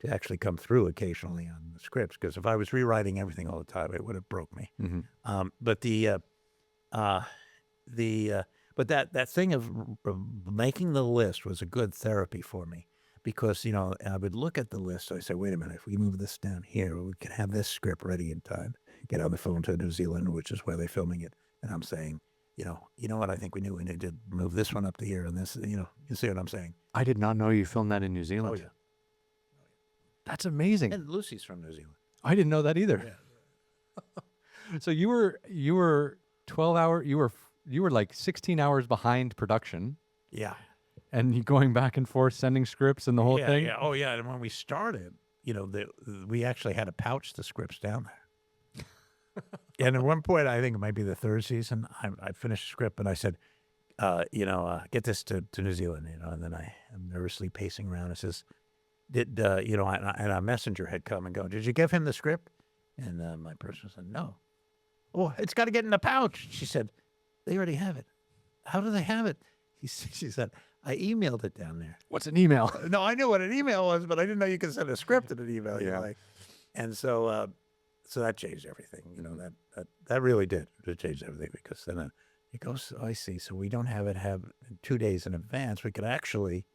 actually come through occasionally on the scripts, because if I was rewriting everything all the time, it would have broke me. Mm-hmm. But that thing of making the list was a good therapy for me, because I would look at the list. So I say, wait a minute, if we move this down here, we can have this script ready in time. Get on the phone to New Zealand, which is where they're filming it, and I'm saying, you know what? I think we need to move this one up to here, and this. You see what I'm saying? I did not know you filmed that in New Zealand. Oh yeah. That's amazing. And Lucy's from New Zealand. I didn't know that either. Yeah. So you were 12 hour. You were like 16 hours behind production. Yeah. And you going back and forth, sending scripts and the whole thing. Yeah. Oh yeah. And when we started, we actually had to pouch the scripts down there. And at one point, I think it might be the 3rd season, I finished the script and I said, get this to New Zealand, and then I'm nervously pacing around. It says, and a messenger had come and go, did you give him the script? And my person said, no. Oh, it's got to get in the pouch. She said, they already have it. How do they have it? She said, I emailed it down there. What's an email? No, I knew what an email was, but I didn't know you could send a script in an email. Yeah. And so that changed everything. That really did. It changed everything because then it goes, I see. So we don't have 2 days in advance. We could actually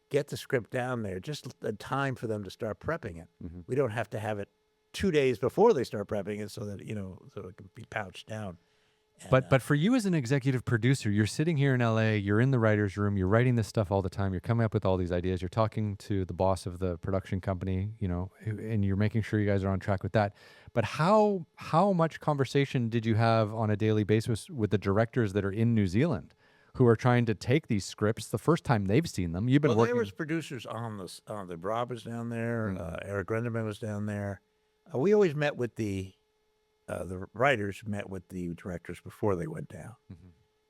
get the script down there, just a time for them to start prepping it. Mm-hmm. We don't have to have it 2 days before they start prepping it so that, so it can be pouched down. And, But for you as an executive producer, you're sitting here in LA, you're in the writer's room, you're writing this stuff all the time, you're coming up with all these ideas, you're talking to the boss of the production company, and you're making sure you guys are on track with that. But how much conversation did you have on a daily basis with the directors that are in New Zealand who are trying to take these scripts the first time they've seen them? You've been working. There was producers on this. The Rob was down there. Eric Renderman was down there. We always met with the writers met with the directors before they went down. Mm-hmm.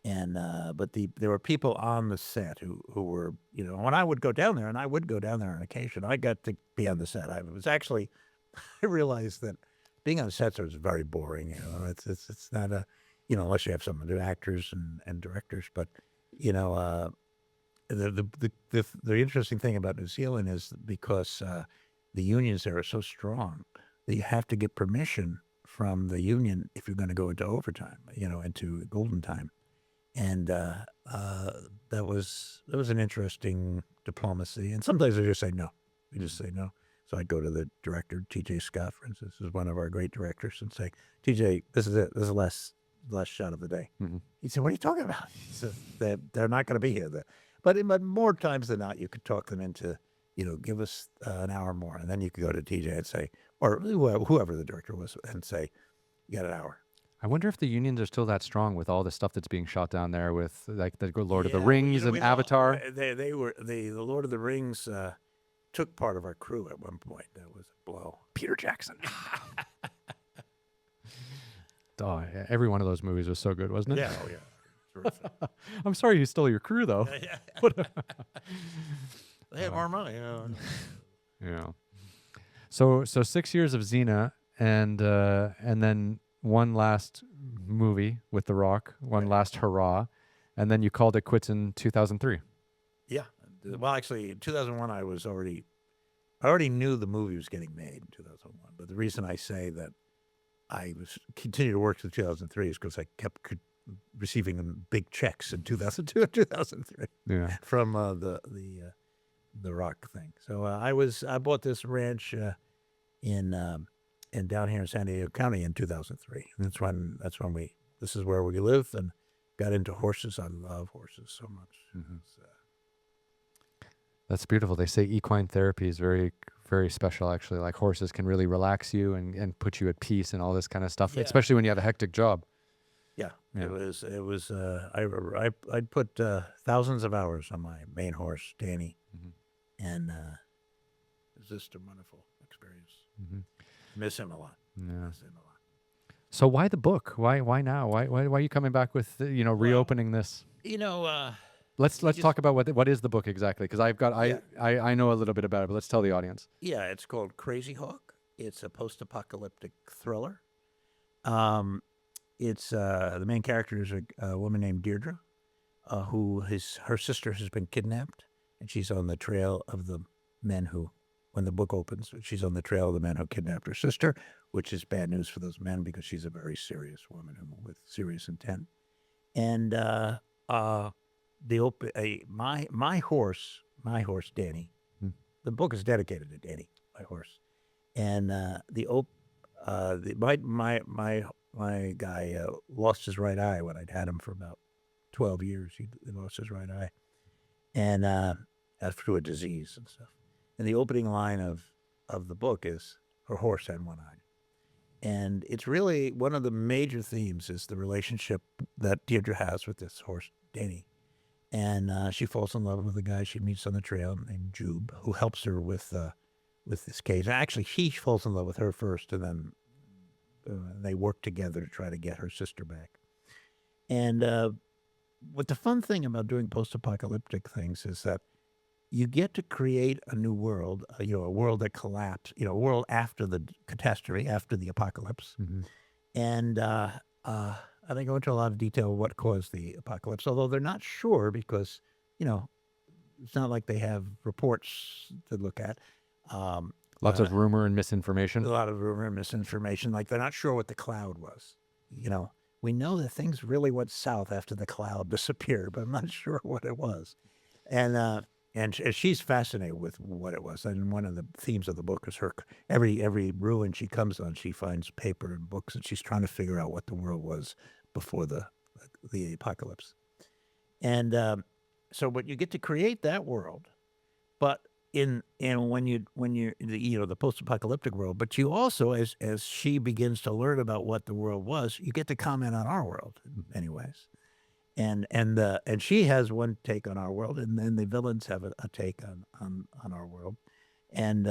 And but there were people on the set who were, when I would go down there, and I would go down there on occasion, I got to be on the set. I realized that being on sets was very boring. It's not unless you have some new actors and directors. But the interesting thing about New Zealand is because the unions there are so strong that you have to get permission from the union if you're going to go into overtime, into golden time. And that was an interesting diplomacy. And sometimes they just say no. We just say no. So I'd go to the director, T.J. Scott, for instance, who's one of our great directors, and say, T.J., this is it. This is the last shot of the day. Mm-hmm. He'd say, what are you talking about? He said, they're not going to be here. But more times than not, you could talk them into, give us an hour more. And then you could go to T.J. and say, or whoever the director was, and say, you got an hour. I wonder if the unions are still that strong with all the stuff that's being shot down there with like the Lord of the Rings and Avatar. They were the Lord of the Rings took part of our crew at one point. That was a blow. Peter Jackson. Oh, yeah, every one of those movies was so good, wasn't it? Yeah, oh yeah. Terrific. I'm sorry you stole your crew though. They had more money. Yeah. So 6 years of Xena and then one last movie with The Rock, one last hurrah, and then you called it quits in 2003. Yeah. Well, actually, in 2001, I already knew the movie was getting made in 2001. But the reason I say that I continued to work through 2003 is because I kept receiving big checks in 2002 and 2003 from the Rock thing. So I bought this ranch in down here in San Diego County in 2003. And this is where we live and got into horses. I love horses so much. Mm-hmm. That's beautiful. They say equine therapy is very, very special, actually. Like horses can really relax you and put you at peace and all this kind of stuff, especially when you have a hectic job. Yeah. It was. I'd put thousands of hours on my main horse, Danny, and it was just a wonderful experience. Mm-hmm. Miss him a lot. Yeah. Miss him a lot. So why the book? Why now? Why are you coming back with reopening this? Let's talk about what is the book exactly, because I know a little bit about it, but let's tell the audience. Yeah, it's called Crazy Hawk. It's a post-apocalyptic thriller. It's the main character is a woman named Deirdre, her sister has been kidnapped, and she's on the trail of the men who, when the book opens, she's on the trail of the men who kidnapped her sister, which is bad news for those men because she's a very serious woman with serious intent. And my horse, Danny. The book is dedicated to Danny, my horse, and my guy lost his right eye when I'd had him for about 12 years. He lost his right eye, and through a disease and stuff. And the opening line of the book is her horse had one eye, and it's really one of the major themes is the relationship that Deirdre has with this horse, Danny. And she falls in love with a guy she meets on the trail named Jube, who helps her with this case. Actually, he falls in love with her first, and then they work together to try to get her sister back. And what the fun thing about doing post-apocalyptic things is that you get to create a new world, a world that collapsed, a world after the catastrophe, after the apocalypse. Mm-hmm. And they go into a lot of detail of what caused the apocalypse, although they're not sure because, it's not like they have reports to look at. Lots of rumor and A misinformation. lot of rumor and misinformation. Like they're not sure what the cloud was. We know that things really went south after the cloud disappeared, but I'm not sure what it was. And she's fascinated with what it was. And one of the themes of the book is every ruin she comes on, she finds paper and books, and she's trying to figure out what the world was before the apocalypse. And so, but you get to create that world, but when you're the post-apocalyptic world, but you also, as she begins to learn about what the world was, you get to comment on our world in many ways. And she has one take on our world, and then the villains have a take on our world, and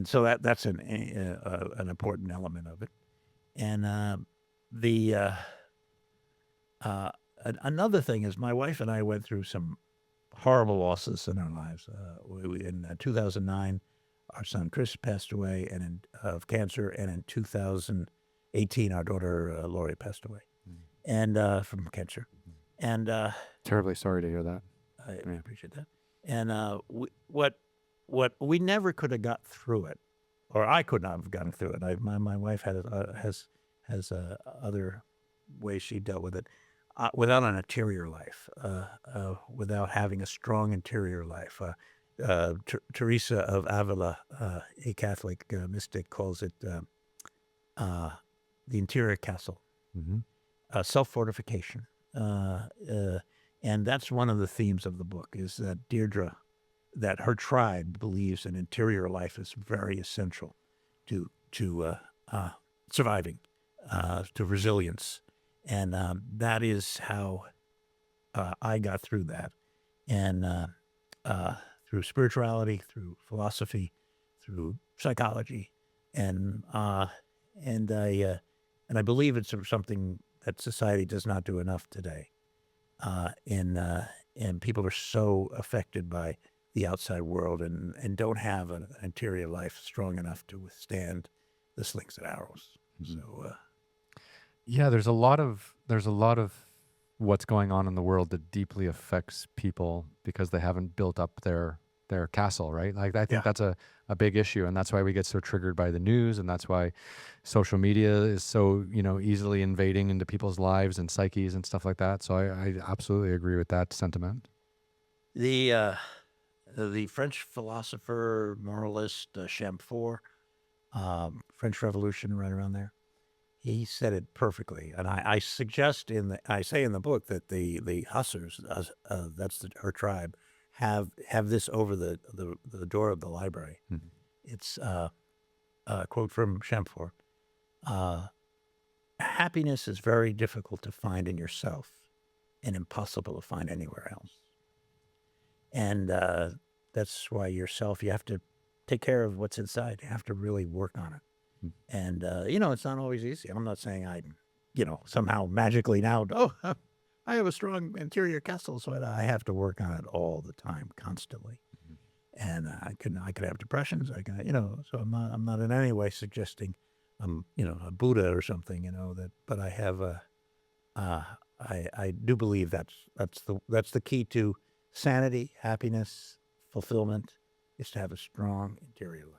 so that's an important element of it. And another thing is my wife and I went through some horrible losses in our lives. In 2009, our son Chris passed away of cancer, and in 2018, our daughter Lori passed away, and from cancer. And Terribly sorry to hear that. I appreciate that. And we never could have got through it, or I could not have gotten through it. My wife has other ways she dealt with it. Without an interior life, without having a strong interior life. Teresa of Avila, a Catholic mystic, calls it the interior castle, self-fortification. And that's one of the themes of the book, is that Deirdre, that her tribe believes an interior life is very essential to surviving, to resilience. And that is how I got through that, and through spirituality, through philosophy, through psychology, and I believe it's something that society does not do enough today. And people are so affected by the outside world and don't have an interior life strong enough to withstand the slings and arrows. So. Yeah, there's a lot of what's going on in the world that deeply affects people because they haven't built up their castle, right? Like I think that's a big issue, and that's why we get so triggered by the news, and that's why social media is so easily invading into people's lives and psyches and stuff like that. So I absolutely agree with that sentiment. The French philosopher, moralist Chamfort, French Revolution, right around there. He said it perfectly, and I suggest I say in the book that the Hussars, that's her tribe, have this over the door of the library. Mm-hmm. It's a quote from Chamfort: "Happiness is very difficult to find in yourself, and impossible to find anywhere else." And that's why yourself, you have to take care of what's inside. You have to really work on it. And, it's not always easy. I'm not saying I'm, somehow magically now, I have a strong interior castle, so I have to work on it all the time, constantly. And I could have depressions. I can, so I'm not in any way suggesting I'm, a Buddha or something, but I have I do believe that's the key to sanity, happiness, fulfillment, is to have a strong interior life.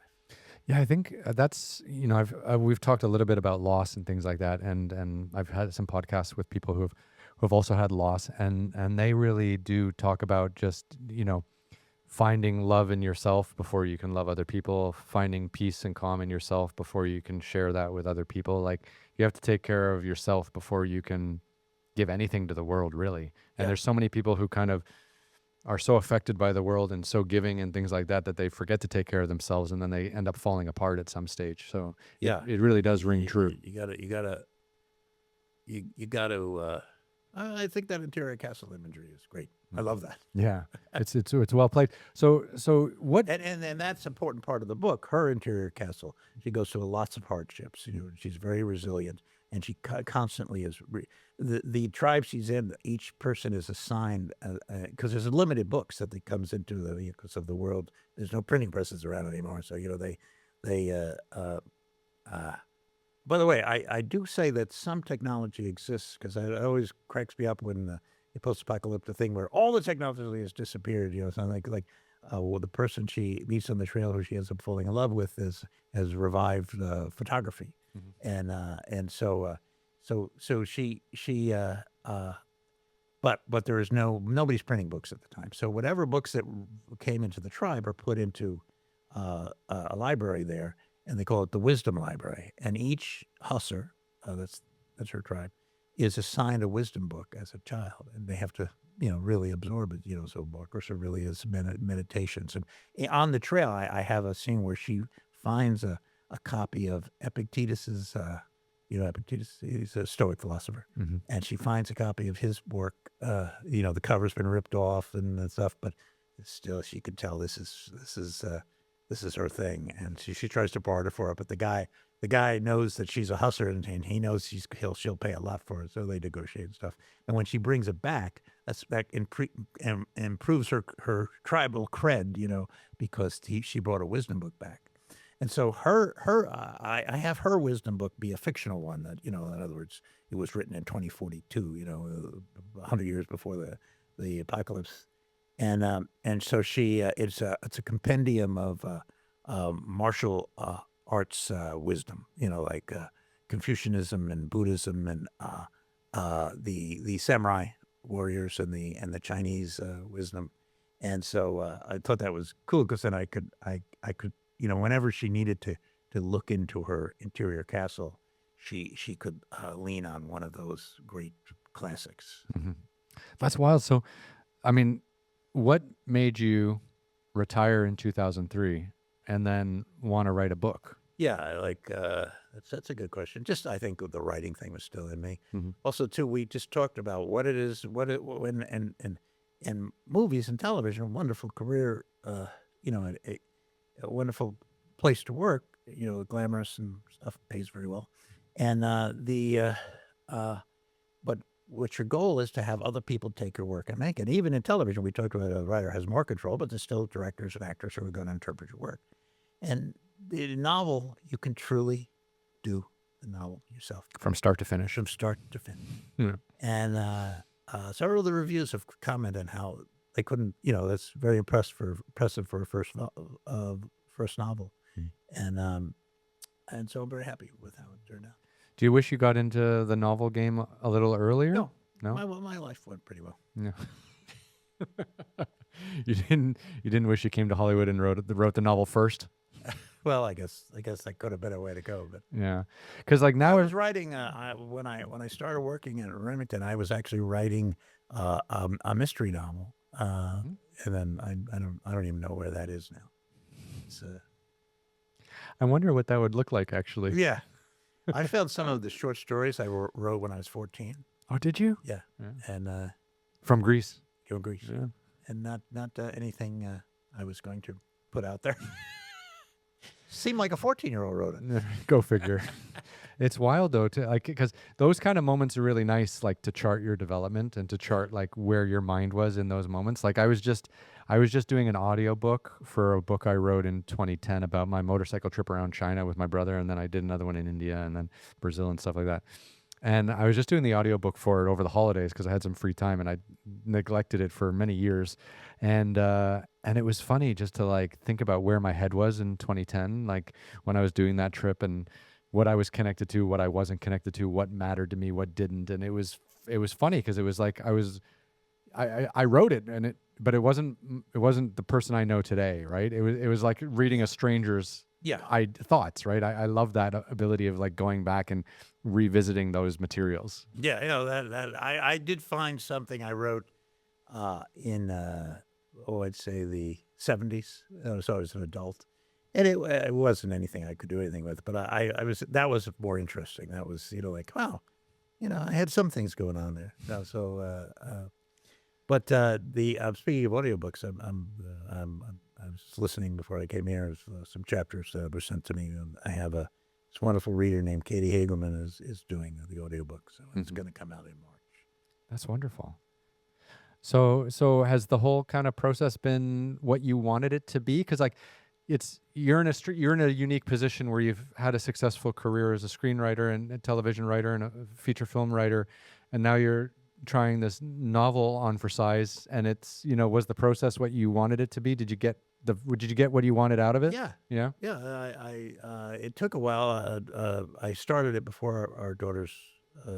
Yeah, I think that's we've talked a little bit about loss and things like that, and I've had some podcasts with people who have also had loss, and they really do talk about just finding love in yourself before you can love other people, finding peace and calm in yourself before you can share that with other people. Like you have to take care of yourself before you can give anything to the world, really. And there's so many people who kind of are so affected by the world and so giving and things like that they forget to take care of themselves, and then they end up falling apart at some stage. So it really does ring true. You gotta. I think that interior castle imagery is great. I love that. Yeah, it's well played. So what? And that's an important part of the book. Her interior castle. She goes through lots of hardships. She's very resilient. and she constantly is the tribe she's in. Each person is assigned because there's limited books that they comes into the vehicles of the world. There's no printing presses around anymore, so they. By the way, I do say that some technology exists because it always cracks me up when the post-apocalyptic thing where all the technology has disappeared. So well, the person she meets on the trail who she ends up falling in love with has revived photography, and so but there is nobody's printing books at the time. So whatever books that came into the tribe are put into a library there, and they call it the Wisdom Library. And each hussar, that's her tribe, is assigned a wisdom book as a child, and they have to really absorb it. So of course it really is meditations. And on the trail, I have a scene where she finds a copy of Epictetus's. Epictetus, he's a Stoic philosopher, and she finds a copy of his work. The cover's been ripped off and stuff, but still she could tell this is her thing, and she tries to barter for it. But the guy knows that she's a hussar, and he knows she'll pay a lot for it, so they negotiate and stuff. And when she brings it back, that improves her tribal cred, because she brought a wisdom book back. And so I have her wisdom book be a fictional one that, in other words, it was written in 2042, 100 years before the apocalypse. And so she it's a compendium of martial arts wisdom, like Confucianism and Buddhism and the samurai warriors and the Chinese wisdom. And so I thought that was cool because then I could whenever she needed to look into her interior castle, she could lean on one of those great classics. Mm-hmm. That's wild. So, I mean, what made you retire in 2003 and then want to write a book? Yeah, that's a good question. Just I think the writing thing was still in me. Mm-hmm. Also, too, we just talked about what it is, and movies and television, a wonderful career, a wonderful place to work, glamorous and stuff, pays very well. And but what your goal is to have other people take your work and make it. Even in television, we talked about a writer has more control, but there's still directors and actors who are going to interpret your work. And the novel, you can truly do the novel yourself. From start to finish. From start to finish. Yeah. And several of the reviews have commented on how they couldn't, that's very impressive for a first novel. And so I'm very happy with how it turned out. Do you wish you got into the novel game a little earlier? No. No? My life went pretty well. Yeah. You didn't wish you came to Hollywood and wrote the novel first? Well, I guess that could have been a way to go, but yeah, because now I was writing when I started working at Remington, I was actually writing a mystery novel, and then I don't even know where that is now. It's I wonder what that would look like, actually. Yeah, I found some of the short stories I wrote when I was 14. Oh, did you? Yeah. And from Greece. From Greece. Yeah. And not anything I was going to put out there. Seemed like a 14-year-old wrote it. Go figure. It's wild though, because those kind of moments are really nice, like to chart your development and to chart like where your mind was in those moments. Like I was just doing an audiobook for a book I wrote in 2010 about my motorcycle trip around China with my brother, and then I did another one in India and then Brazil and stuff like that. And I was just doing the audiobook for it over the holidays because I had some free time and I neglected it for many years. And it was funny just to like think about where my head was in 2010, like when I was doing that trip and what I was connected to, what I wasn't connected to, what mattered to me, what didn't. And it was funny because it was like I wrote it but it wasn't the person I know today, right? It was like reading a stranger's thoughts, right? I love that ability of like going back and revisiting those materials. Yeah, that I did find something I wrote in I'd say the 70s. So I was an adult, and it wasn't anything I could do anything with. But that was more interesting. That was like wow, I had some things going on there. But speaking of audiobooks, I was listening before I came here. Some chapters were sent to me. I have a this wonderful reader named Katie Hagelman is doing the audiobook. So it's going to come out in March. That's wonderful. So has the whole kind of process been what you wanted it to be? Because like, you're in a unique position where you've had a successful career as a screenwriter and a television writer and a feature film writer, and now you're trying this novel on for size. And it's, was the process what you wanted it to be? Did you get what you wanted out of it? Yeah. Yeah. I it took a while. I started it before our daughter's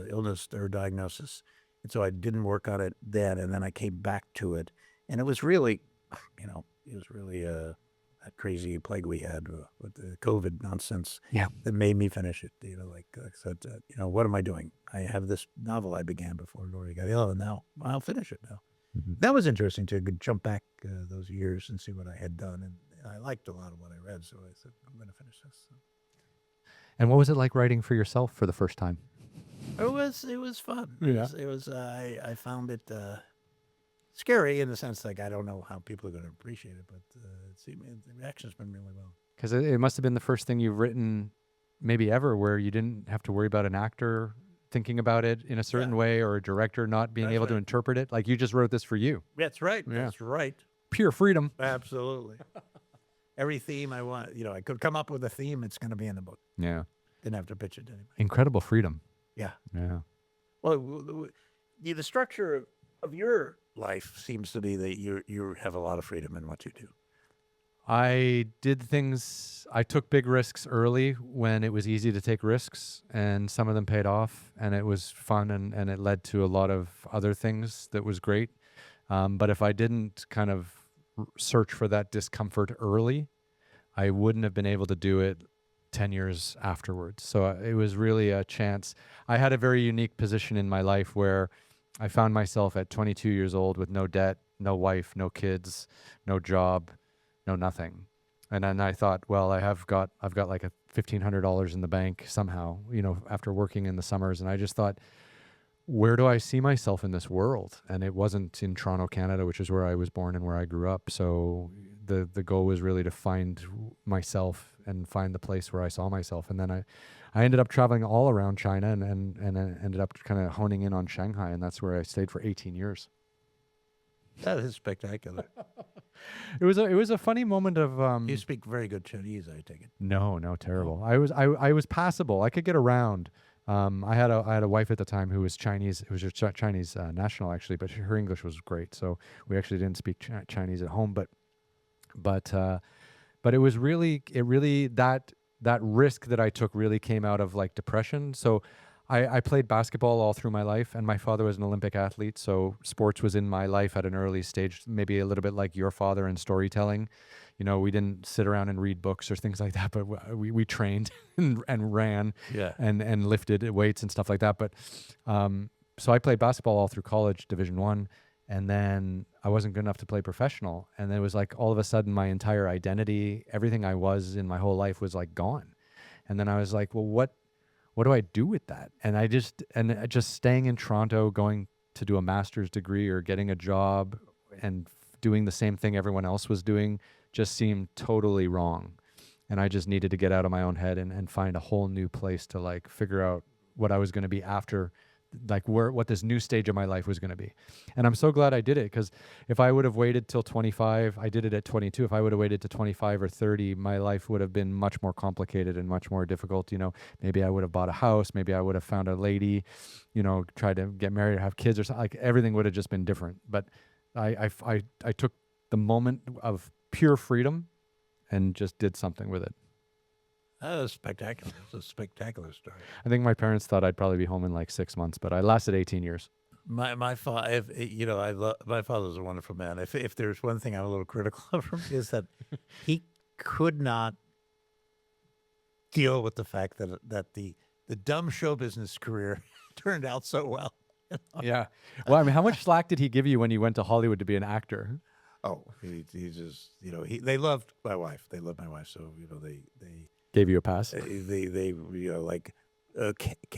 illness or diagnosis, and so I didn't work on it then. And then I came back to it, and it was really, that crazy plague we had with the COVID nonsense. Yeah. That made me finish it. Like I said, what am I doing? I have this novel I began before Lori got ill, and now I'll finish it now. That was interesting to jump back those years and see what I had done, and I liked a lot of what I read, so I said, I'm going to finish this. So. And what was it like writing for yourself for the first time? It was fun. Yeah. I found it scary in the sense like I don't know how people are going to appreciate it, but the reaction's been really well. Because it must have been the first thing you've written maybe ever where you didn't have to worry about an actor thinking about it in a certain way or a director not being able to interpret it. Like you just wrote this for you. That's right. Yeah. That's right. Pure freedom. Absolutely. Every theme I want, I could come up with a theme. It's going to be in the book. Yeah. Didn't have to pitch it to anybody. Incredible freedom. Yeah. Yeah. Well, the structure of your life seems to be that you have a lot of freedom in what you do. I took big risks early when it was easy to take risks, and some of them paid off, and it was fun, and it led to a lot of other things that was great. But if I didn't kind of search for that discomfort early, I wouldn't have been able to do it 10 years afterwards. So it was really a chance. I had a very unique position in my life where I found myself at 22 years old with no debt, no wife, no kids, no job, no nothing. And then I thought, well, I've got like $1,500 in the bank somehow, after working in the summers. And I just thought, where do I see myself in this world? And it wasn't in Toronto, Canada, which is where I was born and where I grew up. So the goal was really to find myself and find the place where I saw myself. And then I ended up traveling all around China and ended up kind of honing in on Shanghai. And that's where I stayed for 18 years. That is spectacular. It was a funny moment of. You speak very good Chinese, I take it. No, terrible. I was passable. I could get around. I had a wife at the time who was Chinese. Who was a Chinese national actually, but her English was great. So we actually didn't speak Chinese at home. But it was really that risk that I took really came out of like depression. So I played basketball all through my life, and my father was an Olympic athlete, so sports was in my life at an early stage, maybe a little bit like your father in storytelling. We didn't sit around and read books or things like that, but we trained and ran and lifted weights and stuff like that. But so I played basketball all through college, Division I, and then I wasn't good enough to play professional. And then it was like all of a sudden my entire identity, everything I was in my whole life was like gone. And then I was like, well, what do I do with that? And I just staying in Toronto, going to do a master's degree or getting a job and doing the same thing everyone else was doing just seemed totally wrong. And I just needed to get out of my own head and find a whole new place to like figure out what I was going to be after, like what this new stage of my life was going to be. And I'm so glad I did it, because if I would have waited till 25, I did it at 22. If I would have waited to 25 or 30, my life would have been much more complicated and much more difficult. Maybe I would have bought a house. Maybe I would have found a lady, tried to get married or have kids or something. Like everything would have just been different. But I took the moment of pure freedom and just did something with it. That was spectacular. It's a spectacular story. I think my parents thought I'd probably be home in like 6 months, but I lasted 18 years. My father, my father's a wonderful man. If there's one thing I'm a little critical of him, is that he could not deal with the fact that the dumb show business career turned out so well. Yeah. Well, I mean, how much slack did he give you when you went to Hollywood to be an actor? Oh, he just, they loved my wife. They loved my wife. So, they gave you a pass. They like,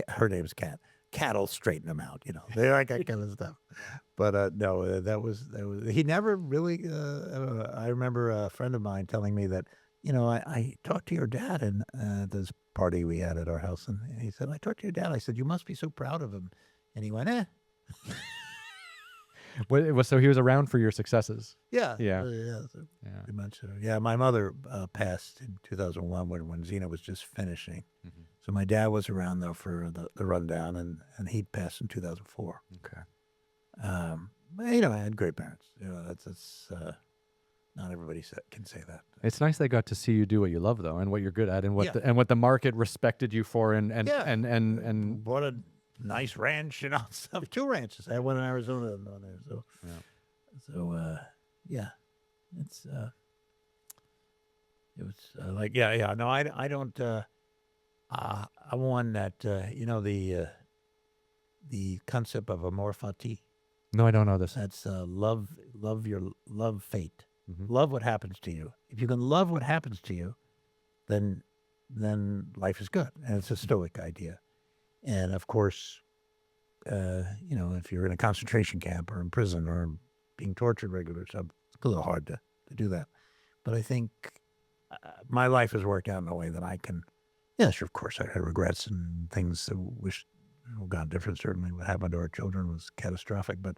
her name's Kat. Cat'll straighten them out. They like that kind of stuff. But no, that was, he never really, I remember a friend of mine telling me that I talked to your dad and this party we had at our house, and he said, I talked to your dad. I said, you must be so proud of him. And he went, eh. So he was around for your successes. Yeah. Yeah. So pretty much. Yeah, my mother passed in 2001 when Xena was just finishing. Mm-hmm. So my dad was around, though, for the rundown, and he'd passed in 2004. Okay. But, I had great parents. That's not everybody can say that. It's nice they got to see you do what you love, though, and what you're good at, and what Yeah. what the market respected you for, and Yeah. and Bought a nice ranch and all stuff. 2 ranches. I had one in Arizona and one there. So, yeah, it's it was No, I don't. I'm one that the concept of amor fati. no, I don't know this. That's love fate. Mhm. Love what happens to you. If you can love what happens to you, then life is good. And it's a Stoic idea. And of course, if you're in a concentration camp or in prison or being tortured regularly, so it's a little hard to do that. But I think my life has worked out in a way that I can. Yeah, sure. Of course, I had regrets and things that wish gone different. Certainly, what happened to our children was catastrophic. But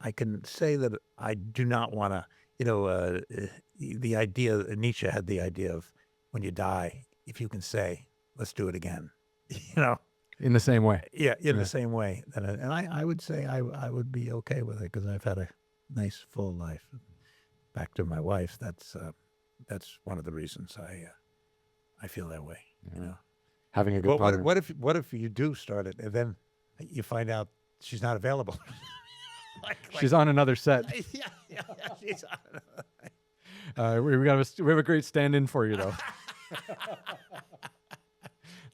I can say that I do not want to. The idea, Nietzsche had the idea of when you die, if you can say, let's do it again, In the same way. Yeah, in the same way. And I would say I would be okay with it because I've had a nice, full life. Back to my wife, that's one of the reasons I feel that way, Having a good partner. What if you do start it and then you find out she's not available? She's on another set. Yeah, she's on. We have a great stand-in for you, though.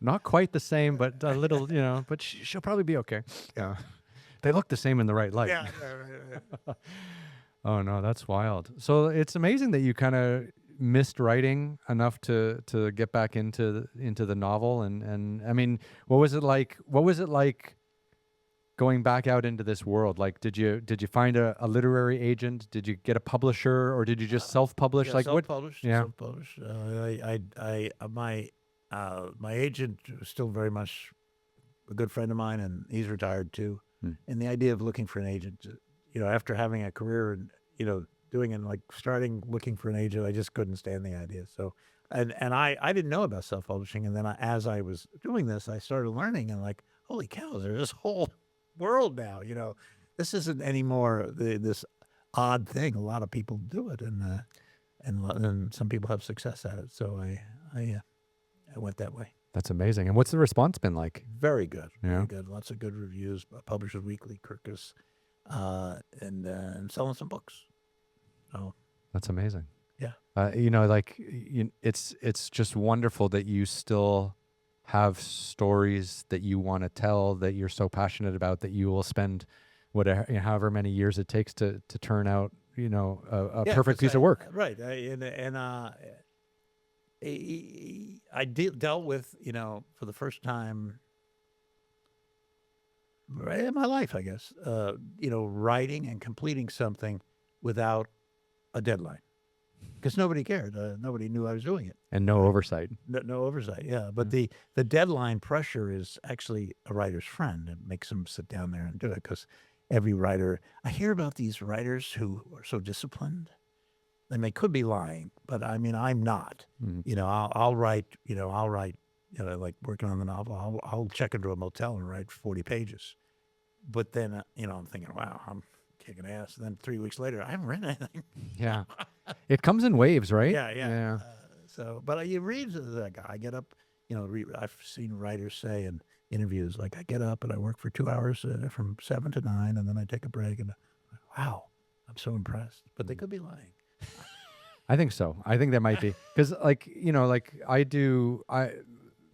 Not quite the same, but a little, but she'll probably be okay. Yeah. They look the same in the right light. Yeah. Oh, no, that's wild. So it's amazing that you kind of missed writing enough to get back into the novel. And I mean, what was it like going back out into this world? Like, did you find a literary agent? Did you get a publisher, or did you just self-publish? Yeah, like self-published. Yeah. Self-published. My agent was still very much a good friend of mine, and he's retired too. And the idea of looking for an agent, after having a career and doing and like starting looking for an agent, I just couldn't stand the idea. So, and I didn't know about self-publishing, and then as I was doing this, I started learning, and like, holy cow, there's this whole world now. This isn't anymore this odd thing. A lot of people do it, and some people have success at it. So I went that way. That's amazing. And what's the response been like? Very good. Yeah. Very good. Lots of good reviews. Publishers Weekly, Kirkus, and selling some books. So That's amazing. yeah. It's just wonderful that you still have stories that you want to tell, that you're so passionate about, that you will spend whatever, however many years it takes to turn out, a perfect piece of work. Right. I dealt with, for the first time in my life, I guess, writing and completing something without a deadline. Because nobody cared. Nobody knew I was doing it. And no oversight. No oversight, yeah. But the deadline pressure is actually a writer's friend. It makes them sit down there and do it, because every writer, I hear about these writers who are so disciplined, and they could be lying, but I mean, I'm not. I'll write, like working on the novel, I'll check into a motel and write 40 pages. But then, I'm thinking, wow, I'm kicking ass. And then 3 weeks later, I haven't written anything. Yeah. It comes in waves, right? Yeah. But you read, like, I get up, I've seen writers say in interviews, like, I get up and I work for 2 hours from 7 to 9, and then I take a break, and wow, I'm so impressed. But they could be lying. I think so. I think that might be, because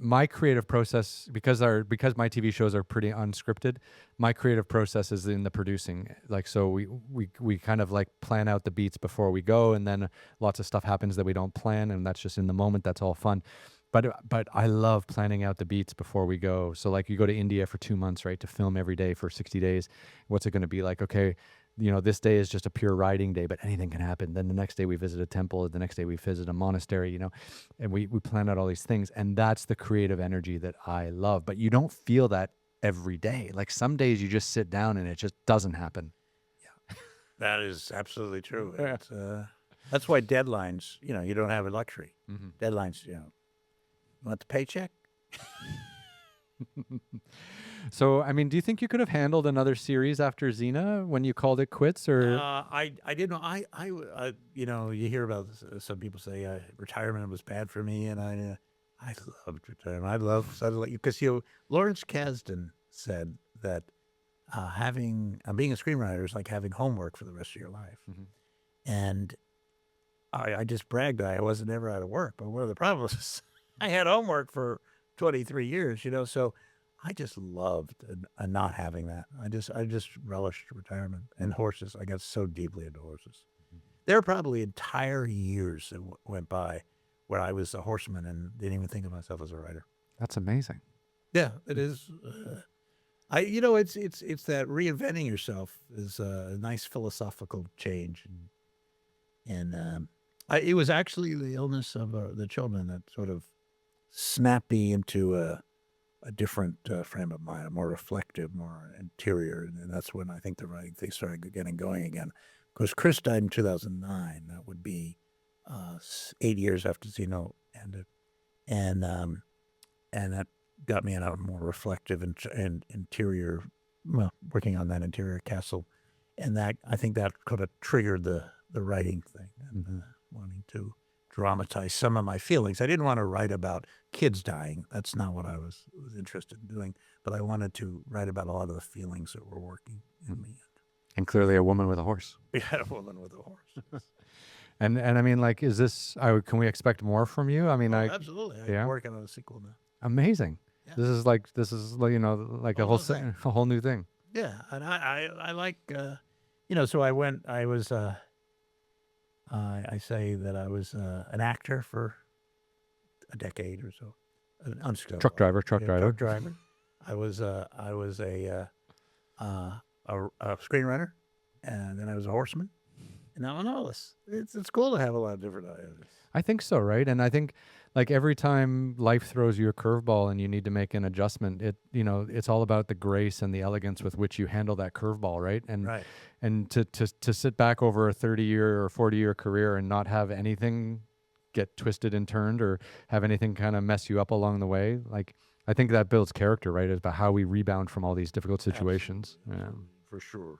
my creative process, because my TV shows are pretty unscripted, my creative process is in the producing. Like, so we kind of like plan out the beats before we go, and then lots of stuff happens that we don't plan, and that's just in the moment. That's all fun. But I love planning out the beats before we go. So like, you go to India for 2 months, right, to film every day for 60 days. What's it going to be like? Okay, this day is just a pure riding day, but anything can happen. Then the next day we visit a temple, the next day we visit a monastery, and we plan out all these things. And that's the creative energy that I love. But you don't feel that every day. Like some days you just sit down and it just doesn't happen. That is absolutely true. Yeah. That's why deadlines, you don't have a luxury. Mm-hmm. Deadlines, you want the paycheck? So, I mean, do you think you could have handled another series after Xena when you called it quits, or? I didn't know. You hear about some people say retirement was bad for me, and I loved retirement. I love suddenly because Lawrence Kasdan said that being a screenwriter is like having homework for the rest of your life, and I just bragged that I wasn't ever out of work. But one of the problems is I had homework for 23 years, so I just loved not having that. I just relished retirement and horses. I got so deeply into horses. There are probably entire years that went by where I was a horseman and didn't even think of myself as a rider. That's amazing. Yeah, it is. It's that reinventing yourself is a nice philosophical change, and it was actually the illness of the children that sort of snapped me into a different frame of mind, a more reflective, more interior, and that's when I think the writing thing started getting going again. Because Chris died in 2009. That would be 8 years after Xeno ended, and that got me in a more reflective and interior, working on that interior castle, and that I think that could have triggered the writing thing and wanting to dramatize some of my feelings. I didn't want to write about kids dying. That's not what I was interested in doing. But I wanted to write about a lot of the feelings that were working in me. And clearly a woman with a horse. Yeah, a woman with a horse. And I mean, like, is this? Can we expect more from you? I mean, absolutely. I'm working on a sequel now. Amazing. Yeah. This is like a whole new thing. Yeah, and I like So I was. I say that I was an actor for a decade or so. An unskilled truck driver. Truck driver. I was a screenwriter, and then I was a horseman, and now I'm an novelist. It's cool to have a lot of different ideas. I think so, right? And I think like every time life throws you a curveball and you need to make an adjustment, it's all about the grace and the elegance with which you handle that curveball, right? And right. And to sit back over a 30-year or 40-year career and not have anything get twisted and turned or have anything kind of mess you up along the way, like I think that builds character, right? It's about how we rebound from all these difficult situations. Absolutely. Yeah. For sure.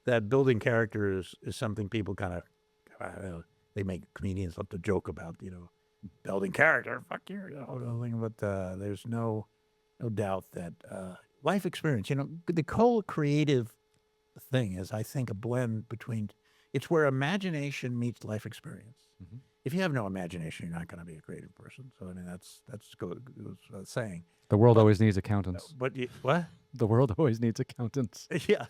That building character is something people kind of, they make comedians love to joke about, building character, fuck you, but there's no doubt that life experience, the whole creative thing is, I think, a blend between, it's where imagination meets life experience. Mm-hmm. If you have no imagination, you're not going to be a creative person. So I mean, that's good saying. The world always needs accountants. But what? The world always needs accountants. Yeah.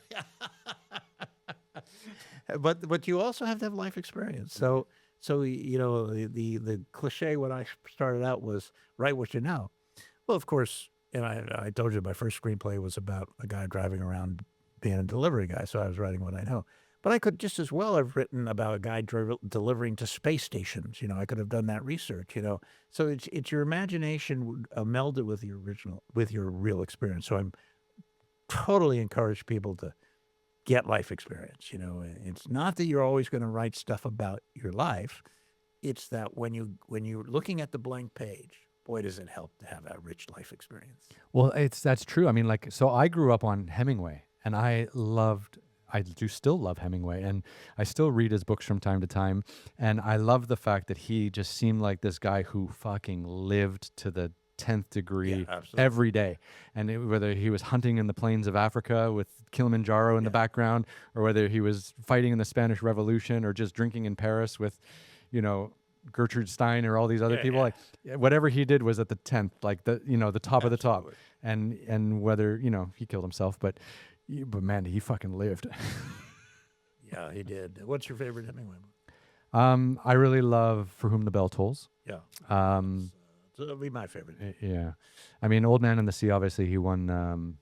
But you also have to have life experience. So the cliche when I started out was write what you know. Well, of course, and I told you my first screenplay was about a guy driving around being a delivery guy, so I was writing what I know. But I could just as well have written about a guy delivering to space stations. I could have done that research. So it's your imagination melded with your real experience. So I'm totally encourage people to get life experience. It's not that you're always going to write stuff about your life. It's that when you're looking at the blank page, boy, does it help to have that rich life experience. Well, that's true. I mean, so I grew up on Hemingway, and I do still love Hemingway, and I still read his books from time to time. And I love the fact that he just seemed like this guy who fucking lived to the 10th degree every day. And whether he was hunting in the plains of Africa with Kilimanjaro in the background, or whether he was fighting in the Spanish Revolution, or just drinking in Paris with, Gertrude Stein or all these other people, like whatever he did was at the 10th, like the top of the top. And whether, he killed himself, but man, he fucking lived. Yeah, he did. What's your favorite Hemingway book? I really love For Whom the Bell Tolls. Yeah. So that'll be my favorite. Yeah. I mean, Old Man and the Sea, obviously he won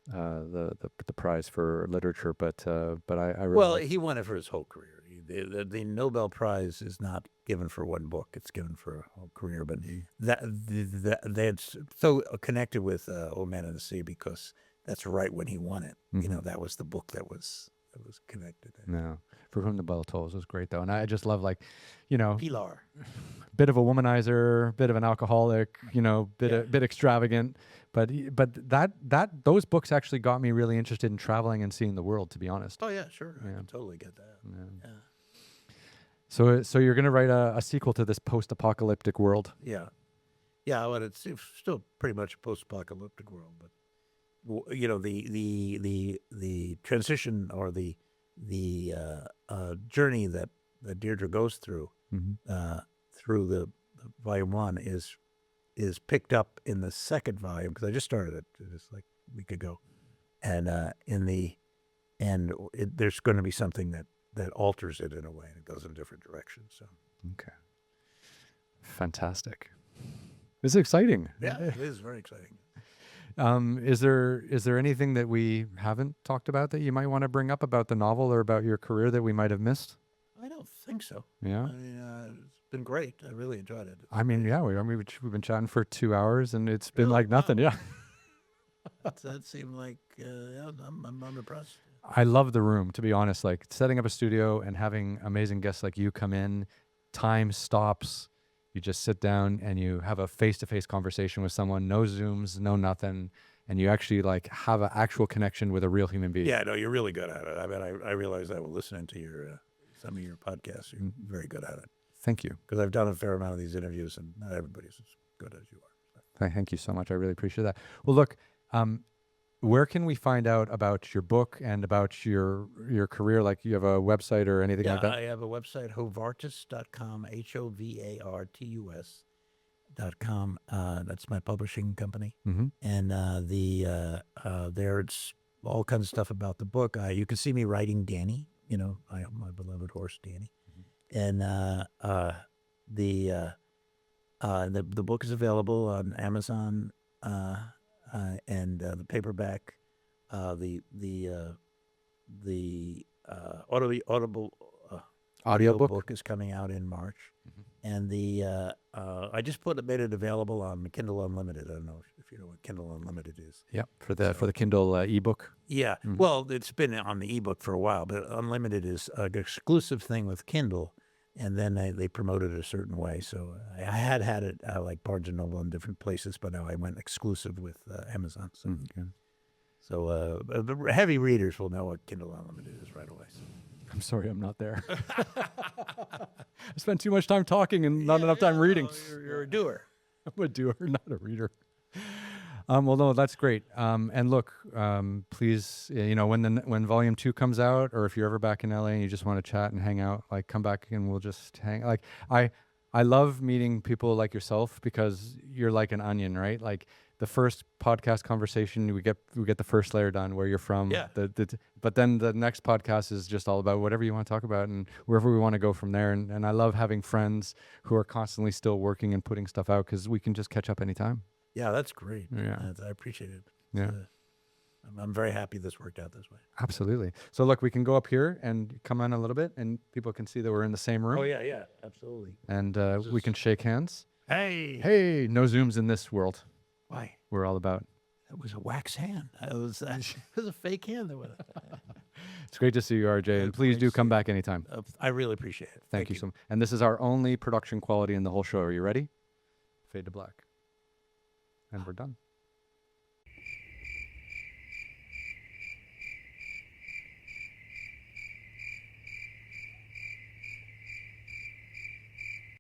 the prize for literature, but I really Well, like- he won it for his whole career. The Nobel Prize is not given for one book; it's given for a whole career. But they had so connected with Old Man and the Sea because that's right when he won it. You know, that was the book that was connected. no, For Whom the Bell Tolls was great though, and I just love like, you know, Pilar. bit of a womanizer, bit of an alcoholic, you know, bit extravagant, but those books actually got me really interested in traveling and seeing the world, to be honest. Oh yeah, sure. I Yeah. can totally get that. Yeah. So you're gonna write a sequel to this post-apocalyptic world. Yeah. Yeah, well, it's still pretty much a post-apocalyptic world, but you know the transition or the journey that Deirdre goes through through the volume 1 is picked up in the second volume because I just started it just like a week ago, and there's going to be something that alters it in a way and it goes in a different direction. So Okay. Fantastic. This is exciting. yeah, it is very exciting. Is there anything that we haven't talked about that you might want to bring up about the novel or about your career that we might have missed? I don't think so. Yeah. I mean, it's been great. I really enjoyed it. I mean, yeah, we've been chatting for 2 hours and it's been like nothing. Yeah. That seemed like yeah, I'm impressed. I love the room, to be honest. Like setting up a studio and having amazing guests like you come in, time stops. You just sit down and you have a face-to-face conversation with someone, no Zooms, no nothing, and you actually like have an actual connection with a real human being. Yeah, no, you're really good at it. I mean, I realize that while listening to your some of your podcasts, you're very good at it. Thank you. Because I've done a fair amount of these interviews, and not everybody's as good as you are. So. Thank you so much. I really appreciate that. Well, look, where can we find out about your book and about your career? Like you have a website or anything like that? I have a website, hovartus.com, HOVARTUS.com. That's my publishing company. And there it's all kinds of stuff about the book. You can see me riding Danny, you know, my beloved horse, Danny. And the book is available on Amazon and the paperback, the audible Audiobook? book is coming out in March, and I just made it available on Kindle Unlimited. I don't know if you know what Kindle Unlimited is. Yep, for the Kindle ebook. Yeah, well, it's been on the ebook for a while, but Unlimited is an exclusive thing with Kindle, and then they promote it a certain way. So I had it like Barnes and Noble in different places, but now I went exclusive with Amazon. So, so the heavy readers will know what Kindle Unlimited is right away. So. I'm sorry, I'm not there. I spent too much time talking and not enough time reading. You're a doer. I'm a doer, not a reader. Well, no, that's great. And look, please, you know, when volume 2 comes out, or if you're ever back in LA and you just want to chat and hang out, like come back and we'll just hang. Like I love meeting people like yourself because you're like an onion, right? Like the first podcast conversation, we get the first layer done, where you're from. Yeah. But then the next podcast is just all about whatever you want to talk about and wherever we want to go from there. And I love having friends who are constantly still working and putting stuff out because we can just catch up anytime. Yeah, that's great. Yeah. I appreciate it. Yeah. I'm very happy this worked out this way. Absolutely. So look, we can go up here and come in a little bit and people can see that we're in the same room. Oh, yeah, absolutely. And we can shake hands. Hey. Hey, no Zooms in this world. Why? We're all about. That was a wax hand. It was a fake hand. It's great to see you, RJ. And please do come back anytime. I really appreciate it. Thank you so much. And this is our only production quality in the whole show. Are you ready? Fade to black. And we're done.